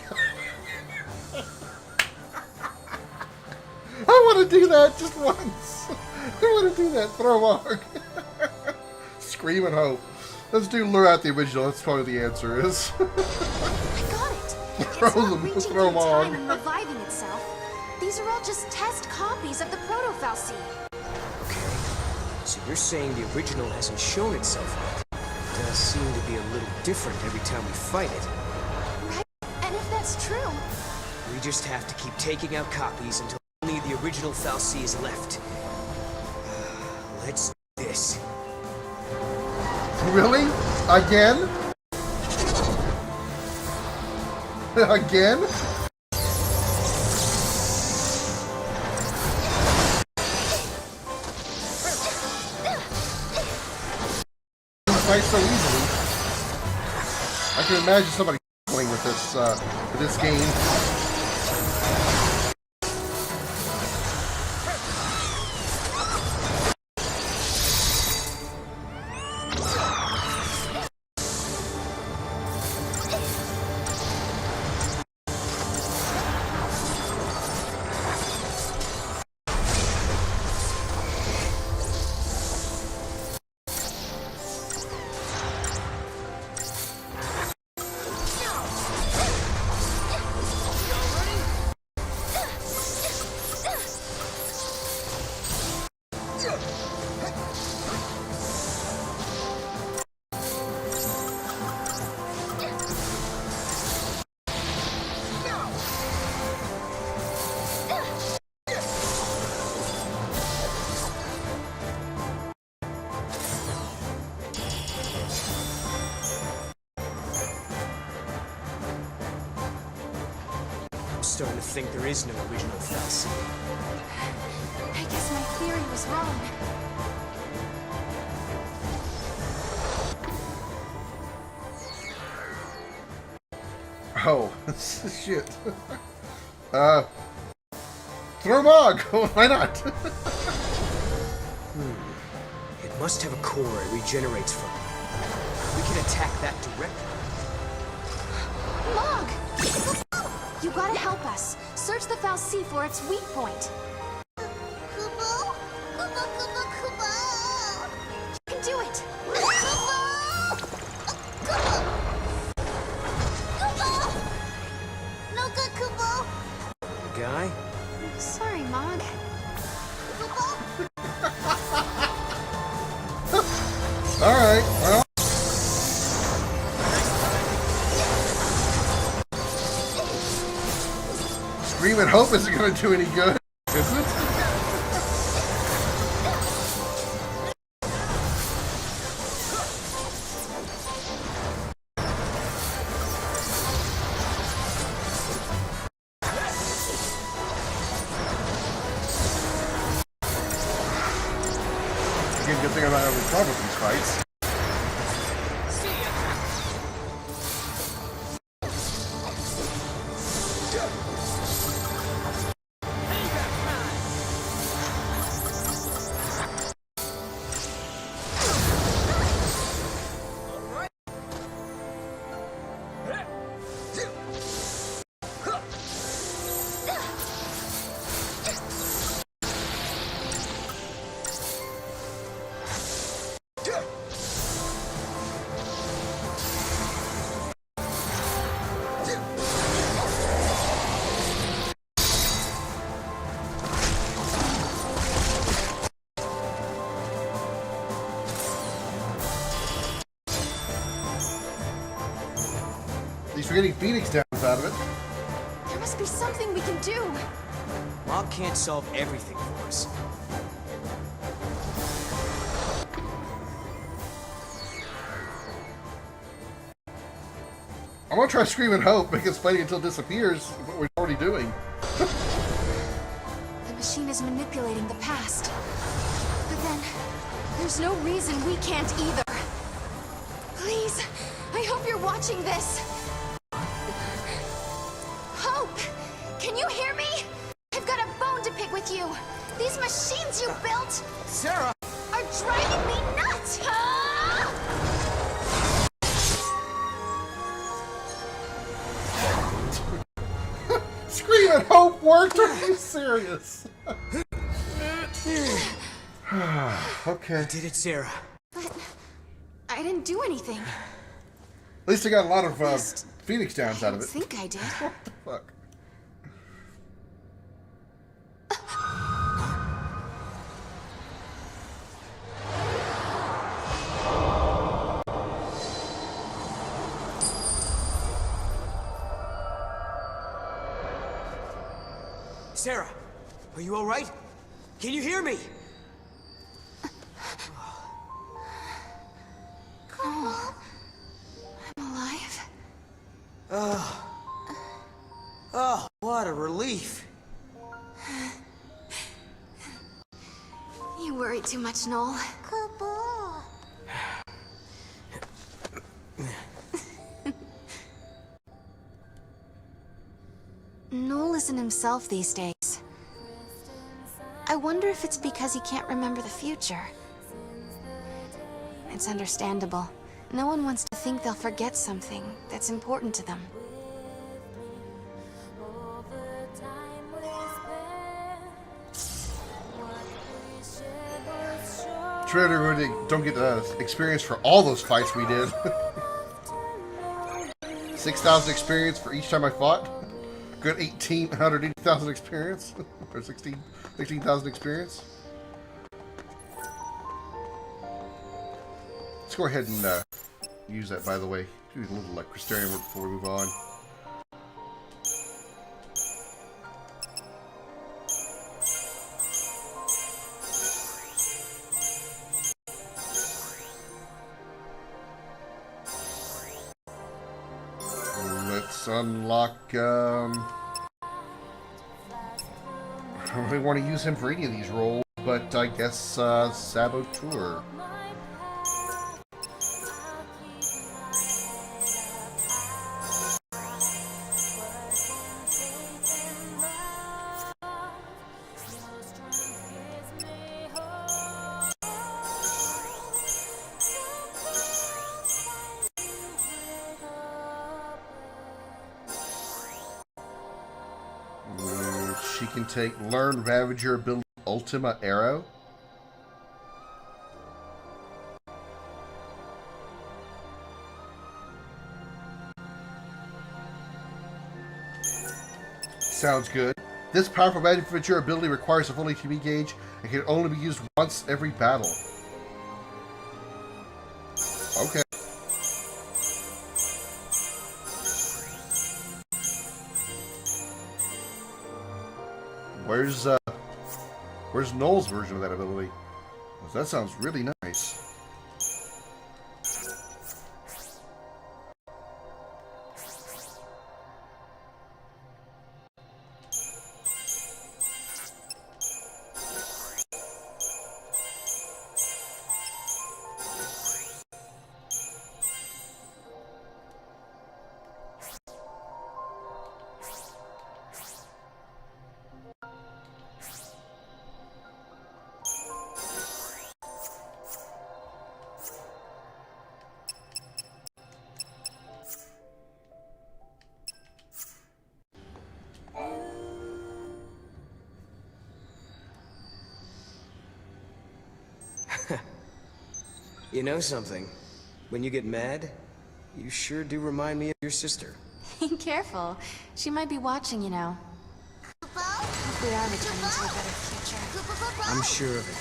I want to do that just once. I want to do that. Throw Mog. Scream and hope. Let's do lure out the original. That's probably the answer is. I got it. Throw reaching throw through 'em on. time and reviving itself. These are all just test copies of the proto-Fal'Cie. Okay. So you're saying the original hasn't shown itself yet? It does seem to be a little different every time we fight it. Right? And if that's true, We just have to keep taking out copies until only the original Fal'Cie is left. Let's do this. Really? Again? Again? Fight so easily. I can imagine somebody playing with this game. I'm starting to think there is no original Fal'Cie. I guess my theory was wrong. Oh, shit. Throw Mog! Why not? It must have a core it regenerates from. We can attack that directly. Mog! You gotta help us. Search the Fal'Cie for its weak point. Kubo? Kubo, Kubo, Kubo! You can do it! Kubo! Kubo! Kubo! No good, Kubo! Guy? Sorry, Mog. Kubo! Alright, well. Scream and hope isn't going to do any good, is it? Again, good thing I'm not having trouble with these fights. At least we're getting Phoenix downs out of it. There must be something we can do. Mog can't solve everything for us. I'm gonna try Scream and Hope because fighting until it disappears is what we're already doing. The machine is manipulating the past. But then, there's no reason we can't either. Please, I hope you're watching this. Hope! Can you hear me? I've got a bone to pick with you. These machines you built Sarah! are driving me nuts! Ah! Scream and Hope worked? Are you serious? Okay. Did it, Sarah? But I didn't do anything. At least I got a lot of Phoenix Downs out of it. I think I did. What the fuck? Sarah, are you all right? Can you hear me? Oh, I'm alive. Oh, what a relief. You worry too much, Noel. Noel isn't himself these days. I wonder if it's because he can't remember the future. It's understandable. No one wants to think they'll forget something that's important to them. Shredder really don't get experience for all those fights we did. 6,000 experience for each time I fought. Good 180,000 experience. Or 16,000 experience. Let's go ahead and use that, by the way. Do a little Crystarium work before we move on. Let's unlock, I don't really want to use him for any of these roles, but I guess, Saboteur. She can take Learn Ravager ability Ultima Arrow. Sounds good. This powerful Ravager ability requires a full HP gauge and can only be used once every battle. Okay. Where's Noel's version of that ability? Well, that sounds really nice. You know something? When you get mad, you sure do remind me of your sister. Careful. She might be watching, you know. Hope we are returning to a better future. I'm sure of it.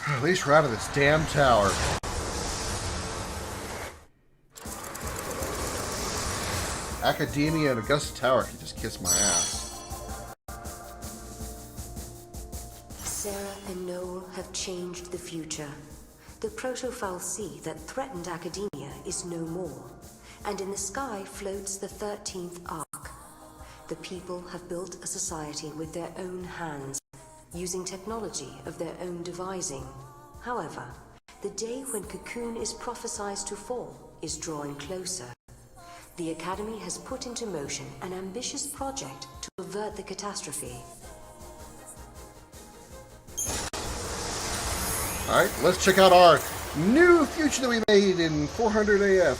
At least we're out of this damn tower. Academia and Augusta Tower can just kiss my ass. Sarah and Noel have changed the future. The proto-fal'Cie that threatened Academia is no more, and in the sky floats the 13th Ark. The people have built a society with their own hands, using technology of their own devising. However, the day when Cocoon is prophesied to fall is drawing closer. The Academy has put into motion an ambitious project to avert the catastrophe. Alright, let's check out our new future that we made in 400 AF.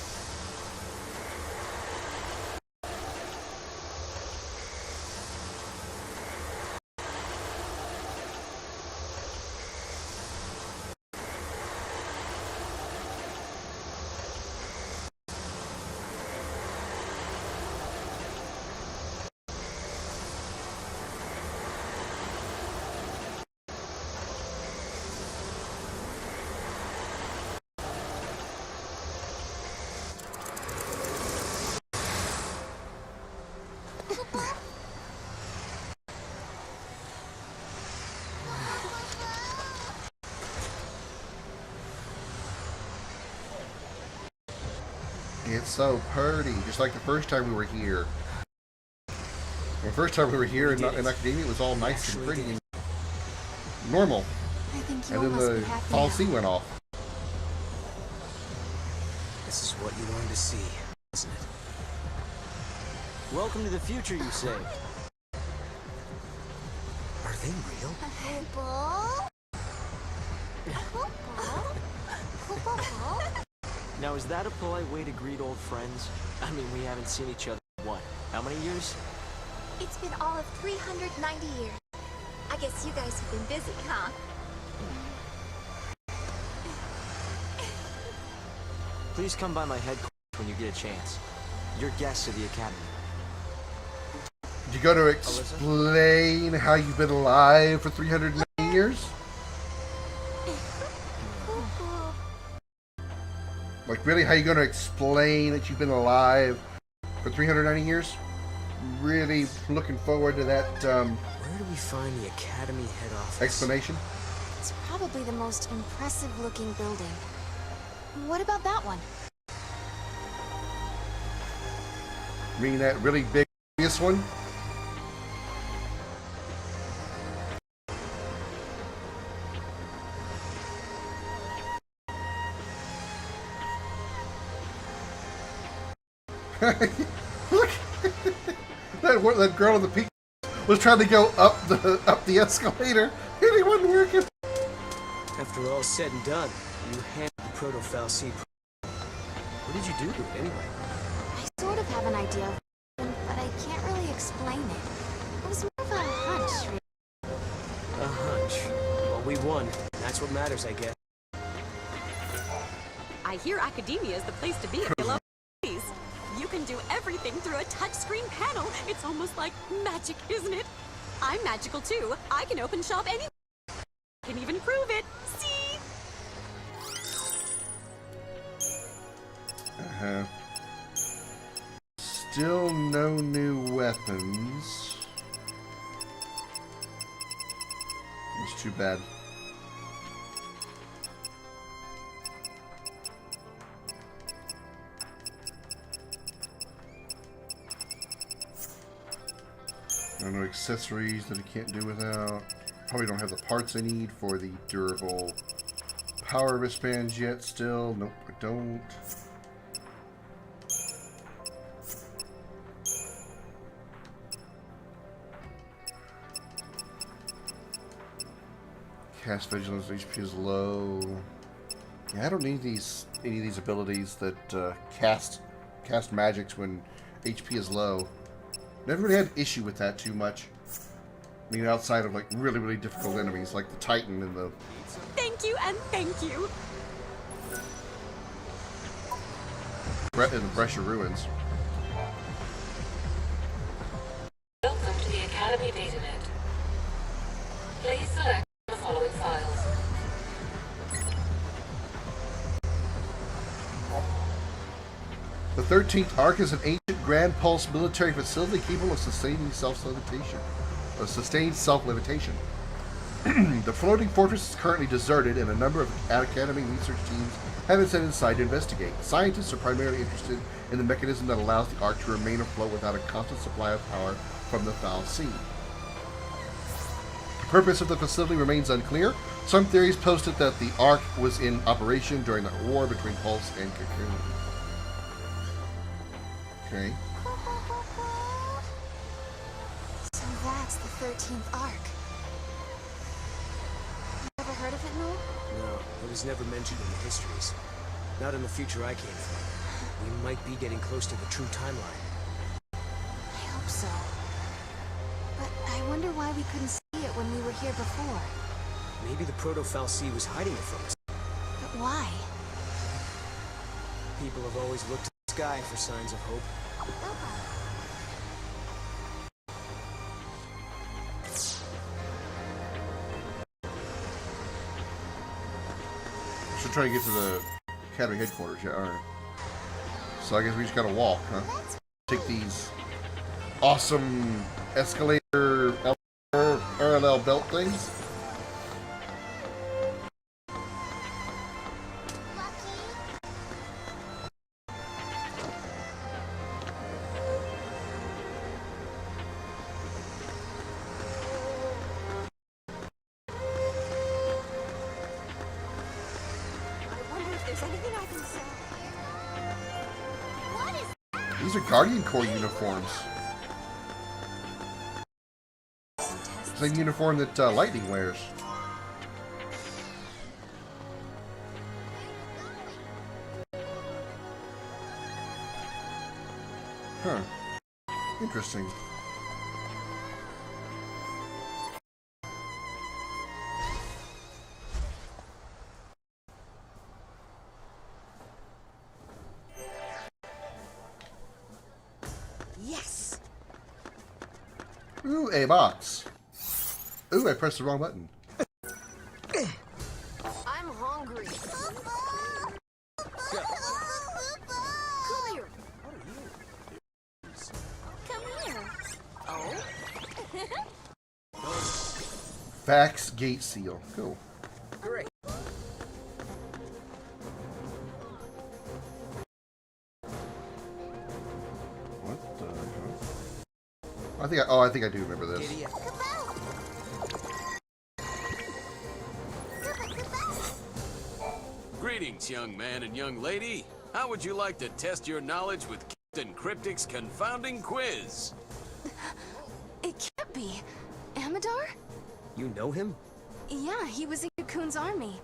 It's so pretty, just like the first time we were here. The first time we were here in Academia, it was all nice and pretty and normal. I think you And then must be the happy policy now. went off. This is what you wanted to see, isn't it? Welcome to the future, you say. Are they real? Now, is that a polite way to greet old friends? I mean, we haven't seen each other in what? How many years? It's been all of 390 years. I guess you guys have been busy, huh? Please come by my headquarters when you get a chance. You're guests of the Academy. You got to explain how you've been alive for 390 years? Like, really? How you going to explain that you've been alive for 390 years? Really looking forward to that Where do we find the Academy head office? explanation. It's probably the most impressive looking building. What about that one? You mean that really big obvious one? Look, that girl in the peak was trying to go up the escalator, and it wasn't working. After all said and done, you handled the Proto-Fal'C. What did you do to it anyway? I sort of have an idea of it, but I can't really explain it. It was more of a hunch, really. A hunch. Well, we won. That's what matters, I guess. I hear Academia is the place to be if you love movies. You can do everything through a touchscreen panel. It's almost like magic, isn't it? I'm magical too. I can open shop anywhere. I can even prove it. See? Still no new weapons. It's too bad. No accessories that I can't do without. Probably don't have the parts I need for the durable power wristbands yet still. Nope, I don't. Cast Vigilance, HP is low. Yeah, I don't need any of these abilities that cast magics when HP is low. Never really had an issue with that too much. I mean, outside of like really difficult enemies like the Titan and the... Thank you and thank you. in the Brescia Ruins. Welcome to the Academy DataNet. Please select the following files. The 13th Ark is an ancient Grand Pulse military facility capable of sustaining self-levitation. The floating fortress is currently deserted, and a number of Academy research teams have been sent inside to investigate. Scientists are primarily interested in the mechanism that allows the Ark to remain afloat without a constant supply of power from the Fal'C. The purpose of the facility remains unclear. Some theories posted that the Ark was in operation during the war between Pulse and Cocoon. Okay. So that's the 13th Ark. Ever heard of it, Mo? No, it was never mentioned in the histories. Not in the future I came from. We might be getting close to the true timeline. I hope so. But I wonder why we couldn't see it when we were here before. Maybe the Proto-Fal'C was hiding it from us. But why? People have always looked to the sky for signs of hope. Should try to get to the Academy headquarters, yeah, alright. So I guess we just gotta walk, huh? Take these awesome escalator parallel belt things. These are Guardian Corps uniforms. Same uniform that Lightning wears. Huh. Interesting. Yes! Ooh, a box. Ooh, I pressed the wrong button. I'm hungry. Come here. Come here. Oh? Fax gate seal. Cool. Great. What the hell? I think I do remember this. Giddy up. Greetings, young man and young lady. How would you like to test your knowledge with Captain Cryptic's confounding quiz? It can't be. Amador? You know him? Yeah, he was in Cocoon's army.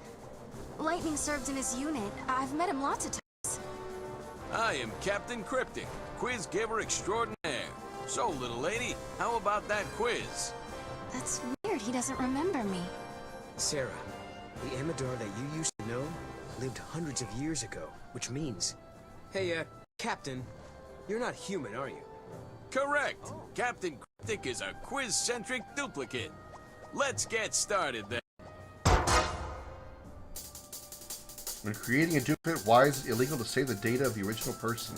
Lightning served in his unit. I've met him lots of times. I am Captain Cryptic, quiz giver extraordinaire. So, little lady, how about that quiz? That's weird. He doesn't remember me. Sarah, the Amador that you used to know lived hundreds of years ago, which means... Hey, Captain, you're not human, are you? Correct. Captain Cryptic is a quiz-centric duplicate. Let's get started then. When creating a duplicate, why is it illegal to save the data of the original person?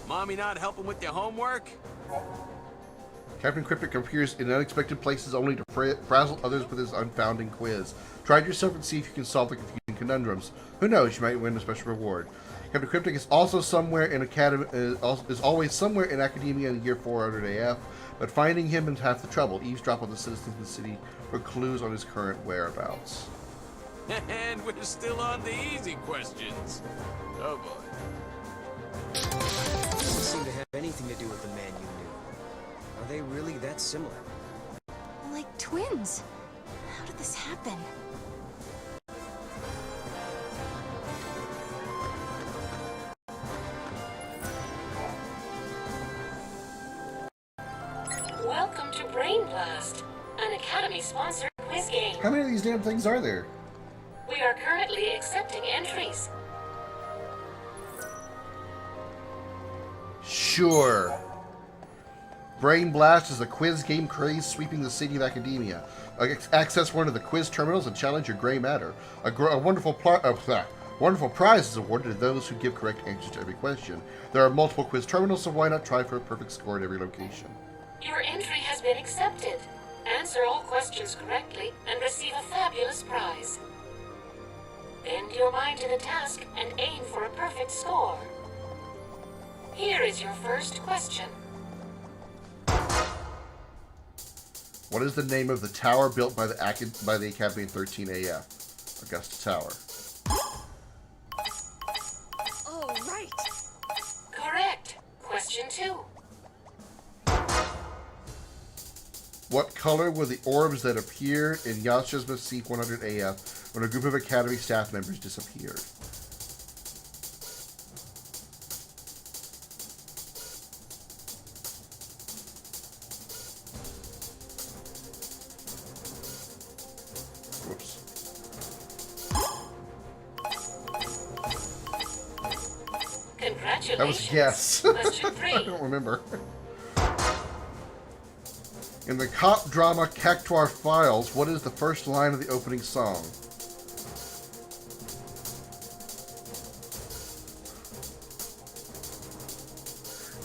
Mommy not helping with your homework? Captain Cryptic appears in unexpected places only to frazzle others with his unfounding quiz. Try it yourself and see if you can solve the confusing conundrums. Who knows, you might win a special reward. Captain Cryptic is also somewhere in is always somewhere in academia in year 400 AF, but finding him is half the trouble. Eavesdrop on the citizens of the city for clues on his current whereabouts. And we're still on the easy questions. Oh boy. Doesn't seem to have anything to do with the man you knew. Are they really that similar? Like twins. How did this happen? Welcome to Brain Blast, an Academy-sponsored quiz game. How many of these damn things are there? We are currently accepting entries. Sure. Brain Blast is a quiz game craze sweeping the city of academia. Access one of the quiz terminals and challenge your gray matter. A wonderful prize is awarded to those who give correct answers to every question. There are multiple quiz terminals, so why not try for a perfect score at every location? Your entry has been accepted. Answer all questions correctly and receive a fabulous prize. Bend your mind to the task and aim for a perfect score. Here is your first question. What is the name of the tower built by the Academy in 13 AF? Augusta Tower. Oh, right. Correct. Question 2. What color were the orbs that appeared in Yasha's Massif 100 AF when a group of Academy staff members disappeared? Whoops. Congratulations. That was a guess. Question 3. I don't remember. In the cop drama Cactuar Files, what is the first line of the opening song?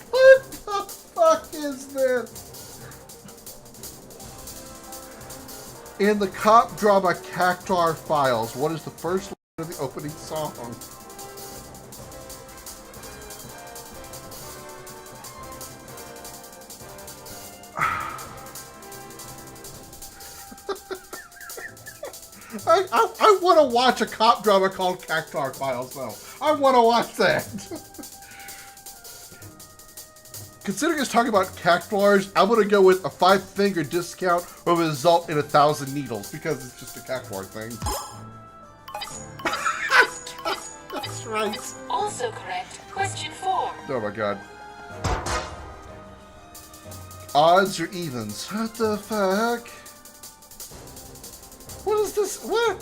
What the fuck is this? In the cop drama Cactuar Files, what is the first line of the opening song? I want to watch a cop drama called Cactar Files, though. I want to watch that. Considering us talking about cactuars, I'm going to go with a 5-finger discount will result in 1,000 needles, because it's just a cactuar thing. That's right. Also correct. Question 4. Oh my god. Odds or evens? What the fuck? What is this? What?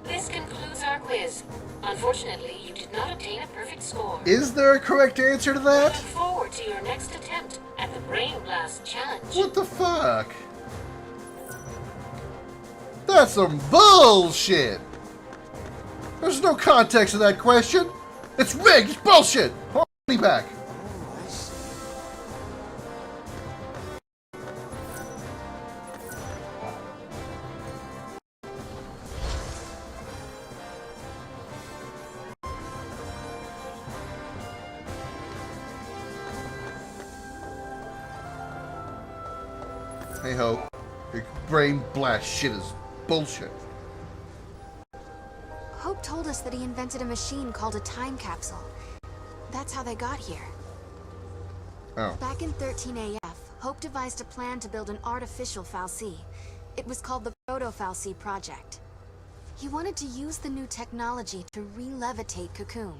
This concludes our quiz. Unfortunately, you did not obtain a perfect score. Is there a correct answer to We that? look forward to your next attempt at the Brain Blast Challenge. What the fuck? That's some bullshit! There's no context to that question! It's rigged! It's bullshit! Hold me back! Hey ho, your brain blast shit is bullshit. Hope told us that he invented a machine called a time capsule. That's how they got here. Oh. Back in 13AF, Hope devised a plan to build an artificial fal'Cie. It was called the Proto-fal'Cie Project. He wanted to use the new technology to re-levitate Cocoon.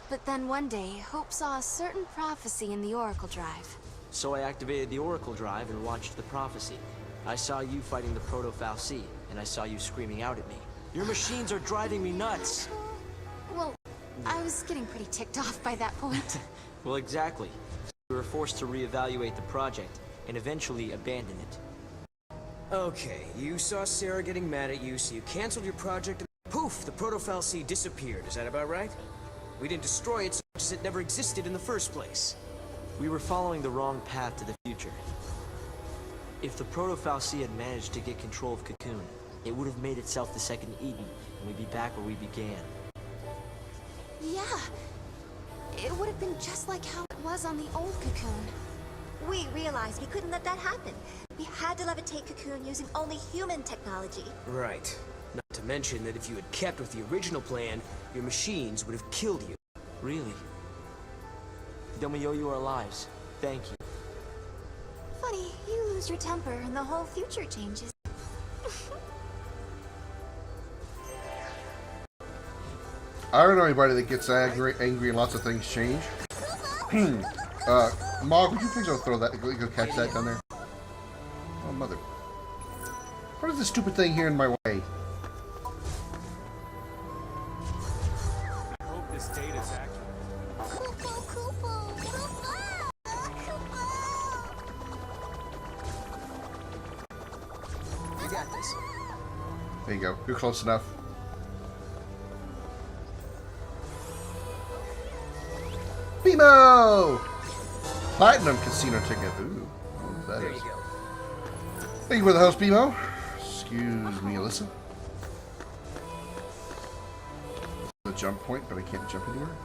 But then one day, Hope saw a certain prophecy in the Oracle Drive. So I activated the Oracle Drive and watched the prophecy. I saw you fighting the Proto-fal'Cie, and I saw you screaming out at me. Your machines are driving me nuts! Well, I was getting pretty ticked off by that point. Well, exactly. We were forced to reevaluate the project, and eventually abandon it. Okay, you saw Sarah getting mad at you, so you canceled your project, and poof, the Proto-fal'Cie disappeared. Is that about right? We didn't destroy it so much as it never existed in the first place. We were following the wrong path to the future. If the Proto-fal'Cie had managed to get control of Cocoon, it would have made itself the second Eden, and we'd be back where we began. Yeah. It would have been just like how it was on the old Cocoon. We realized we couldn't let that happen. We had to levitate Cocoon using only human technology. Right. Not to mention that if you had kept with the original plan, your machines would have killed you. Really? Then we owe you our lives. Thank you. Funny, you lose your temper and the whole future changes. I don't know anybody that gets angry and lots of things change. Mog, would you please go throw that, go catch that down there? Oh, mother. What is this stupid thing here in my way? I hope this data is accurate. You got this. There you go. You're close enough. BMO! Platinum casino ticket. Ooh, what that There is. you go. Thank you for the host, BMO. Excuse me, Alyssa. The jump point, but I can't jump anywhere.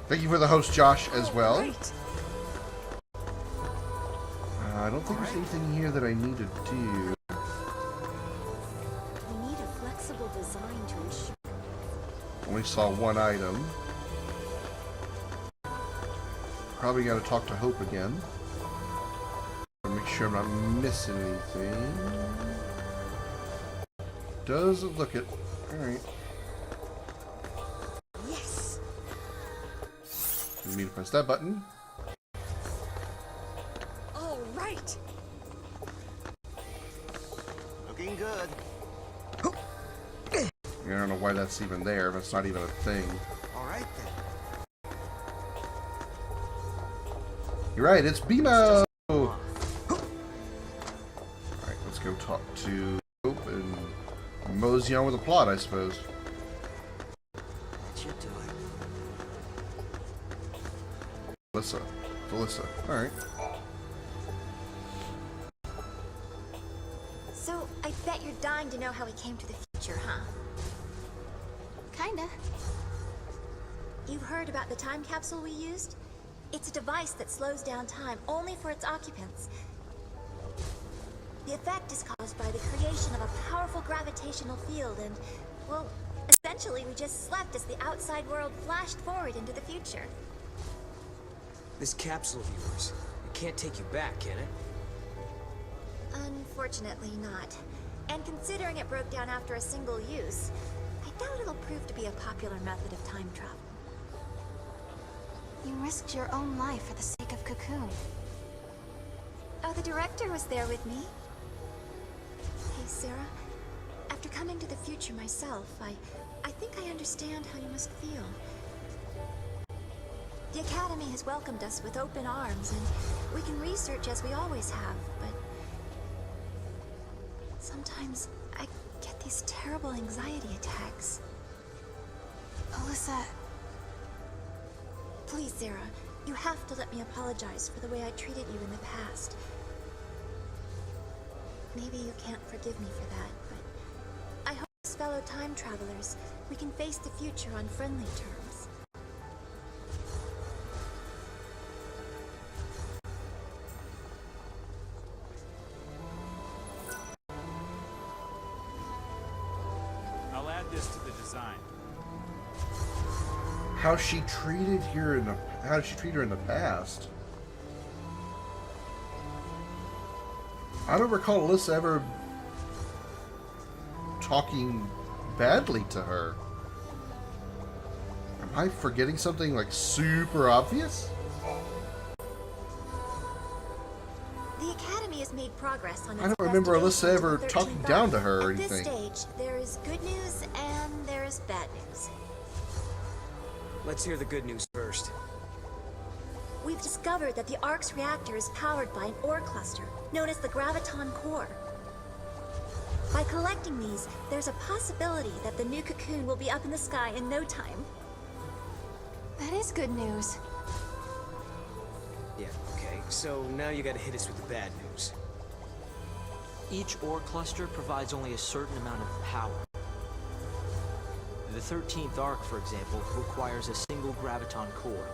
Thank you for the host, Josh, as well. I don't think there's anything here that I need to do. We need a flexible design to ensure. Only saw one item. Probably gotta talk to Hope again. Make sure I'm not missing anything. Doesn't look it. Alright. Yes. You need to press that button. All right. Looking good. I don't know why that's even there, but it's not even a thing. All right then. You're right, it's BMO! Alright, let's go talk to Hope and mosey on with the plot, I suppose. What you doing? Felissa. Alright. So, I bet you're dying to know how we came to the future. future, huh? Kinda. You've heard about the time capsule we used? It's a device that slows down time only for its occupants. The effect is caused by the creation of a powerful gravitational field and, well, essentially we just slept as the outside world flashed forward into the future. This capsule of yours, it can't take you back, can it? Unfortunately not. And considering it broke down after a single use, I doubt it'll prove to be a popular method of time travel. You risked your own life for the sake of Cocoon. Oh, the director was there with me. Hey, Sarah. After coming to the future myself, I think I understand how you must feel. The Academy has welcomed us with open arms, and we can research as we always have, but sometimes I get these terrible anxiety attacks. Alyssa... Please, Sarah, you have to let me apologize for the way I treated you in the past. Maybe you can't forgive me for that, but I hope as fellow time travelers, we can face the future on friendly terms. I'll add this to the design. How she treated here in the how did she treat her in the past? I don't recall Alyssa ever talking badly to her. Am I forgetting something like super obvious? The Academy has made progress on its I don't remember Alyssa investigation ever into the talking 13th down to arc. her or At anything. this stage, there is good news and there is bad news. Let's hear the good news first. We've discovered that the Ark's reactor is powered by an ore cluster, known as the Graviton Core. By collecting these, there's a possibility that the new cocoon will be up in the sky in no time. That is good news. Yeah, okay. So now you gotta hit us with the bad news. Each ore cluster provides only a certain amount of power. The 13th arc, for example, requires a single graviton core.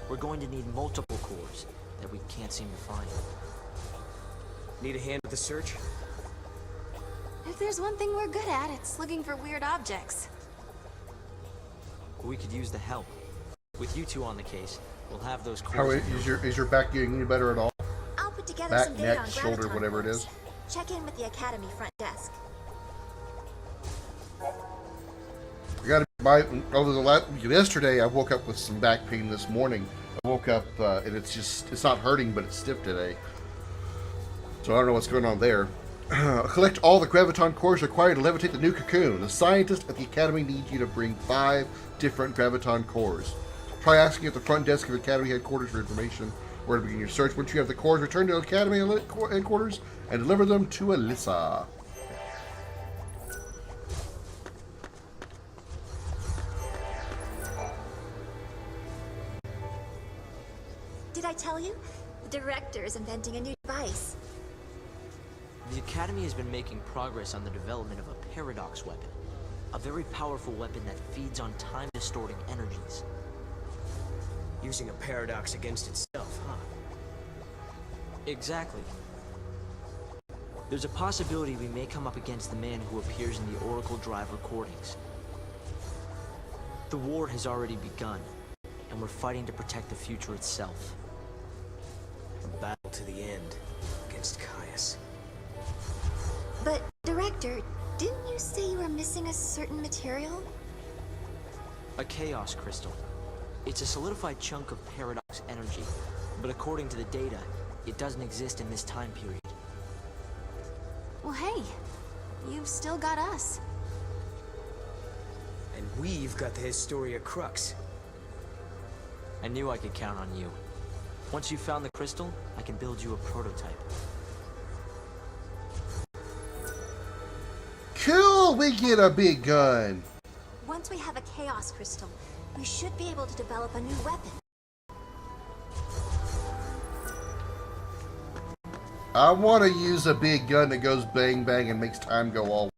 We're going to need multiple cores that we can't seem to find. Need a hand with the search? If there's one thing we're good at, it's looking for weird objects. We could use the help. With you two on the case, we'll have those How cores. is your back getting any better at all? I'll put together Back, some data neck, on shoulder, graviton whatever it cores. is. Check in with the Academy front desk. I got yesterday I woke up with some back pain this morning. I woke up and it's not hurting, but it's stiff today. So I don't know what's going on there. Collect all the graviton cores required to levitate the new cocoon. The scientists at the Academy need you to bring 5 different graviton cores. Try asking at the front desk of Academy headquarters for information or to begin your search. Once you have the cores, return to Academy headquarters and deliver them to Alyssa. Did I tell you? The director is inventing a new device. The Academy has been making progress on the development of a paradox weapon. A very powerful weapon that feeds on time-distorting energies. Using a paradox against itself, huh? Exactly. There's a possibility we may come up against the man who appears in the Oracle Drive recordings. The war has already begun, and we're fighting to protect the future itself. A battle to the end against Caius. But, Director, didn't you say you were missing a certain material? A chaos crystal. It's a solidified chunk of paradox energy, but according to the data, it doesn't exist in this time period. Well, hey, you've still got us. And we've got the Historia Crux. I knew I could count on you. Once you found the crystal, I can build you a prototype. Cool, we get a big gun. Once we have a chaos crystal, we should be able to develop a new weapon. I want to use a big gun that goes bang bang and makes time go all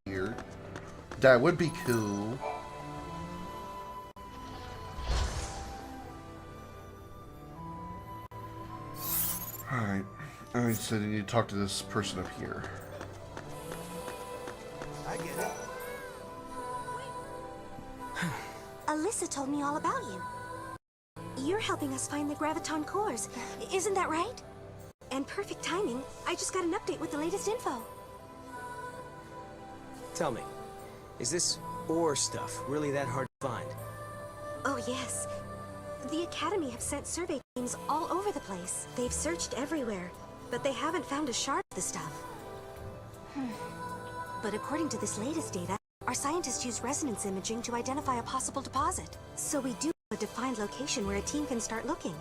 That would be cool. Alright. Alright, so you need to talk to this person up here. I get it. Alyssa told me all about you. You're helping us find the graviton cores, isn't that right? And perfect timing. I just got an update with the latest info. Tell me, is this ore stuff really that hard to find? Oh yes. The Academy have sent survey teams all over the place. They've searched everywhere, but they haven't found a shard of the stuff. But according to this latest data, our scientists use resonance imaging to identify a possible deposit. So we do have a defined location where a team can start looking.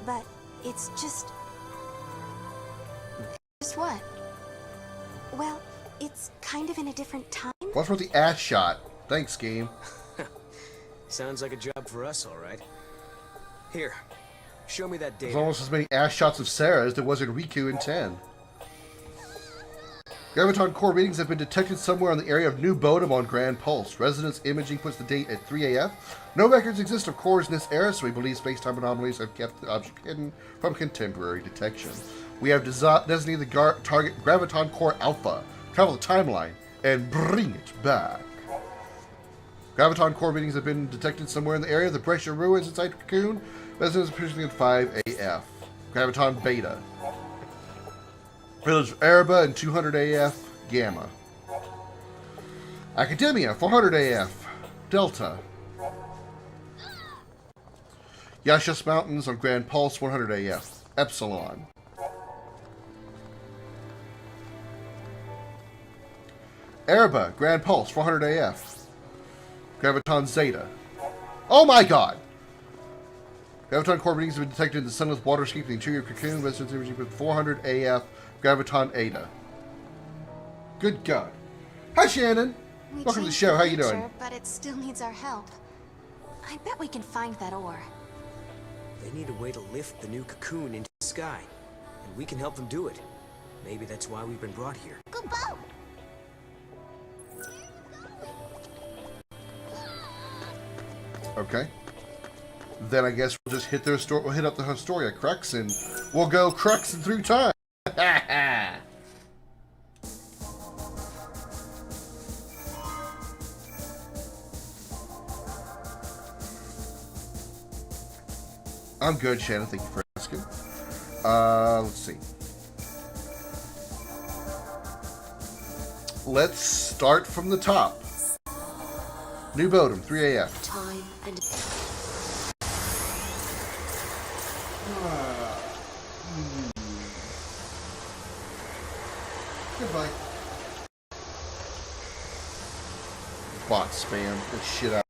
But it's just... Just what? Well, it's kind of in a different time. What's with the ass shot? Thanks, game. Sounds like a job for us, all right. Here, show me that There's data. almost as many ass shots of Sarah as there was in Riku in 10. Graviton core readings have been detected somewhere on the area of New Bodom on Grand Pulse. Resonance imaging puts the date at 3 AF. No records exist of cores in this era, so we believe space-time anomalies have kept the object hidden from contemporary detection. We have designated the target Graviton Core Alpha. Travel the timeline and bring it back. Graviton core readings have been detected somewhere in the area. The pressure ruins inside the cocoon. Resonance approaching at 5 AF. Graviton Beta. Village of Araba and 200 AF Gamma. Academia 400 AF Delta. Yashas Mountains on Grand Pulse 100 AF Epsilon. Araba Grand Pulse 400 AF Graviton Zeta. Oh my god! Graviton core readings have been detected in the sunless waterscape of the interior cocoon. Resonance imaging with 400 AF Graviton Eta. Good God. Hi, Shannon. Welcome to the show. How you doing? But it still needs our help. I bet we can find that ore. They need a way to lift the new cocoon into the sky, and we can help them do it. Maybe that's why we've been brought here. Goodbye. Okay. Then I guess we'll just hit their store. We'll hit up the Historia Crux and we'll go cruxing through time. I'm good, Shannon. Thank you for asking. Let's see. Let's start from the top. New Bodom, 3 AF. Time and... Goodbye. Bot spam. Get shit out.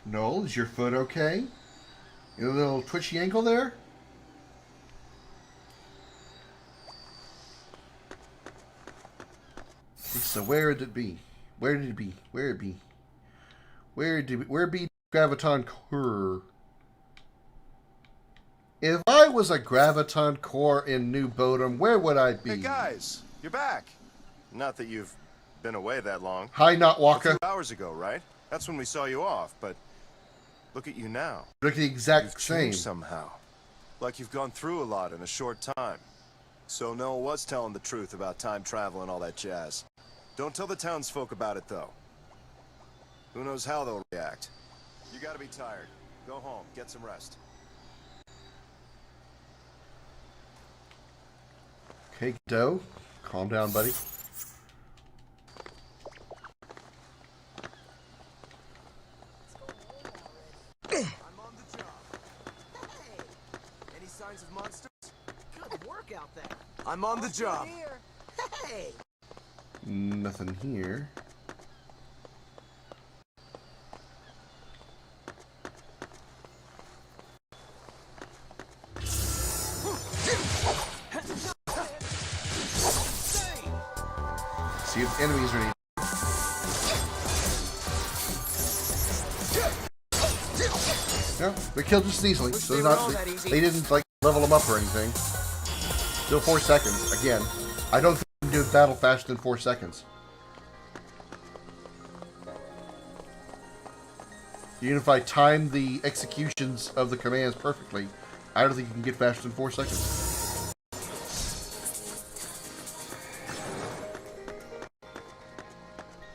Noel, is your foot okay? You got a little twitchy ankle there? So where did it be? Where did it be? Where it be? Where be Graviton Core? If I was a Graviton Core in New Bodom, where would I be? Hey guys, you're back. Not that you've been away that long. Hi, Notwalker. A few hours ago, right? That's when we saw you off, but look at you now. Look the exact You've same. changed somehow. Like you've gone through a lot in a short time. So Noel was telling the truth about time travel and all that jazz. Don't tell the townsfolk about it, though. Who knows how they'll react. You gotta be tired. Go home, get some rest. Okay, Doe. Calm down, buddy. I'm on the job. Hey! Any signs of monsters? Good work out there. I'm on the job. Here. Hey! Nothing here. enemies or anything. Yeah, they killed just as easily. So they didn't like level them up or anything. Still 4 seconds. Again, I don't think you can do battle faster than 4 seconds. Even if I time the executions of the commands perfectly, I don't think you can get faster than 4 seconds.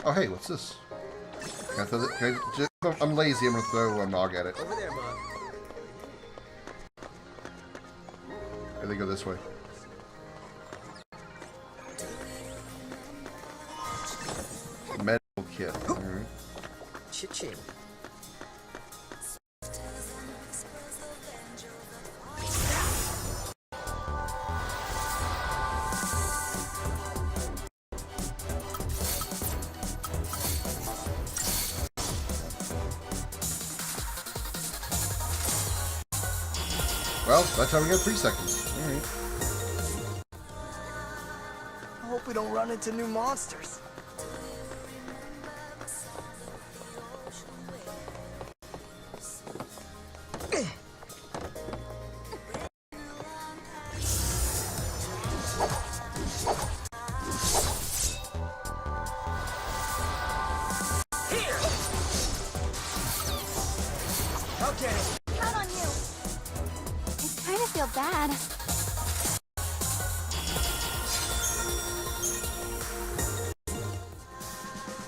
Oh, hey, what's this? Can I throw that? I'm lazy. I'm gonna throw a nog at it. Over there, Mom. Here they go this way. Medical kit. All right. Cha-ching. Well, that's how we got 3 seconds. Alright. I hope we don't run into new monsters. Count on you. I kind of feel bad.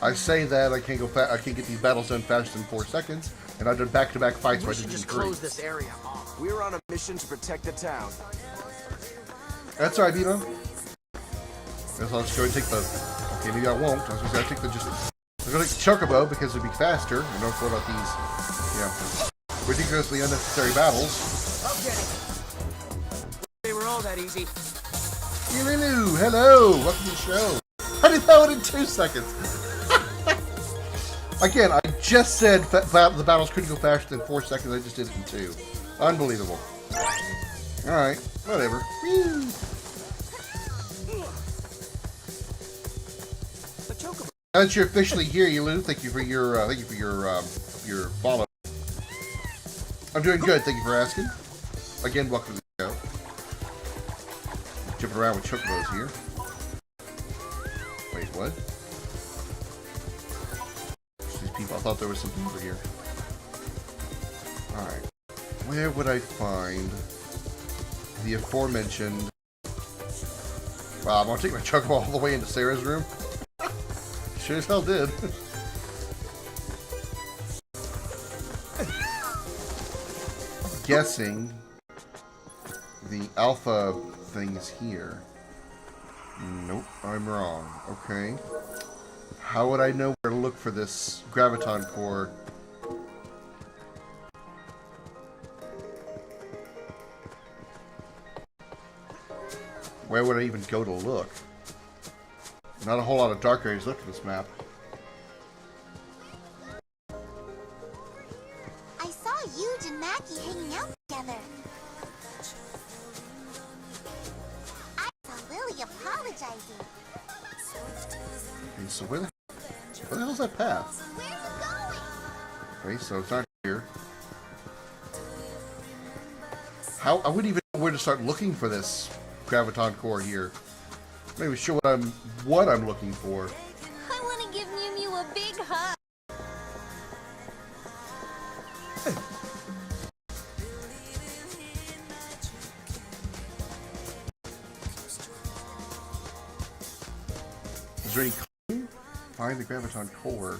I say that I can't go I can't get these battles done faster than 4 seconds, and I've done back-to-back fights where I did it in 3. this area off. We're on a mission to protect the town. That's alright, Bino. Guess I'll just go and take the. Okay, maybe I won't. I was just gonna take the I'm gonna take the chocobo because it'd be faster. And don't worry about these, you know, ridiculously unnecessary battles. Okay. They were all that easy. Hello, welcome to the show. I did that one in 2 seconds. Again, I just said the battles couldn't go faster than 4 seconds. I just did it in 2. Unbelievable. Alright, whatever. Woo. Now that you're officially here, Yulu, thank you for your follow. I'm doing good, thank you for asking. Again, welcome to the show. Jumping around with chocobos here. Wait, what? These people, I thought there was something over here. Alright. Where would I find the aforementioned... Wow, I'm gonna take my chocobo all the way into Sarah's room. Sure as hell did. Guessing the alpha thing is here. Nope, I'm wrong. Okay. How would I know where to look for this graviton core? Where would I even go to look? Not a whole lot of dark areas left in this map. I saw Yuge and Mackie hanging out together. I saw Lily apologizing. Okay, so where the hell's that path? Where's it going? Okay, so it's not here. How I wouldn't even know where to start looking for this graviton core here. Not even sure what I'm looking for. I want to give Mew Mew a big hug. Is there any clue? Find the graviton core.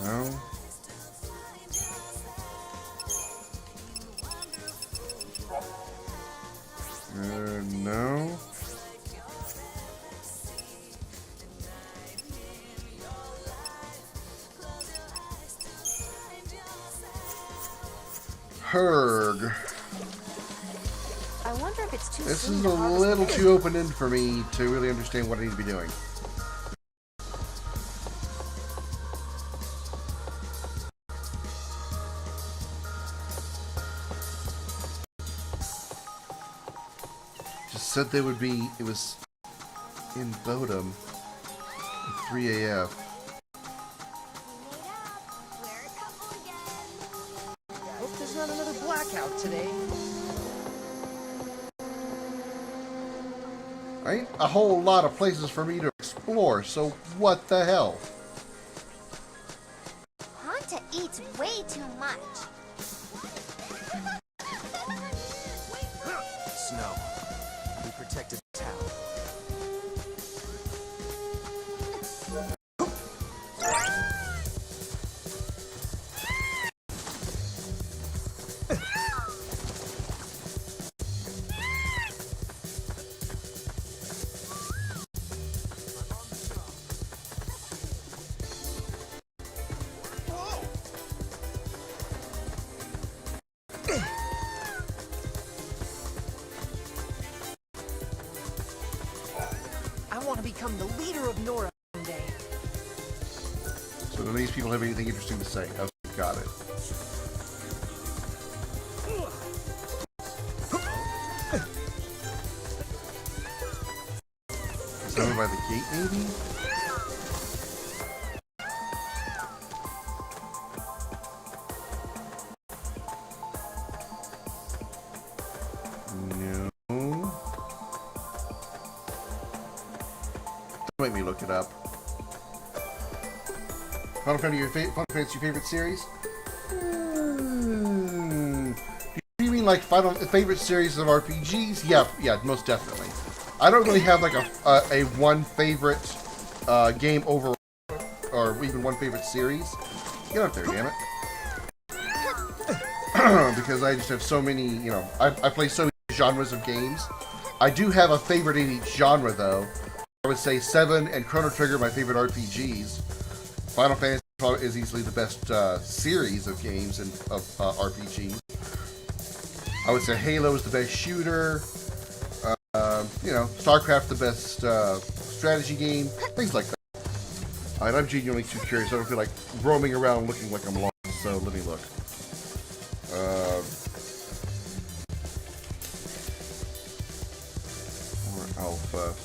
No. No. Herg. I wonder if it's too This soon is to a harvest little the too open-ended for me to really understand what I need to be doing. said they would be. It was in Bodum. 3 AF. Hope there's not another blackout today. Ain't a whole lot of places for me to explore, so what the hell? Hanta eats way too much. Snow. We protected the town. I want to become the leader of Nora someday. So do these people have anything interesting to say? Oh, got it. Is that over by the gate, maybe? No. Don't make me look it up. Final Fantasy your favorite series? Do you mean like favorite series of RPGs? Yeah, most definitely. I don't really have like a one favorite game overall, or even one favorite series. Get up there, damn it! Because I just have so many, you know, I play so many genres of games. I do have a favorite in each genre, though. I would say 7 and Chrono Trigger are my favorite RPGs. Final Fantasy is easily the best series of games and of RPGs. I would say Halo is the best shooter. You know, StarCraft the best strategy game. Things like that. Alright, I'm genuinely too curious. I don't feel like roaming around looking like I'm lost, so let me look. Or Alpha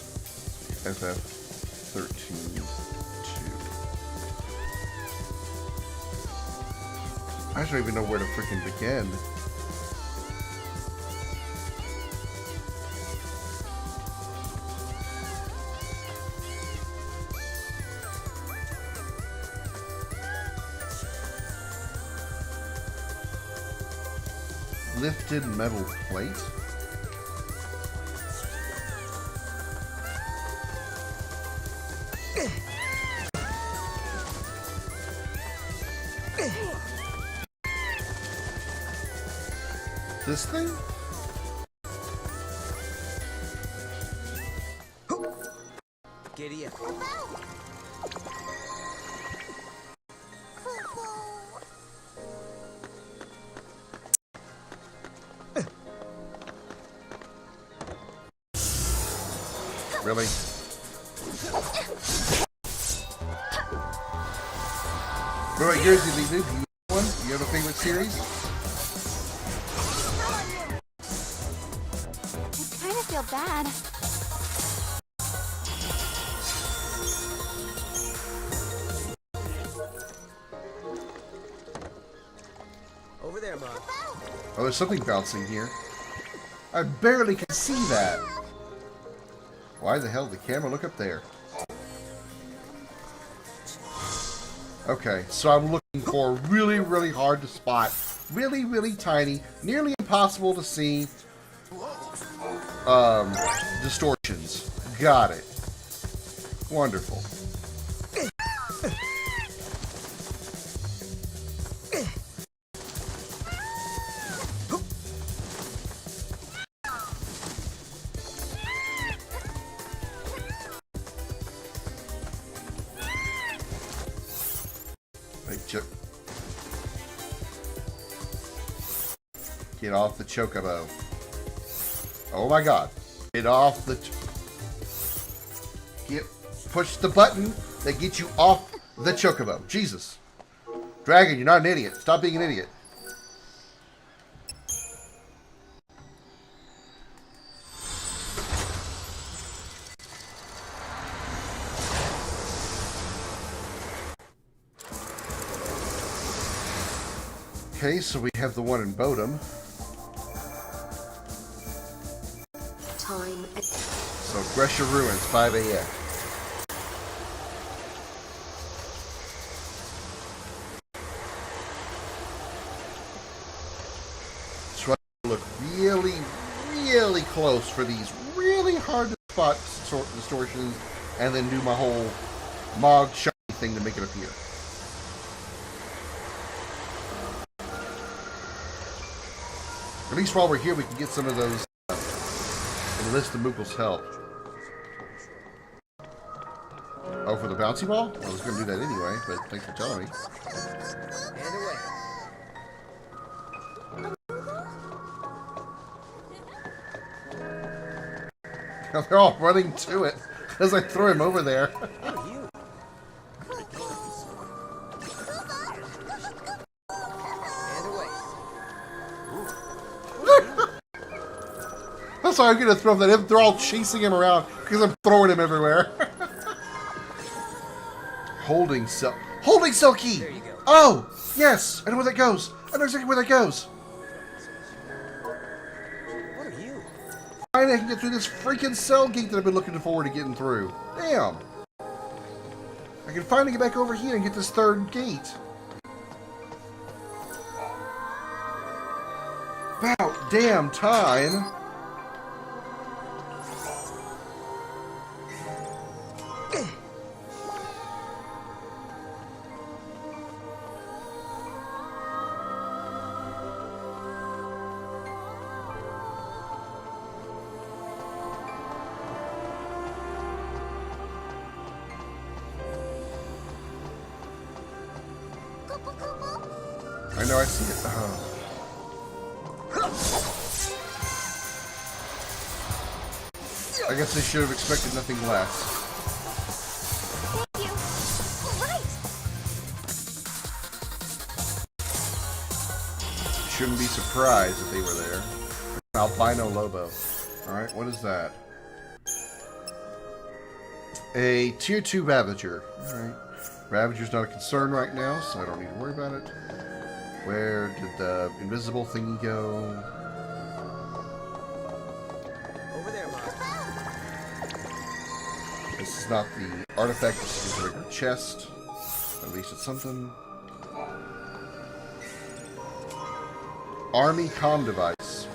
FF13-2. I don't even know where to freaking begin. Lifted metal plate. This thing? Giddy up. Really? What about yours, Elite? Do you have one? Do you have a favorite series? I kind of feel bad. Over there, Mom. Oh, there's something bouncing here. I barely can see that. Why the hell did the camera look up there? Okay, so I'm looking for really, really hard to spot, really, really tiny, nearly impossible to see distortions. Got it. Wonderful. Get off the chocobo. Oh my god. Get off the... Push the button that gets you off the chocobo. Jesus. Dragon, you're not an idiot. Stop being an idiot. Okay, so we have the one in Bodum. Time. So Gresha Ruins, 5 a.m. Try to look really, really close for these really hard to spot distortions, and then do my whole Mog shiny thing to make it appear. At least while we're here, we can get some of those enlist the Mookle's help. Oh, for the bouncy ball? I was going to do that anyway, but thanks for telling me. And away. They're all running to it as I throw him over there. I'm sorry, I'm going to throw that in. They're all chasing him around because I'm throwing him everywhere. Holding Silky! There you go. Oh! Yes! I know where that goes! I know exactly where that goes! What are you? Finally, I can get through this freaking cell gate that I've been looking forward to getting through. Damn! I can finally get back over here and get this third gate. About damn time! I know, I see it. Oh. I guess I should have expected nothing less. Thank you. All right. Shouldn't be surprised if they were there. Albino Lobo. Alright, what is that? A Tier 2 Ravager. Alright. Ravager's not a concern right now, so I don't need to worry about it. Where did the invisible thingy go? Over there, Mom. This is not the artifact, this is a regular chest. At least it's something. Army comm device.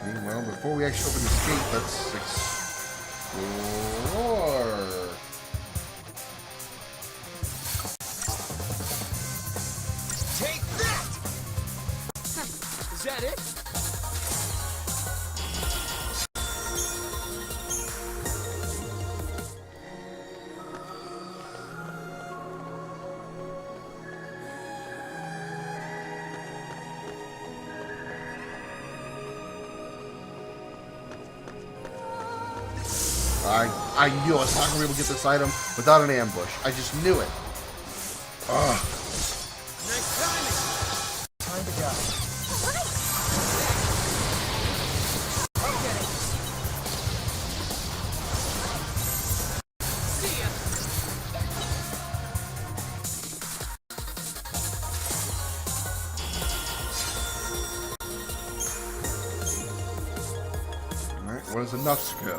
Okay, well, before we actually open this gate, let's explore. Take that! Is that it? I knew I was not going to be able to get this item without an ambush. I just knew it. Ugh. Nice timing. Time to go. See ya. Alright, what is a Nuxco?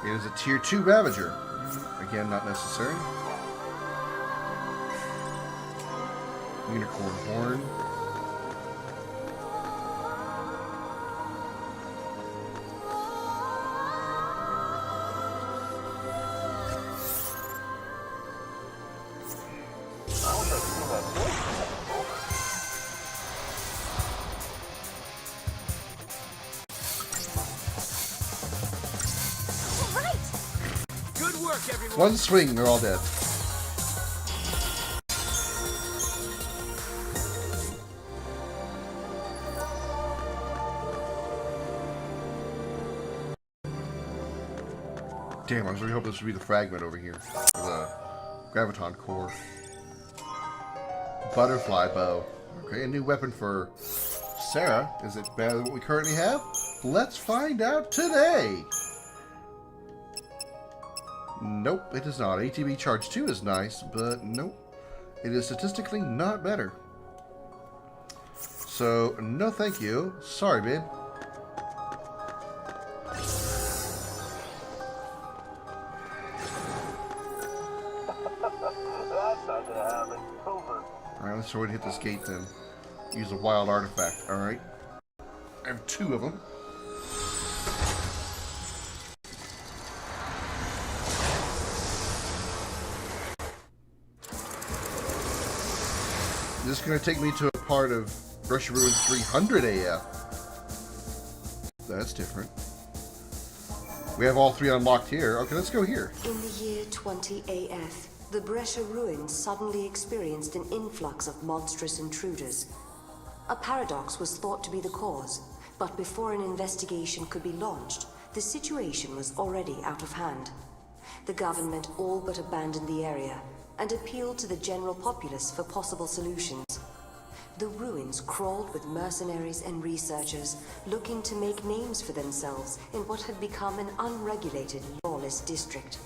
It is a Tier 2 Ravager. Again, not necessary. Unicorn Horn. One swing, they're all dead. Damn, I was really hoping this would be the fragment over here. Or the graviton core. Butterfly bow. Okay, a new weapon for Sarah. Is it better than what we currently have? Let's find out today. Nope, it is not. ATB charge 2 is nice, but nope. It is statistically not better. So, no thank you. Sorry, babe. Alright, let's try to hit this gate then. Use a wild artifact. Alright. I have 2 of them. This is going to take me to a part of Russia Ruins 300 AF. That's different. We have all 3 unlocked here. Okay, let's go here. In the year 20 AF, the Brescia ruins suddenly experienced an influx of monstrous intruders. A paradox was thought to be the cause, but before an investigation could be launched, the situation was already out of hand. The government all but abandoned the area and appealed to the general populace for possible solutions. The ruins crawled with mercenaries and researchers looking to make names for themselves in what had become an unregulated, lawless district.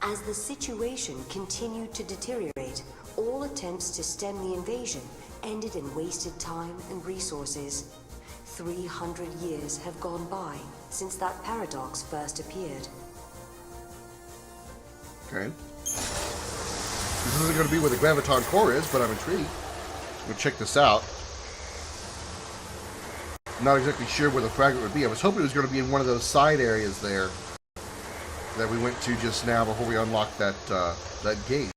As the situation continued to deteriorate, all attempts to stem the invasion ended in wasted time and resources. 300 years have gone by since that paradox first appeared. Okay. This isn't going to be where the Graviton Core is, but I'm intrigued. We'll check this out. Not exactly sure where the fragment would be. I was hoping it was going to be in one of those side areas there that we went to just now before we unlocked that that gate.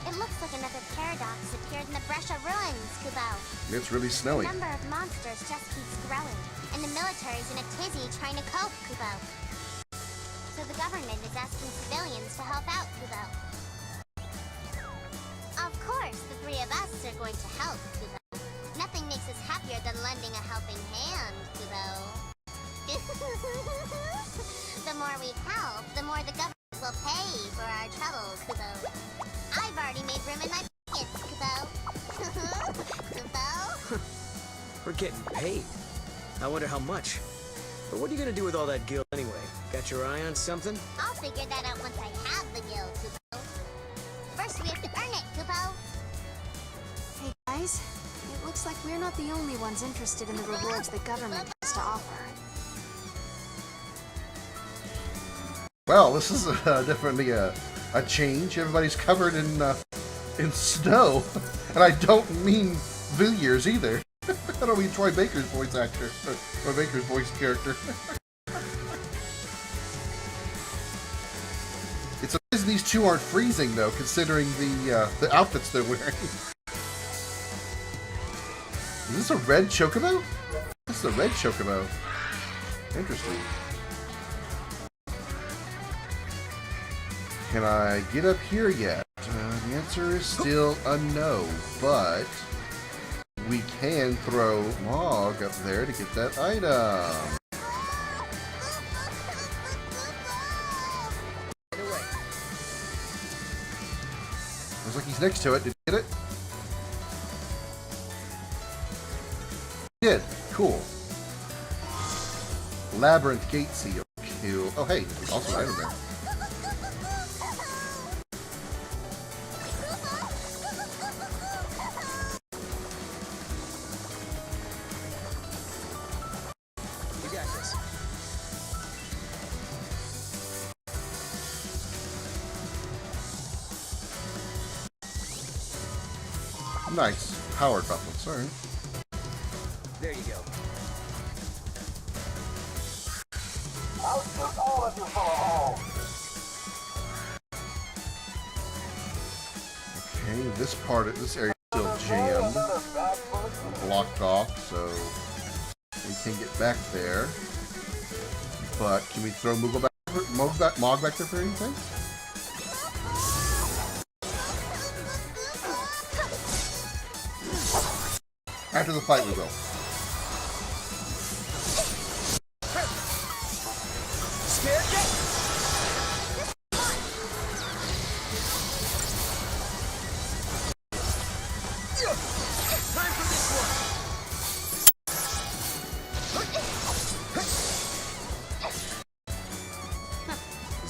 It looks like another paradox appeared in the Brescia ruins, Kubo. It's really snowy. The number of monsters just keeps growing, and the military's in a tizzy trying to cope, Kubo. So the government is asking civilians to help out, Kubo. Of course, the 3 of us are going to help, Kubo. Nothing makes us happier than lending a helping hand, Kubo. The more we help, the more the government will pay for our troubles, Kubo. I've already made room in my pockets, Kubo. Kubo? We're getting paid. I wonder how much. But what are you gonna do with all that gil anyway? Got your eye on something? I'll figure that out once I have the guild, Kubo. First we have to earn it, Kubo. Hey guys, it looks like we're not the only ones interested in the rewards the government has to offer. Well, this is definitely a change. Everybody's covered in snow, and I don't mean Villiers either. I don't mean Troy Baker's voice actor, or Troy Baker's voice character. It's amazing these 2 aren't freezing though, considering the outfits they're wearing. Is this a red chocobo? This is a red chocobo. Interesting. Can I get up here yet? The answer is still a no, but we can throw Mog up there to get that item. Looks like he's next to it. Did you get it? He did. Cool. Labyrinth Gate Seal. Cool. Oh, hey. There's also an item there. Nice. Powered buffalo, sorry. There you go. I'll shoot all of you for a haul. Okay, this part of this area is still jammed. Blocked off, so we can't get back there. But can we throw Mog back there for anything? After the fight, we will. Scared yet?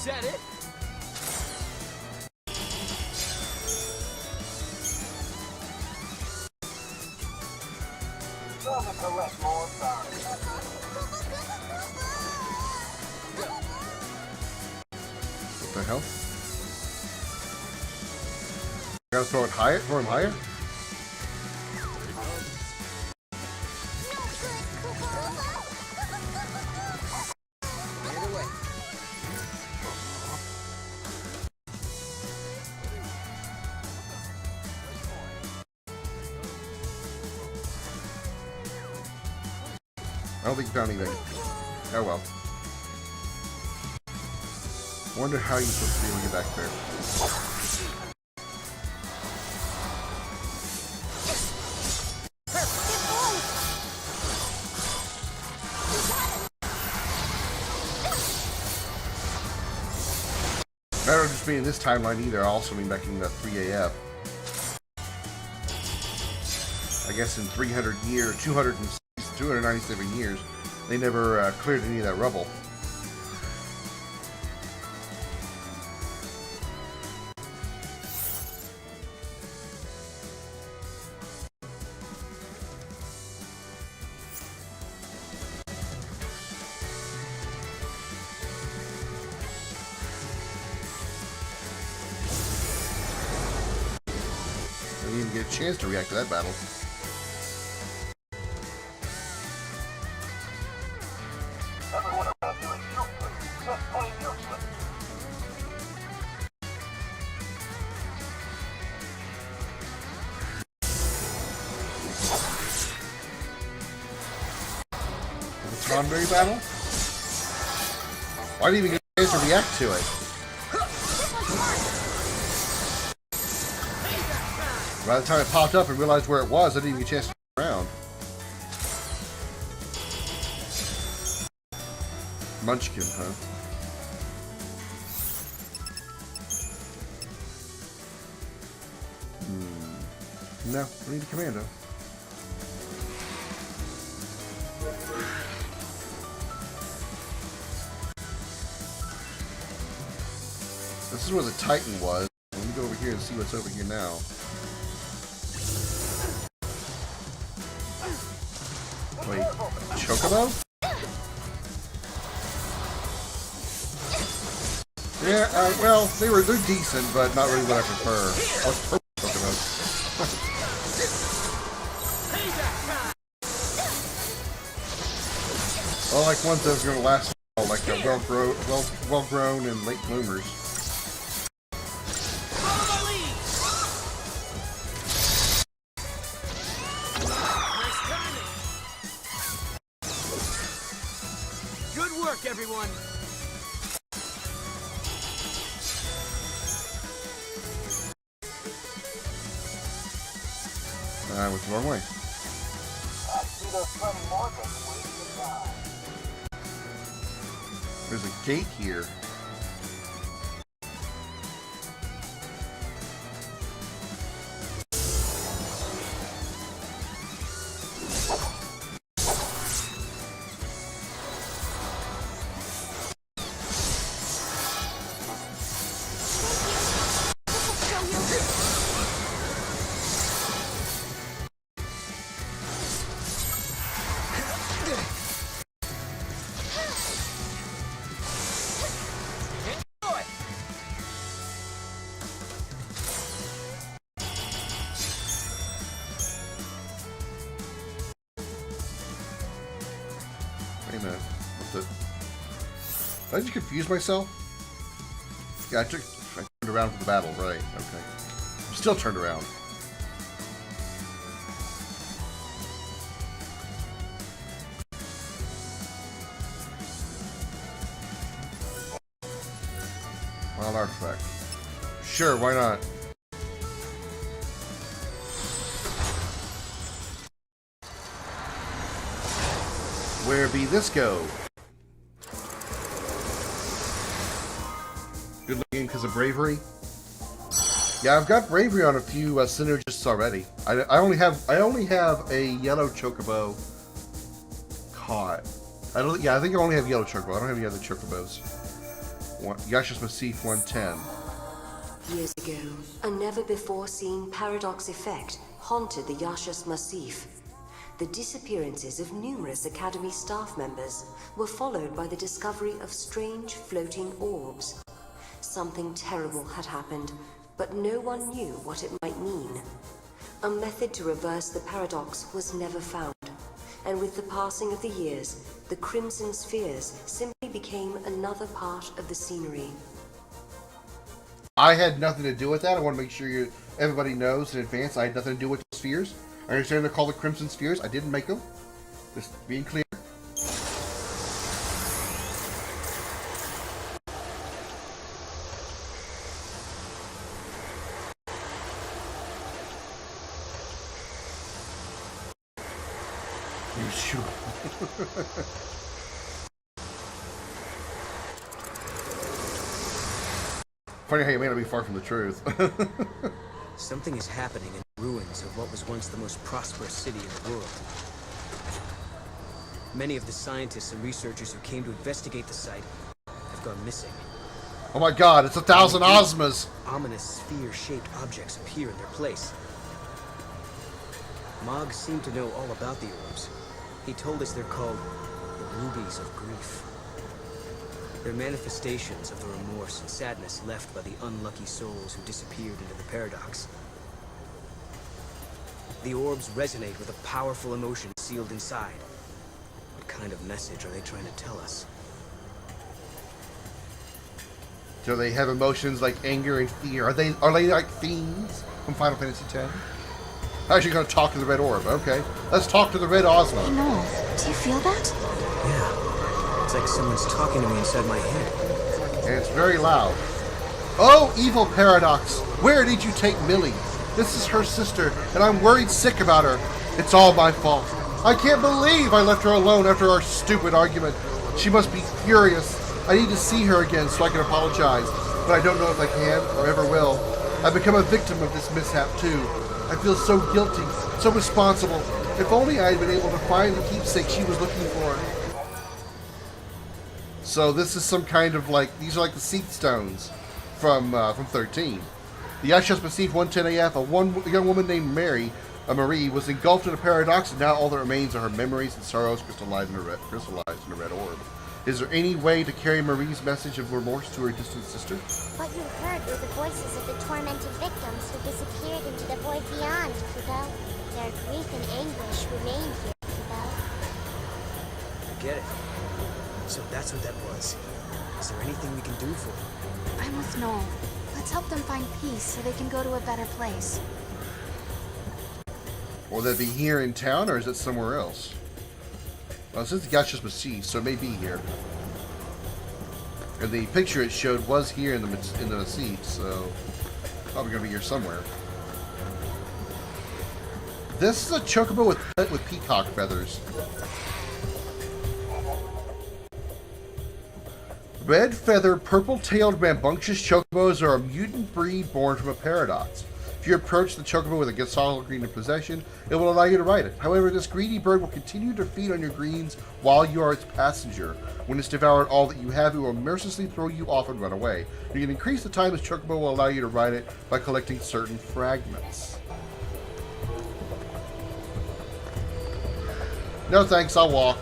said it. Doesn't collect more time. What the hell? I gotta throw it higher? Throw him higher? I don't think you found anything. Oh well. Wonder how you're supposed to be able to get back there. I don't just mean in this timeline either, I also mean back in the 3AF. I guess in 300 years, 297 years, they never cleared any of that rubble. I didn't even get a chance to react to that battle. Everyone around you is useless. Just plain useless. The Tonberry battle? Why didn't even get a chance to react to it? By the time it popped up and realized where it was, I didn't even get a chance to turn around. Munchkin, huh? No, we need a commando. This is where the Titan was. Let me go over here and see what's over here now. Wait, Chocobo? Yeah, well, they're decent, but not really what I prefer. I was purple Chocobos. I like ones that are going to last like well-grown and late bloomers. Good work, everyone. I went the wrong way. I see there's plenty more things waiting to die. There's a gate here. Wait a minute. What the? Did I just confuse myself? Yeah, I turned around for the battle, right? Okay. I'm still turned around. Wild artifact. Sure, why not? Where be this go? Good looking because of bravery. Yeah, I've got bravery on a few synergists already. I only have a yellow chocobo caught. I think I only have yellow chocobo. I don't have any other chocobos. Yasha's Massif 110. Years ago, a never-before-seen paradox effect haunted the Yasha's Massif. The disappearances of numerous Academy staff members were followed by the discovery of strange floating orbs. Something terrible had happened, but no one knew what it might mean. A method to reverse the paradox was never found, and with the passing of the years, the Crimson Spheres simply became another part of the scenery. I had nothing to do with that. I want to make sure everybody knows in advance I had nothing to do with the spheres. I understand they're called the Crimson Spheres. I didn't make them. Just being clear. You sure? Funny how you may not be far from the truth. Something is happening in the ruins of what was once the most prosperous city in the world. Many of the scientists and researchers who came to investigate the site have gone missing. Oh my god, it's 1,000 Ozmas! Ominous sphere-shaped objects appear in their place. Mog seemed to know all about the orbs. He told us they're called the Rubies of Grief. They're manifestations of the remorse and sadness left by the unlucky souls who disappeared into the paradox. The orbs resonate with a powerful emotion sealed inside. What kind of message are they trying to tell us? Do they have emotions like anger and fear? Are they like fiends from Final Fantasy X? How is she going to talk to the red orb? Okay, let's talk to the red Ozma. Hey, Noel, do you feel that? Yeah. It's like someone's talking to me inside my head. And it's very loud. Oh, evil paradox! Where did you take Millie? This is her sister, and I'm worried sick about her. It's all my fault. I can't believe I left her alone after our stupid argument. She must be furious. I need to see her again so I can apologize, but I don't know if I can or ever will. I've become a victim of this mishap too. I feel so guilty, so responsible. If only I had been able to find the keepsake she was looking for. So this is some kind of like, these are like the seed stones from 13. The Yasha's Massif 110 AF, a young woman named Marie was engulfed in a paradox, and now all that remains are her memories and sorrows crystallized in a red orb. Is there any way to carry Marie's message of remorse to her distant sister? What you heard were the voices of the tormented victims who disappeared into the void beyond, Kubo. Their grief and anguish remain here, Kubo. I get it. So that's what that was. Is there anything we can do for them? I'm with Noel. Let's help them find peace so they can go to a better place. Will that be here in town, or is it somewhere else? Well, since the Yasha's Massif, so it may be here. And the picture it showed was here in the Massif, so probably gonna be here somewhere. This is a chocobo with peacock feathers. Red-feathered, purple-tailed, rambunctious chocobos are a mutant breed born from a paradox. If you approach the chocobo with a solid green in possession, it will allow you to ride it. However, this greedy bird will continue to feed on your greens while you are its passenger. When it's devoured all that you have, it will mercilessly throw you off and run away. You can increase the time this chocobo will allow you to ride it by collecting certain fragments. No thanks, I'll walk.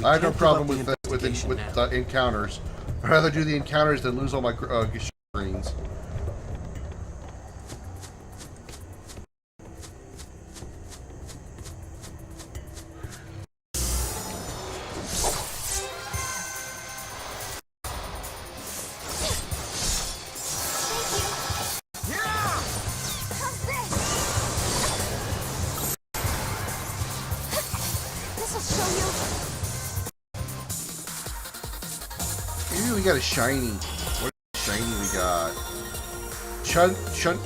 I have no problem with encounters. I'd rather do the encounters than lose all my greens. We got a shiny. What shiny we got? Chunnerpetin?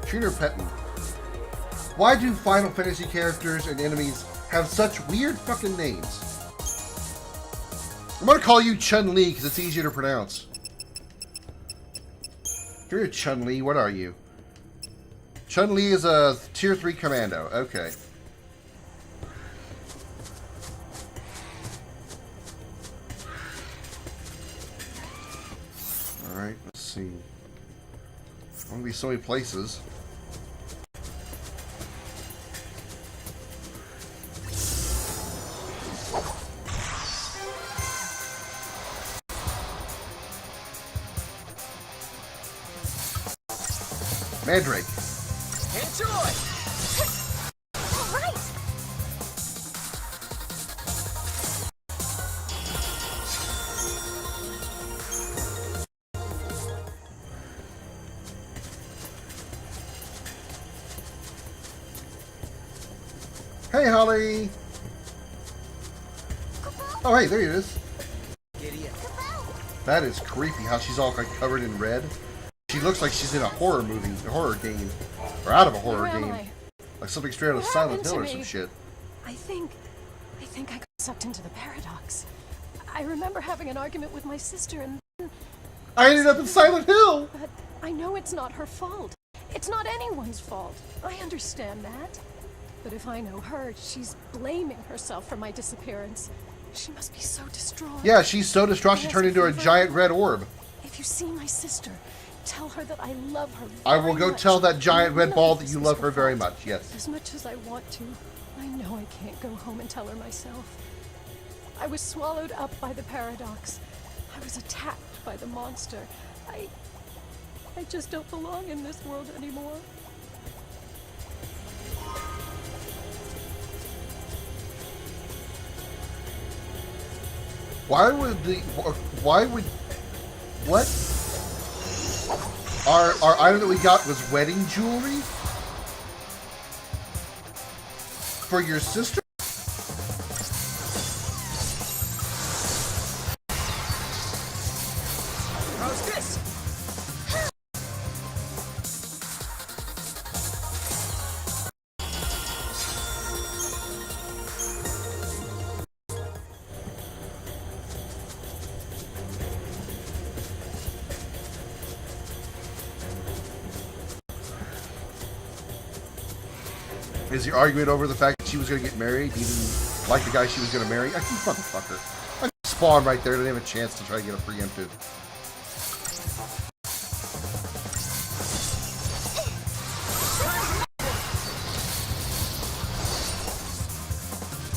Chunnerpetin. Why do Final Fantasy characters and enemies have such weird fucking names? I'm gonna call you Chun-Li because it's easier to pronounce. You're Chun-Li. What are you? Chun-Li is a tier 3 commando. Okay. Alright, let's see. There's going to be so many places. Mandrake. Enjoy! All right! Hey, Holly! Oh, hey, there he is. That is creepy how she's all like covered in red. She looks like she's in a horror movie, a horror game. Or out of a horror game. Like something straight out of Silent Hill or some shit. I think I got sucked into the paradox. I remember having an argument with my sister and I ended up in Silent Hill! But I know it's not her fault. It's not anyone's fault. I understand that. But if I know her, she's blaming herself for my disappearance. She must be so distraught. Yeah, she's so distraught she turned into a giant red orb. If you see my sister, tell her that I love her I will go much. tell that giant red None ball of that this you was love her very fault. much, yes. As much as I want to, I know I can't go home and tell her myself. I was swallowed up by the paradox. I was attacked by the monster. I just don't belong in this world anymore. What? Our item that we got was wedding jewelry? For your sister? How's this? Is he arguing over the fact that she was going to get married? He didn't like the guy she was going to marry? I can motherfucker. I spawned right there. Didn't have a chance to try to get a preemptive.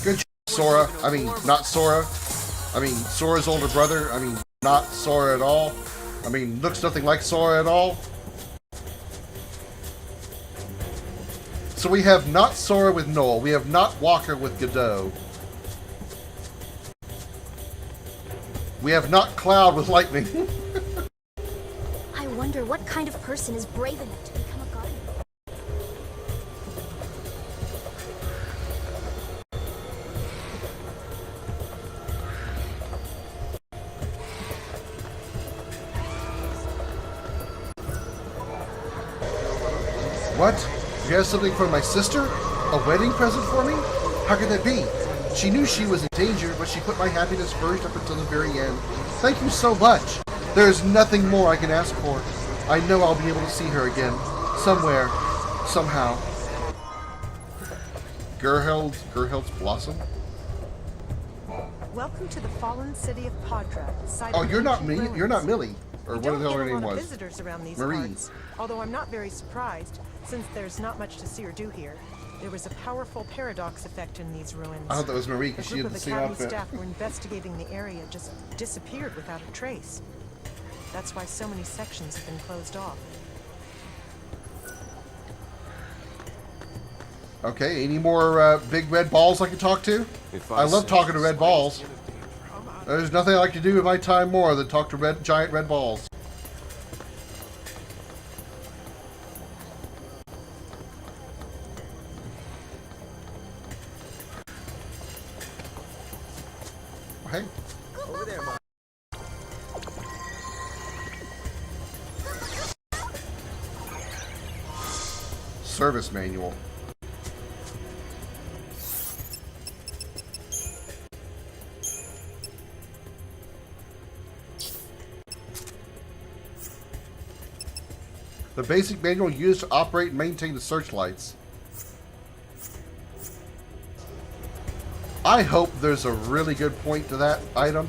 Good Sora. I mean, not Sora. I mean, Sora's older brother. I mean, not Sora at all. I mean, looks nothing like Sora at all. So we have not Sora with Noel. We have not Walker with Godot. We have not Cloud with Lightning. I wonder what kind of person is brave enough to become a guardian. What? You have something from my sister? A wedding present for me? How could that be? She knew she was in danger, but she put my happiness first up until the very end. Thank you so much. There is nothing more I can ask for. I know I'll be able to see her again. Somewhere. Somehow. Gerheld's Blossom? Welcome to the fallen city of Padra. Oh, you're not me. You're not Millie. Or what the hell her name was? Visitors around these Marie. parts, although I'm not very surprised, since there's not much to see or do here. There was a powerful paradox effect in these ruins. I thought that was Marie because she A had group the of same Academy outfit. staff were investigating the area just disappeared without a trace. That's why so many sections have been closed off. Okay, any more big red balls I can talk to? I love talking to red balls. There's nothing I like to do in my time more than talk to giant red balls. Hey. Over there, Mom. Service manual. The basic manual used to operate and maintain the searchlights. I hope there's a really good point to that item.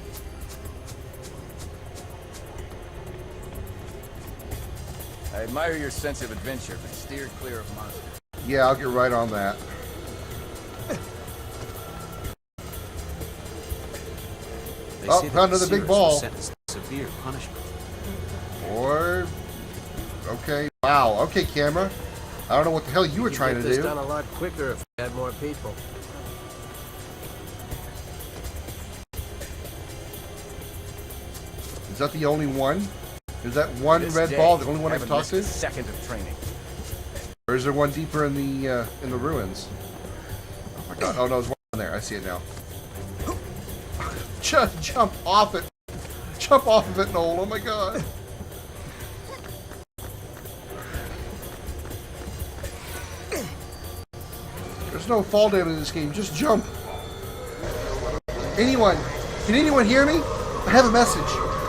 I admire your sense of adventure, but steer clear of monsters. Yeah, I'll get right on that. They Oh, say found that another big Sears ball. was sentenced to severe punishment. Or... Okay. Wow. Okay, camera. I don't know what the hell you were trying to Get this do. done a lot quicker if we had more people. Is that the only one? Is that one This red day, ball the only one I can haven't talk missed to? a second of training. Or is there one deeper in the ruins? Oh my god! Oh no, there's one there. I see it now. Just jump off it! Jump off of it, Noel! Oh my god! There's no fall damage in this game. Just jump. Anyone? Can anyone hear me? I have a message.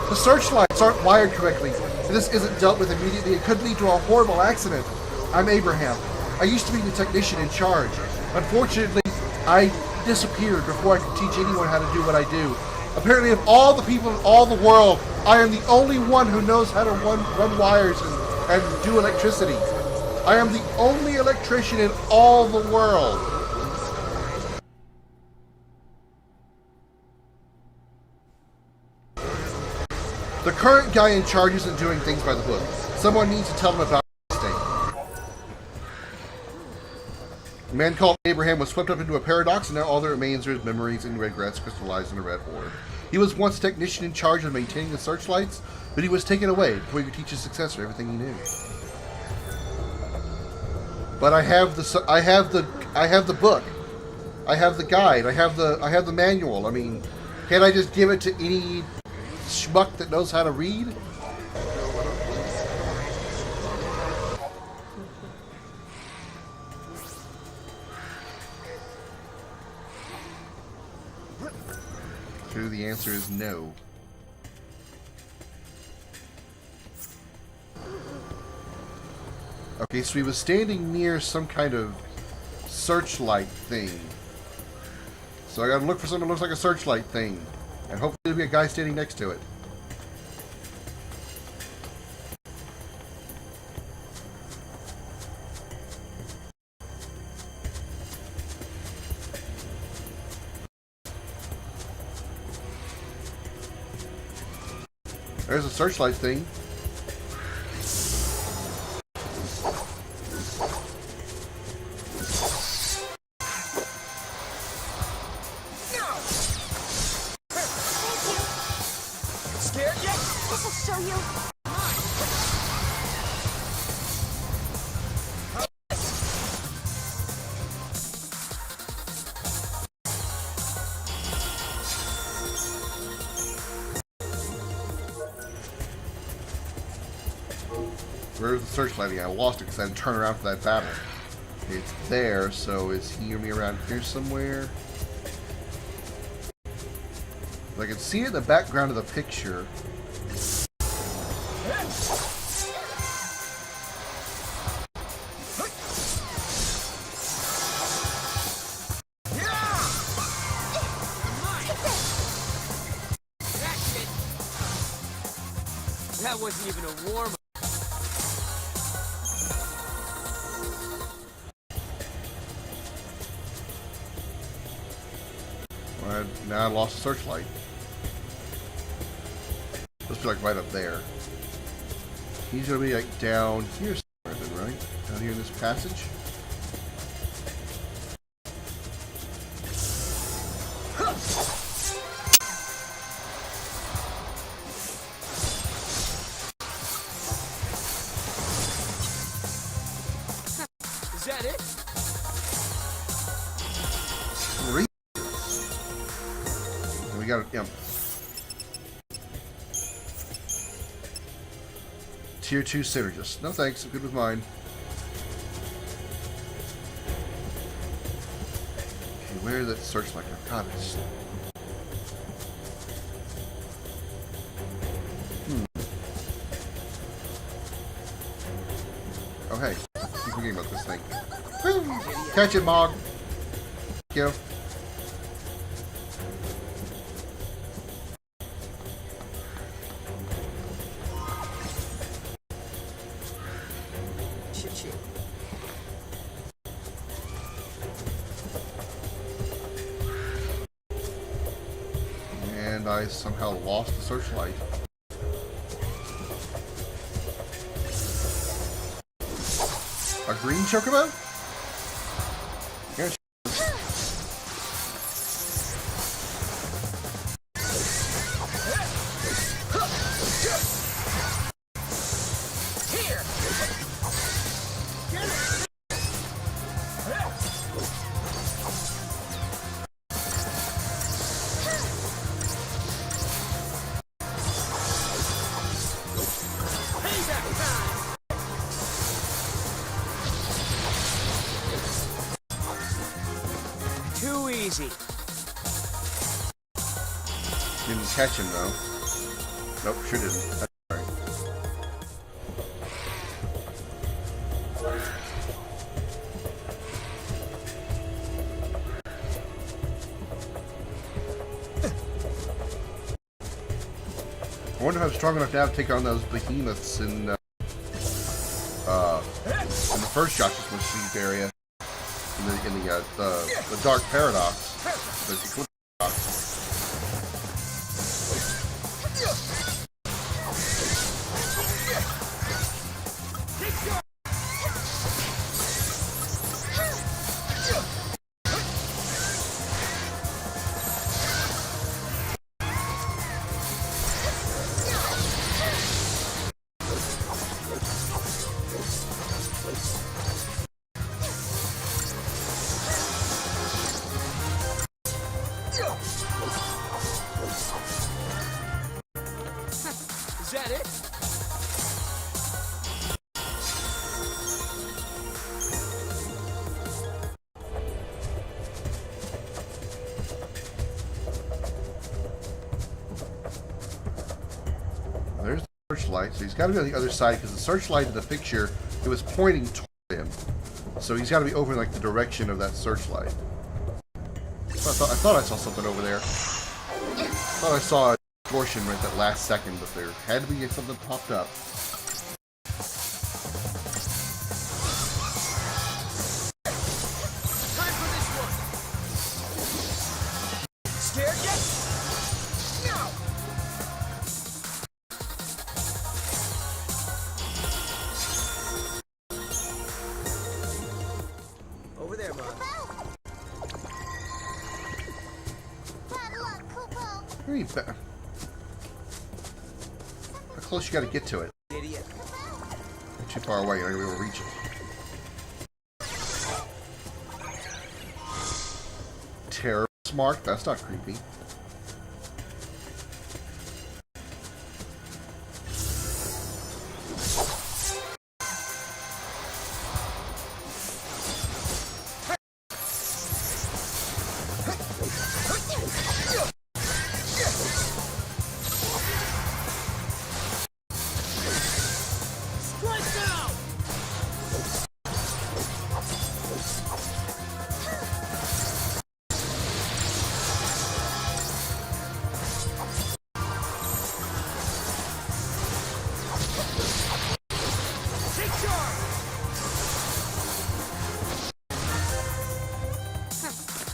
The searchlights aren't wired correctly. If this isn't dealt with immediately, it could lead to a horrible accident. I'm Abraham. I used to be the technician in charge. Unfortunately, I disappeared before I could teach anyone how to do what I do. Apparently, of all the people in all the world, I am the only one who knows how to run wires and do electricity. I am the only electrician in all the world. The current guy in charge isn't doing things by the book. Someone needs to tell him about this thing. A man called Abraham was swept up into a paradox, and now all that remains are his memories and regrets crystallized in a red orb. He was once a technician in charge of maintaining the searchlights, but he was taken away before he could teach his successor everything he knew. But I have the book. I have the guide. I have the manual. I mean, can't I just give it to any schmuck that knows how to read? True, the answer is no. Okay, so he was standing near some kind of searchlight thing. So I gotta look for something that looks like a searchlight thing. And hopefully there'll be a guy standing next to it. There's a searchlight thing. Where's the searchlighting? I lost it because I had to turn around for that battle. It's there, so is he gonna be around here somewhere? I can see it in the background of the picture. That wasn't even a warm-up. Now I lost the searchlight. Must be like right up there. He's gonna be like down here somewhere then, right? Down here in this passage? Is that it? We got it, yeah. Tier 2 synergist. No thanks, I'm good with mine. Okay, where is that searchlight? I've got it. thing. Woo! Catch it, Mog. Thank you. And I somehow lost the searchlight. A green chocobo? Yeah. Too easy. Didn't catch him though. Nope, sure didn't. That's all right. I wonder if I'm strong enough now to take on those behemoths in the first Josh's Machine area. In the Dark Paradox. The Eclipse Paradox. Is that it? There's the searchlight, so he's got to be on the other side because the searchlight in the picture, it was pointing toward him. So he's got to be over in like the direction of that searchlight. I thought I saw something over there. I thought I saw a distortion right that last second, but there had to be something popped up. Time for this one. Scared yet? No. Over there, Mom. Very bad. How close you got to get to it? Idiot. You're too far away. You're not going to be able to reach it. Terrorist mark? That's not creepy.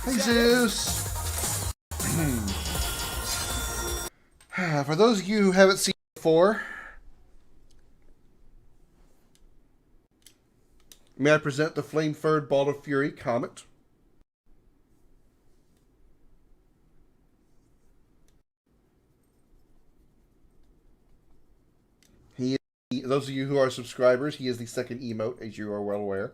Hey, Zeus! For those of you who haven't seen it before, may I present the flame-furred ball of fury comet? Those of you who are subscribers, he is the second emote, as you are well aware.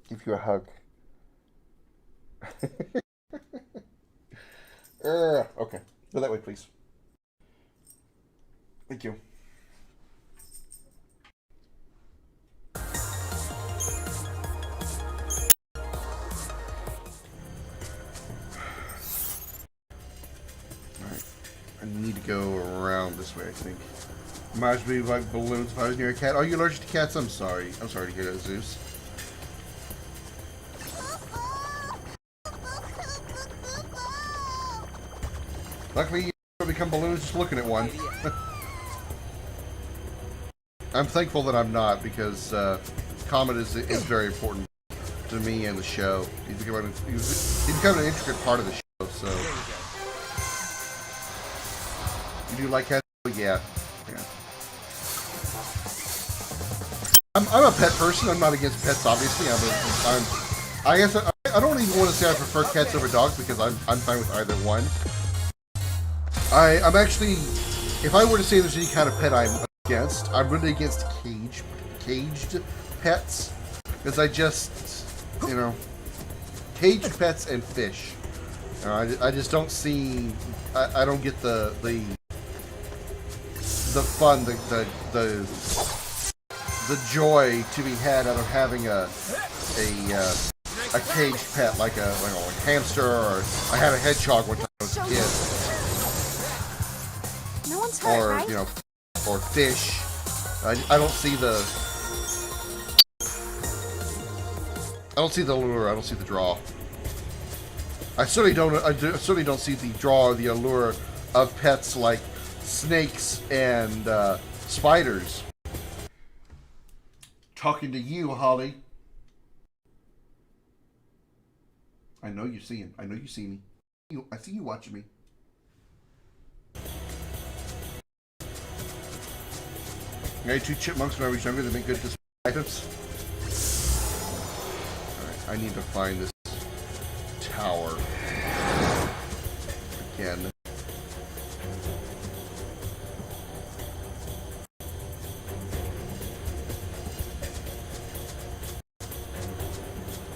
Give you a hug. Okay. Go that way, please. Thank you. I think. Reminds me of like balloons if I was near a cat. Are you allergic to cats? I'm sorry. I'm sorry to hear that, Zeus. Luckily, you become balloons just looking at one. I'm thankful that I'm not, because Comet is very important to me and the show. He's become an intricate part of the show, so. You do like cats? Yeah. I'm a pet person. I'm not against pets, obviously. I guess I don't even want to say I prefer cats over dogs, because I'm fine with either one. I'm actually, if I were to say there's any kind of pet I'm really against caged pets, because I just, you know, caged pets and fish. I just don't see, I don't get the fun, the joy to be had out of having a caged pet like a hamster, or I had a hedgehog one time when I was a kid. No one's hurt, or right? You know, or fish. I don't see the lure. I don't see the draw. I certainly don't see the draw or the allure of pets like snakes and spiders. Talking to you, Holly. I know you see him. I know you see me. I see you watching me. I ate 2 chipmunks when I was younger. They make good display items. Alright, I need to find this tower again.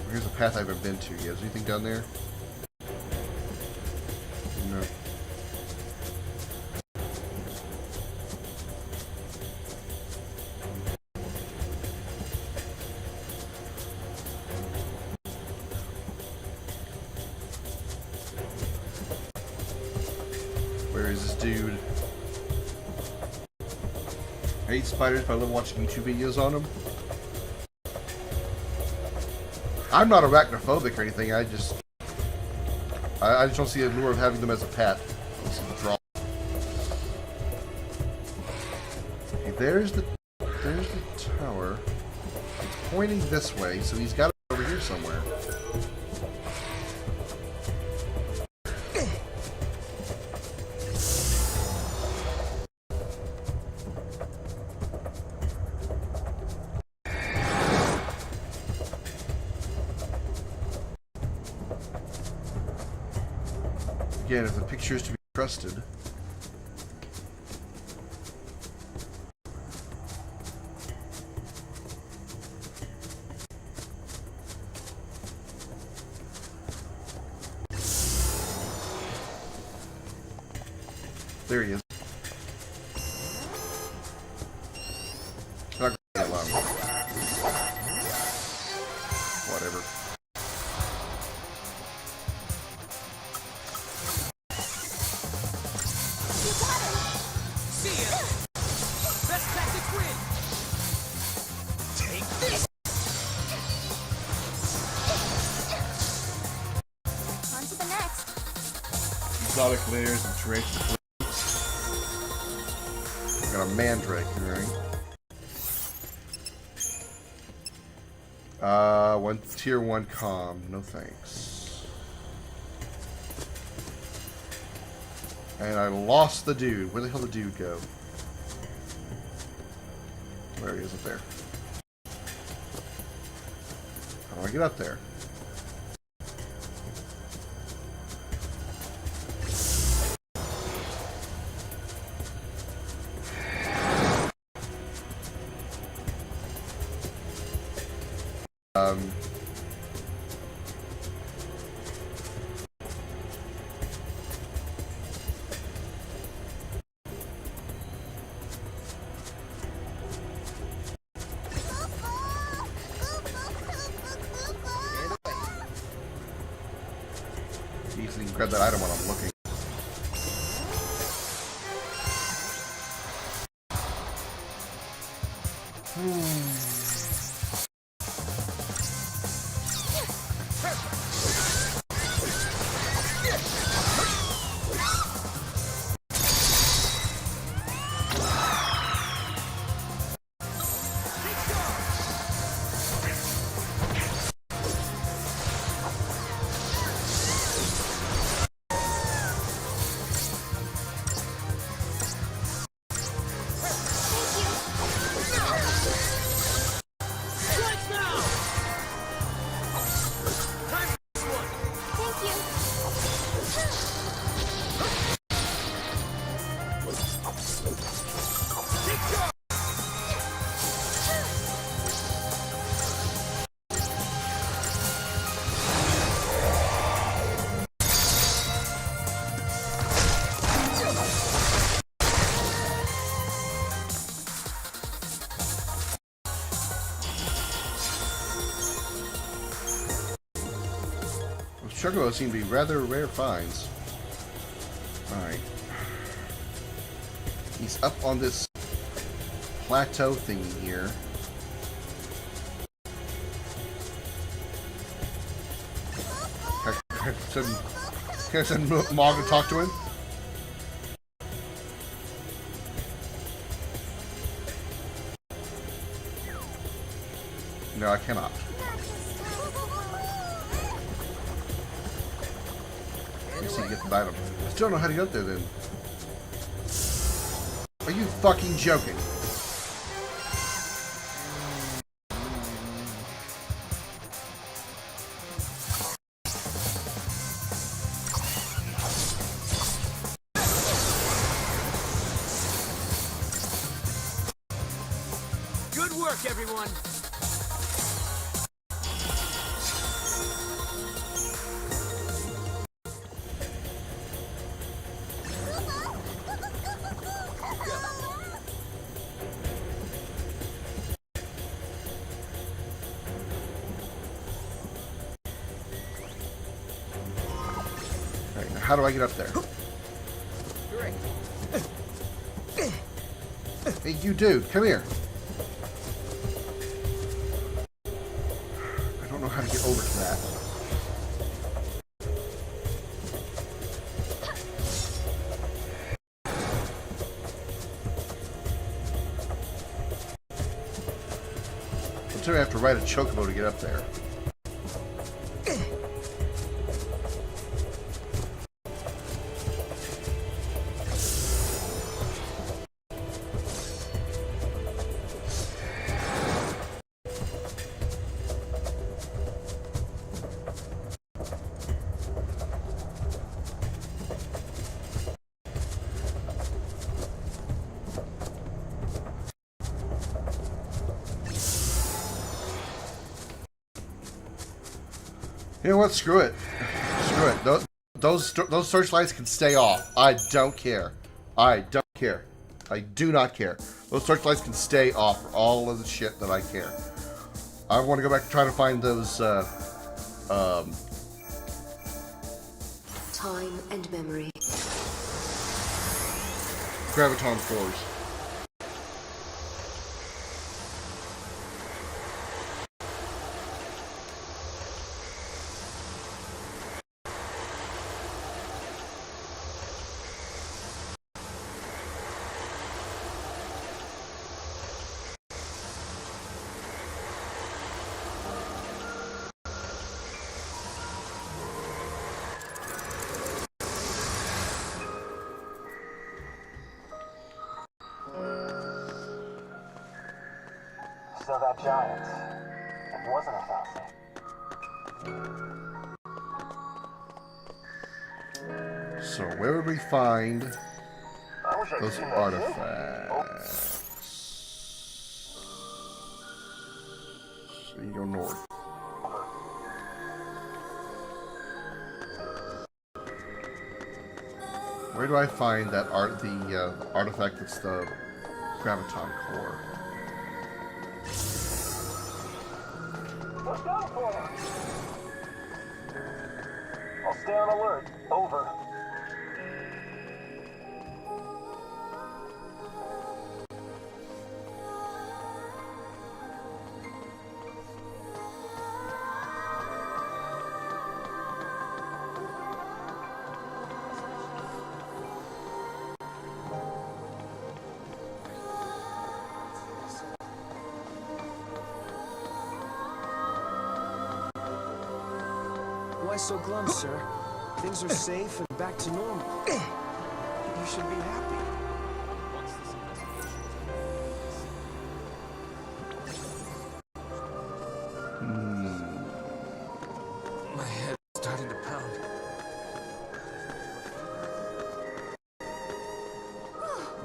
Here's a path I haven't been to yet. Is there anything down there? No. Where is this dude? I hate spiders, but I love watching YouTube videos on them. I'm not arachnophobic or anything. I just don't see the allure of having them as a pet. Let's draw. Okay, there's the tower. It's pointing this way, so he's got it over here somewhere. Again, if the picture is to be trusted. There he is. Not gonna allow me. Whatever. Exotic layers and tarantula fruits. Got a mandrake, right? One tier 1 comm. No thanks. And I lost the dude. Where the hell did the dude go? There he is up there. How do I get up there? Easily grab that item while I'm looking. Chocobos seem to be rather rare finds. Alright. He's up on this plateau thingy here. Can I send Mog to talk to him? No, I cannot. Let's see, get the item. I still don't know how to get up there then. Are you fucking joking? Good work, everyone! Alright, now how do I get up there? Hey, you dude, come here. I don't know how to get over to that. I'm sure I have to ride a chocobo to get up there. You know what? Screw it. Screw it. Those searchlights can stay off. I don't care. I don't care. I do not care. Those searchlights can stay off for all of the shit that I care. I want to go back and try to find those, Time and memory. graviton cores. So that giant, it wasn't a falsie. So where would we find I wish I'd those seen that artifacts? So you go north. Where do I find that the artifact that's the graviton core? Look out for him! I'll stay on alert. Over. Why so glum, sir? Things are safe and back to normal. You should be happy. My head is starting to pound.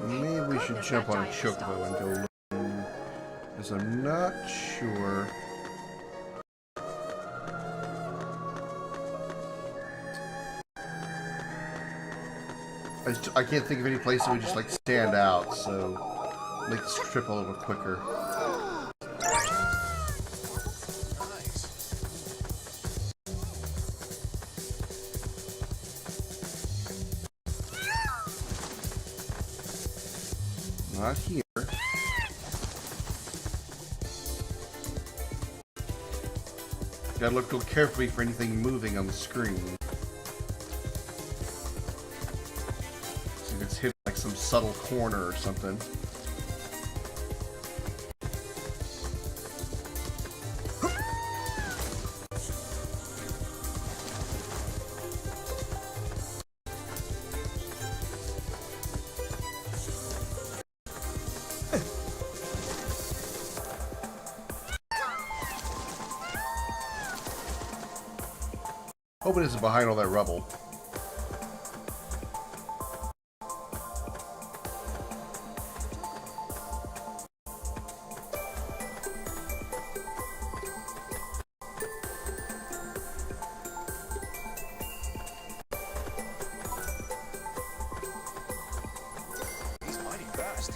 Maybe we should jump on a chocobo and go looking, because I'm not sure. I can't think of any place that would just like stand out, so make this trip a little quicker. Not here. Gotta look real carefully for anything moving on the screen. See if it's hit like some subtle corner or something. Hoping it's behind all that rubble. He's mighty fast.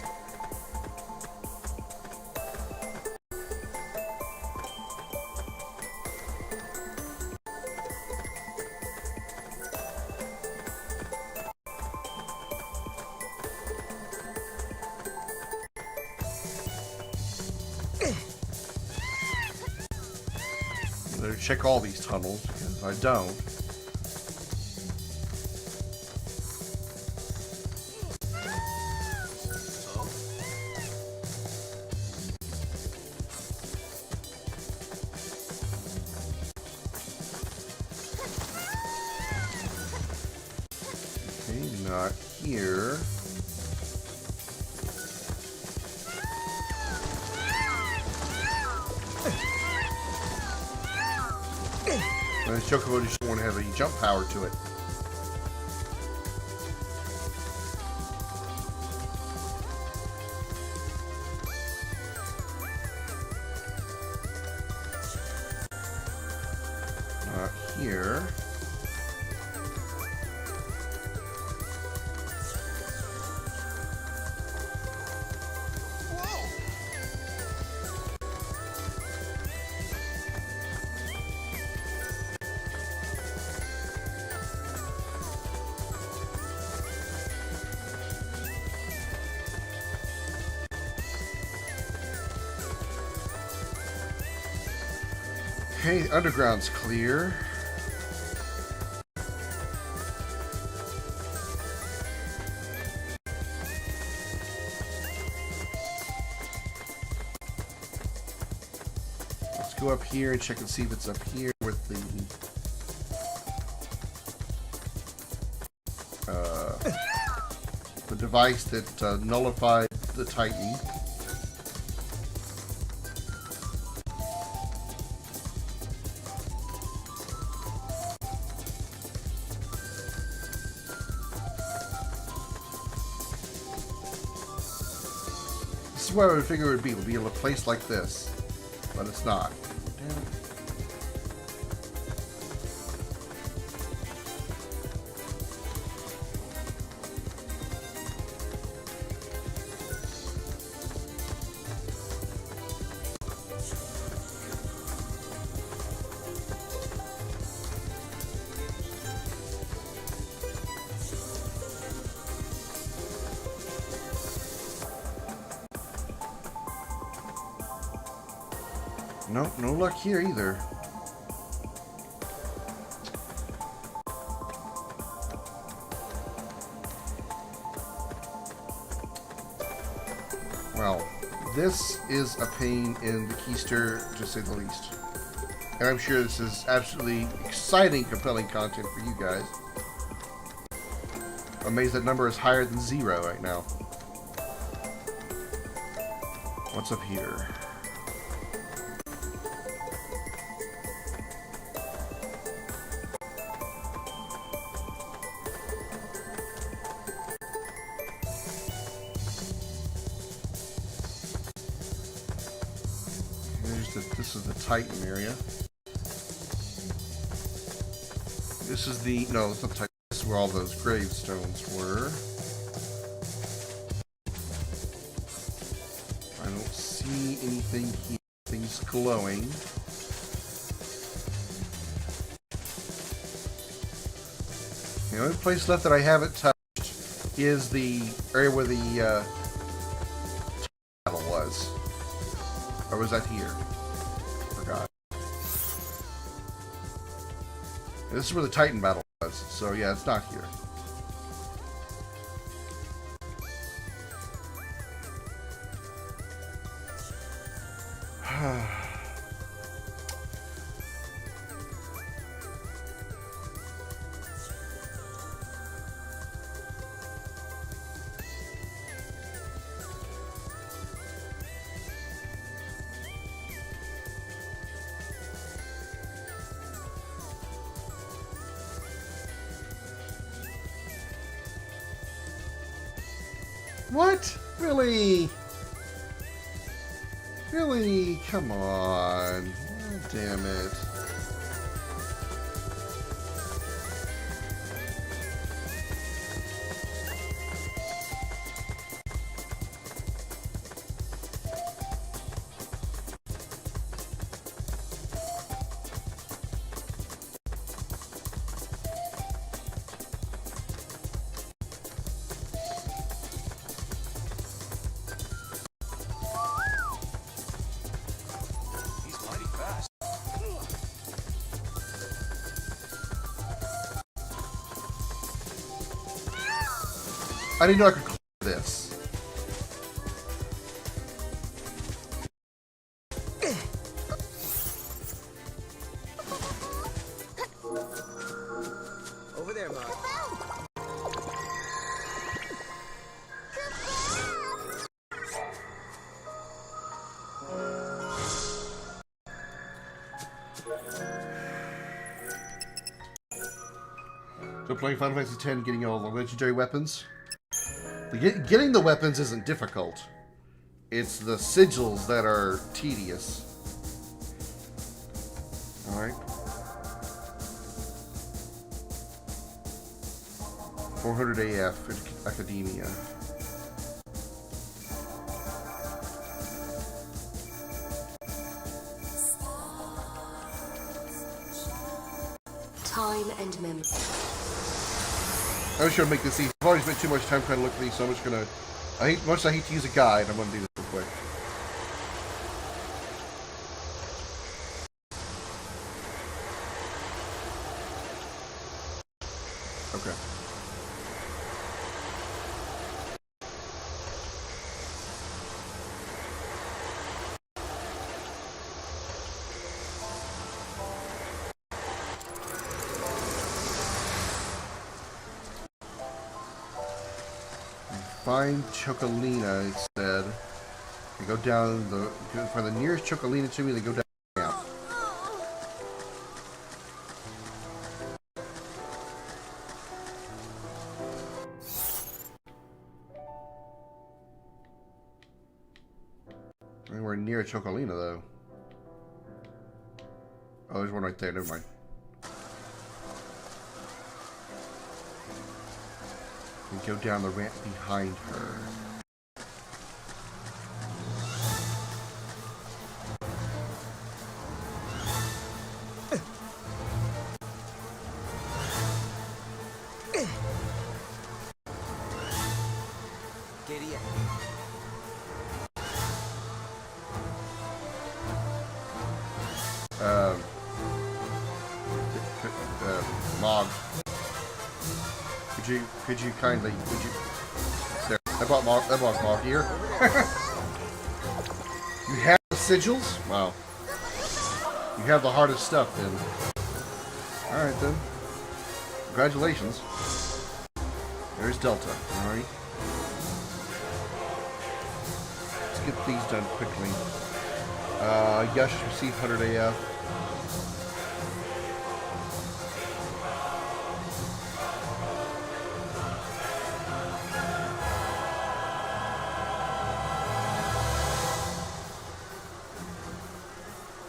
Better check all these tunnels, because if I don't... Okay, not here. And this chocobo just want to have a jump power to it. Not here. Okay, the underground's clear. Let's go up here and check and see if it's up here with the device that nullified the Titan. This is where I would figure it would be. It would be in a place like this. But it's not. Damn it. Nope, no luck here either. Well, this is a pain in the keister, to say the least. And I'm sure this is absolutely exciting, compelling content for you guys. I'm amazed that number is higher than 0 right now. What's up here? This is the Titan area. This is the... No, it's not the Titan. This is where all those gravestones were. I don't see anything here. Things glowing. The only place left that I haven't touched is the area where the battle was. Or was that here? Forgot. This is where the Titan battle was. So yeah, it's not here. What? Really? Really? Come on. Oh, damn it. I didn't know I could clear this. Over there, Mom. So playing Final Fantasy X, getting all the legendary weapons. Getting the weapons isn't difficult. It's the sigils that are tedious. Alright. 400 AF Academia. Time and memory. I was trying to make this easy. I've already spent too much time trying to look for these, so I'm just gonna... much as I hate to use a guide, I'm gonna do this real quick. Okay. Find Chocolina, it said. And go down the... Find the nearest Chocolina to me, then go down the ramp. We're near Chocolina, though. Oh, there's one right there. Never mind. And go down the ramp behind her. Mog. Could you kindly, would you, there, I bought Mog here. You have the sigils? Wow. You have the hardest stuff, then. Alright, then. Congratulations. There's Delta. Alright. Let's get these done quickly. Yes, receive 100 AF.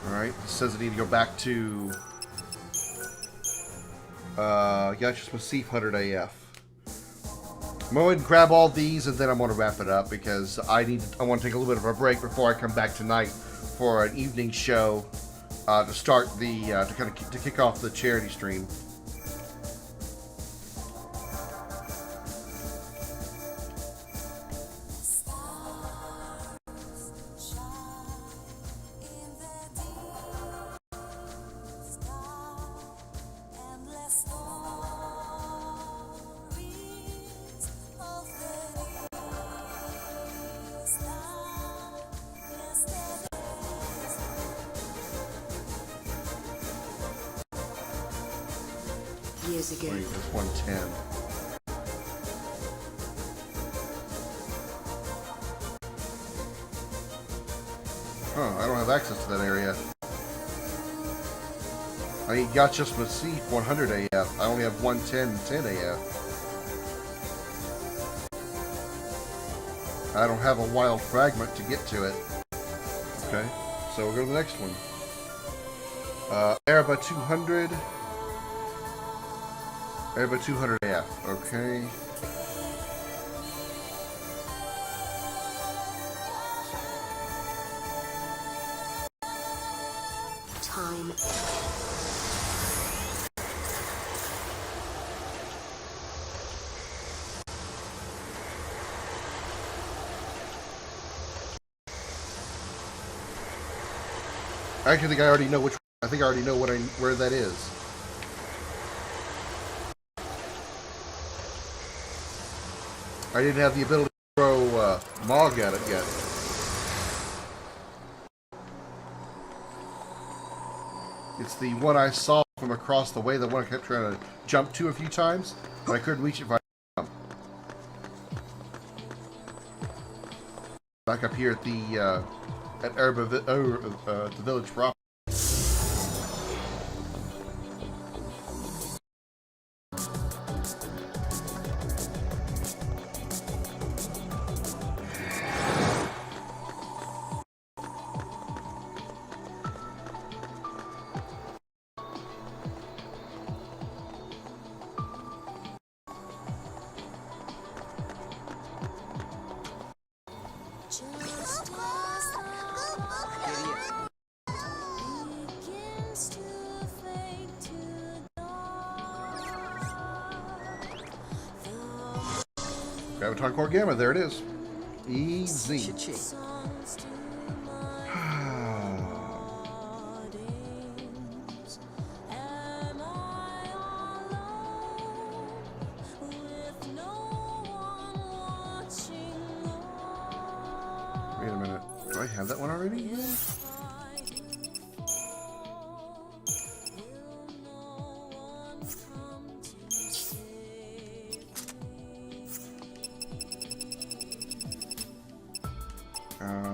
Alright, it says I need to go back to Yash's Massif 100 AF. I'm going to grab all these and then I'm going to wrap it up because I want to take a little bit of a break before I come back tonight for an evening show to start the to kick off the charity stream. Years ago. Wait, that's 110. Huh, I don't have access to that area. I got just Massif 100 AF. I only have 110 and 10 AF. I don't have a wild fragment to get to it. Okay, so we'll go to the next one. Araba 200. Araba 200 AF. Okay. Time. I actually think I already know which. I think I already know where that is. I didn't have the ability to throw Mog at it yet. It's the one I saw from across the way, the one I kept trying to jump to a few times, but I couldn't reach it if I jumped. Back up here at the at the village proper. Graviton Core Gamma, there it is. Easy. Wait a minute. Do I have that one already?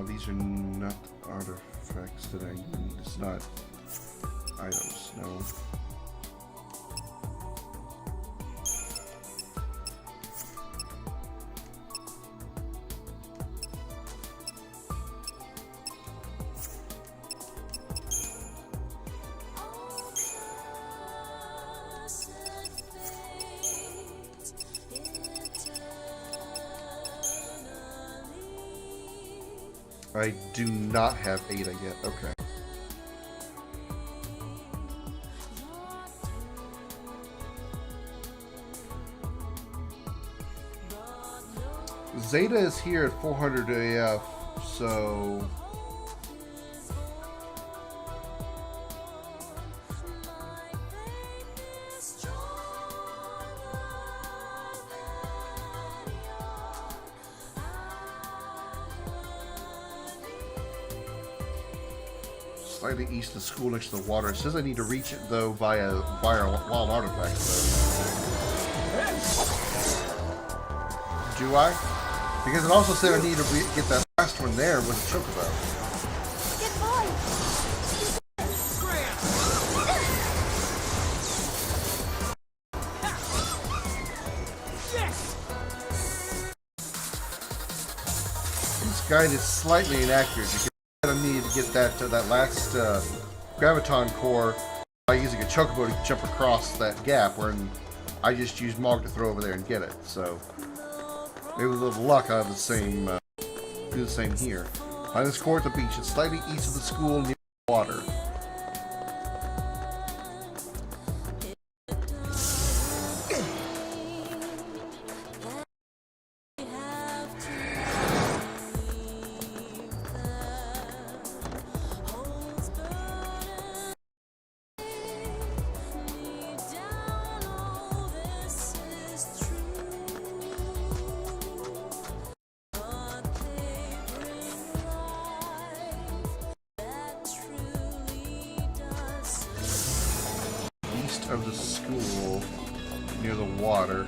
These are not artifacts that I need. It's not items, no. I do not have Ada yet. Okay. Zeta is here at 400 AF, so... Slightly east of the school next to the water. It says I need to reach it, though, via wild artifacts, though. Do I? Because it also said I need to get that last one there with a chocobo. Good boy. This guide is slightly inaccurate because I need to get that last graviton core by using a chocobo to jump across that gap, where I just used Mog to throw over there and get it. So maybe with a little luck, I have the same. Do the same here. Find this core at the beach. It's slightly east of the school near the water. Of the school near the water.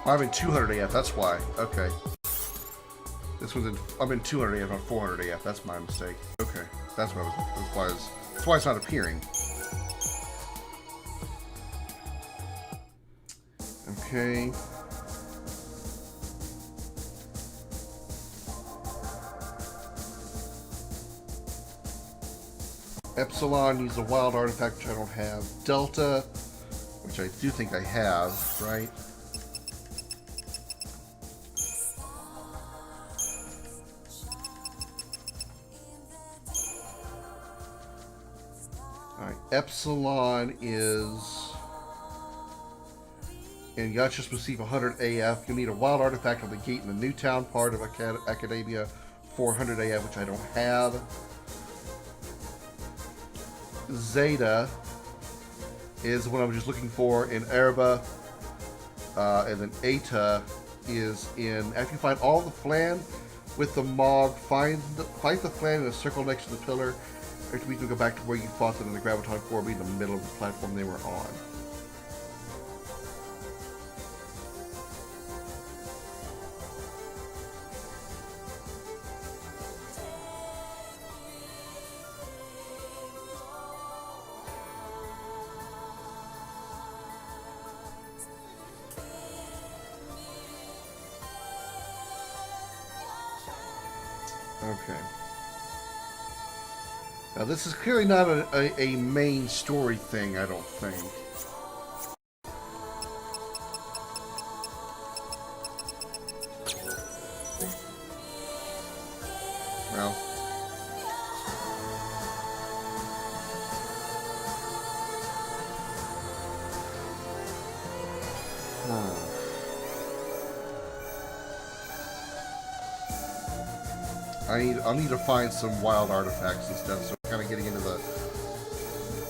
I'm in 200 AF, that's why. Okay. This one's in, I'm in 200 AF, not 400 AF. That's my mistake. Okay. That's why it's not appearing. Okay. Epsilon needs a wild artifact, which I don't have. Delta, which I do think I have, right? Epsilon is, and Yachus receive 100 AF. You'll need a wild artifact on the gate in the Newtown part of Academia, 400 AF, which I don't have. Zeta is what I was just looking for in Erba, and then Eta is in, after you find all the Flan with the Mog, fight the Flan in a circle next to the pillar. After we can go back to where you fought them in the Graviton Core, be in the middle of the platform they were on. Okay. Now this is clearly not a main story thing, I don't think. Well. I'll need to find some wild artifacts and stuff, so we're kind of getting into the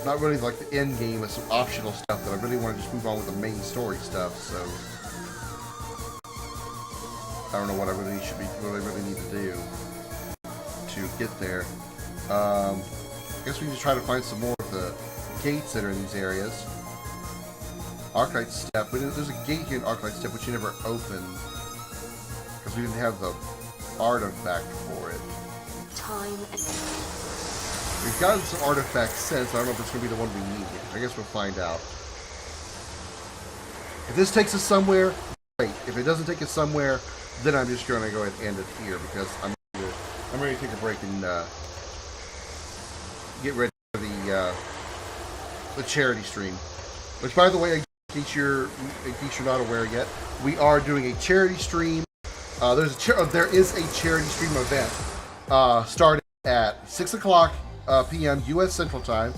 not really like the end game, but some optional stuff that I really want to just move on with the main story stuff. So I don't know what I really need to do to get there. I guess we can just try to find some more of the gates that are in these areas. Arclight Step. There's a gate here in Arclight Step which you never opened because we didn't have the artifact for it. We've gotten some artifacts since. I don't know if it's going to be the one we need. I guess we'll find out. If this takes us somewhere, great. If it doesn't take us somewhere, then I'm just going to go ahead and end it here because I'm ready to take a break and get ready for the charity stream. Which, by the way, in case you're not aware yet, we are doing a charity stream. There is a charity stream event starting at 6 o'clock p.m. U.S. Central Time,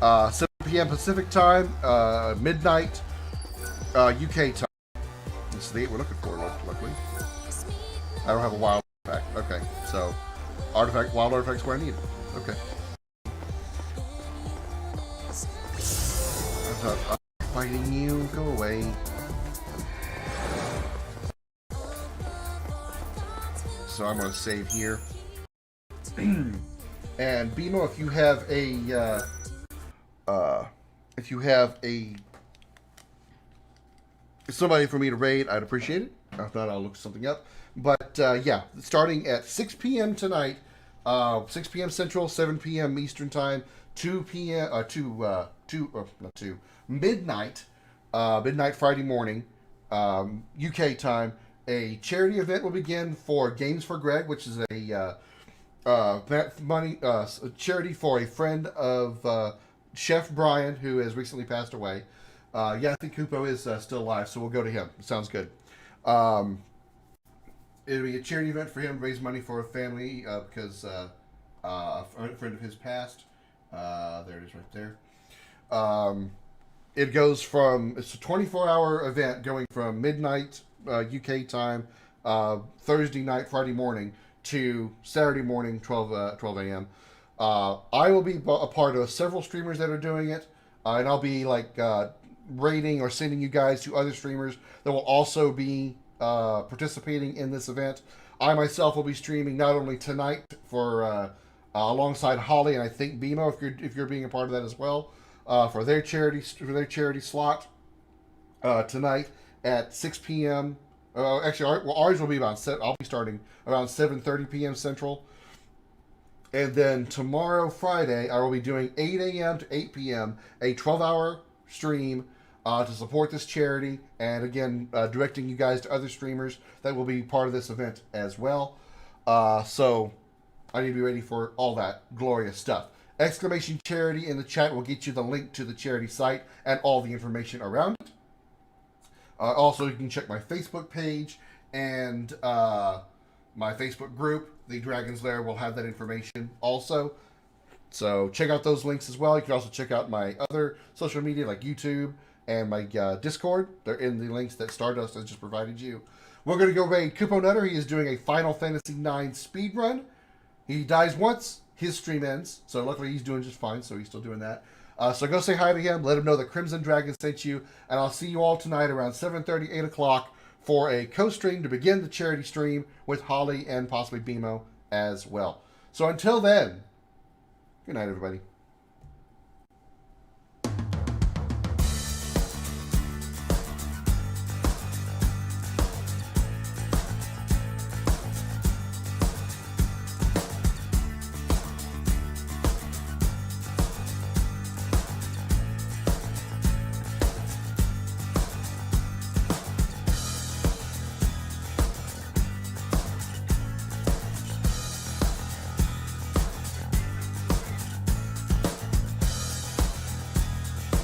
7 p.m. Pacific Time, midnight UK time. This is the 8 we're looking for, luckily. I don't have a wild artifact. Okay, so wild artifact's where I need it. Okay. I'm fighting you. Go away. So I'm going to save here. And Bimo, if you have somebody for me to raid, I'd appreciate it. If not, I'll look something up. But yeah, starting at 6 p.m. tonight, 6 p.m. Central, 7 p.m. Eastern Time, 2 p.m. Midnight Friday morning, UK time. A charity event will begin for Games for Greg, which is a charity for a friend of Chef Brian, who has recently passed away. Yeah, I think Kupo is still alive, so we'll go to him. Sounds good. It'll be a charity event for him to raise money for a family because a friend of his passed. There it is right there. It goes from, it's a 24-hour event going from midnight UK time, Thursday night, Friday morning, to Saturday morning, 12 a.m. I will be a part of several streamers that are doing it, and I'll be like rating or sending you guys to other streamers that will also be participating in this event. I myself will be streaming not only tonight for alongside Holly and I think Bimo if you're being a part of that as well for their charity slot tonight at 6 p.m. Actually, ours will be I'll be starting around 7:30 p.m. Central. And then tomorrow, Friday, I will be doing 8 a.m. to 8 p.m. a 12-hour stream to support this charity. And again, directing you guys to other streamers that will be part of this event as well. So I need to be ready for all that glorious stuff. Exclamation charity in the chat will get you the link to the charity site and all the information around it. Also, you can check my Facebook page and my Facebook group. The Dragon's Lair will have that information also. So check out those links as well. You can also check out my other social media like YouTube and my Discord. They're in the links that Stardust has just provided you. We're going to go raid Kupo Nutter. He is doing a Final Fantasy IX speedrun. He dies once, his stream ends. So luckily he's doing just fine, so he's still doing that. So go say hi to him. Let him know that Crimson Dragon sent you. And I'll see you all tonight around 7:30, 8 o'clock for a co-stream to begin the charity stream with Holly and possibly Bimo as well. So until then, good night, everybody.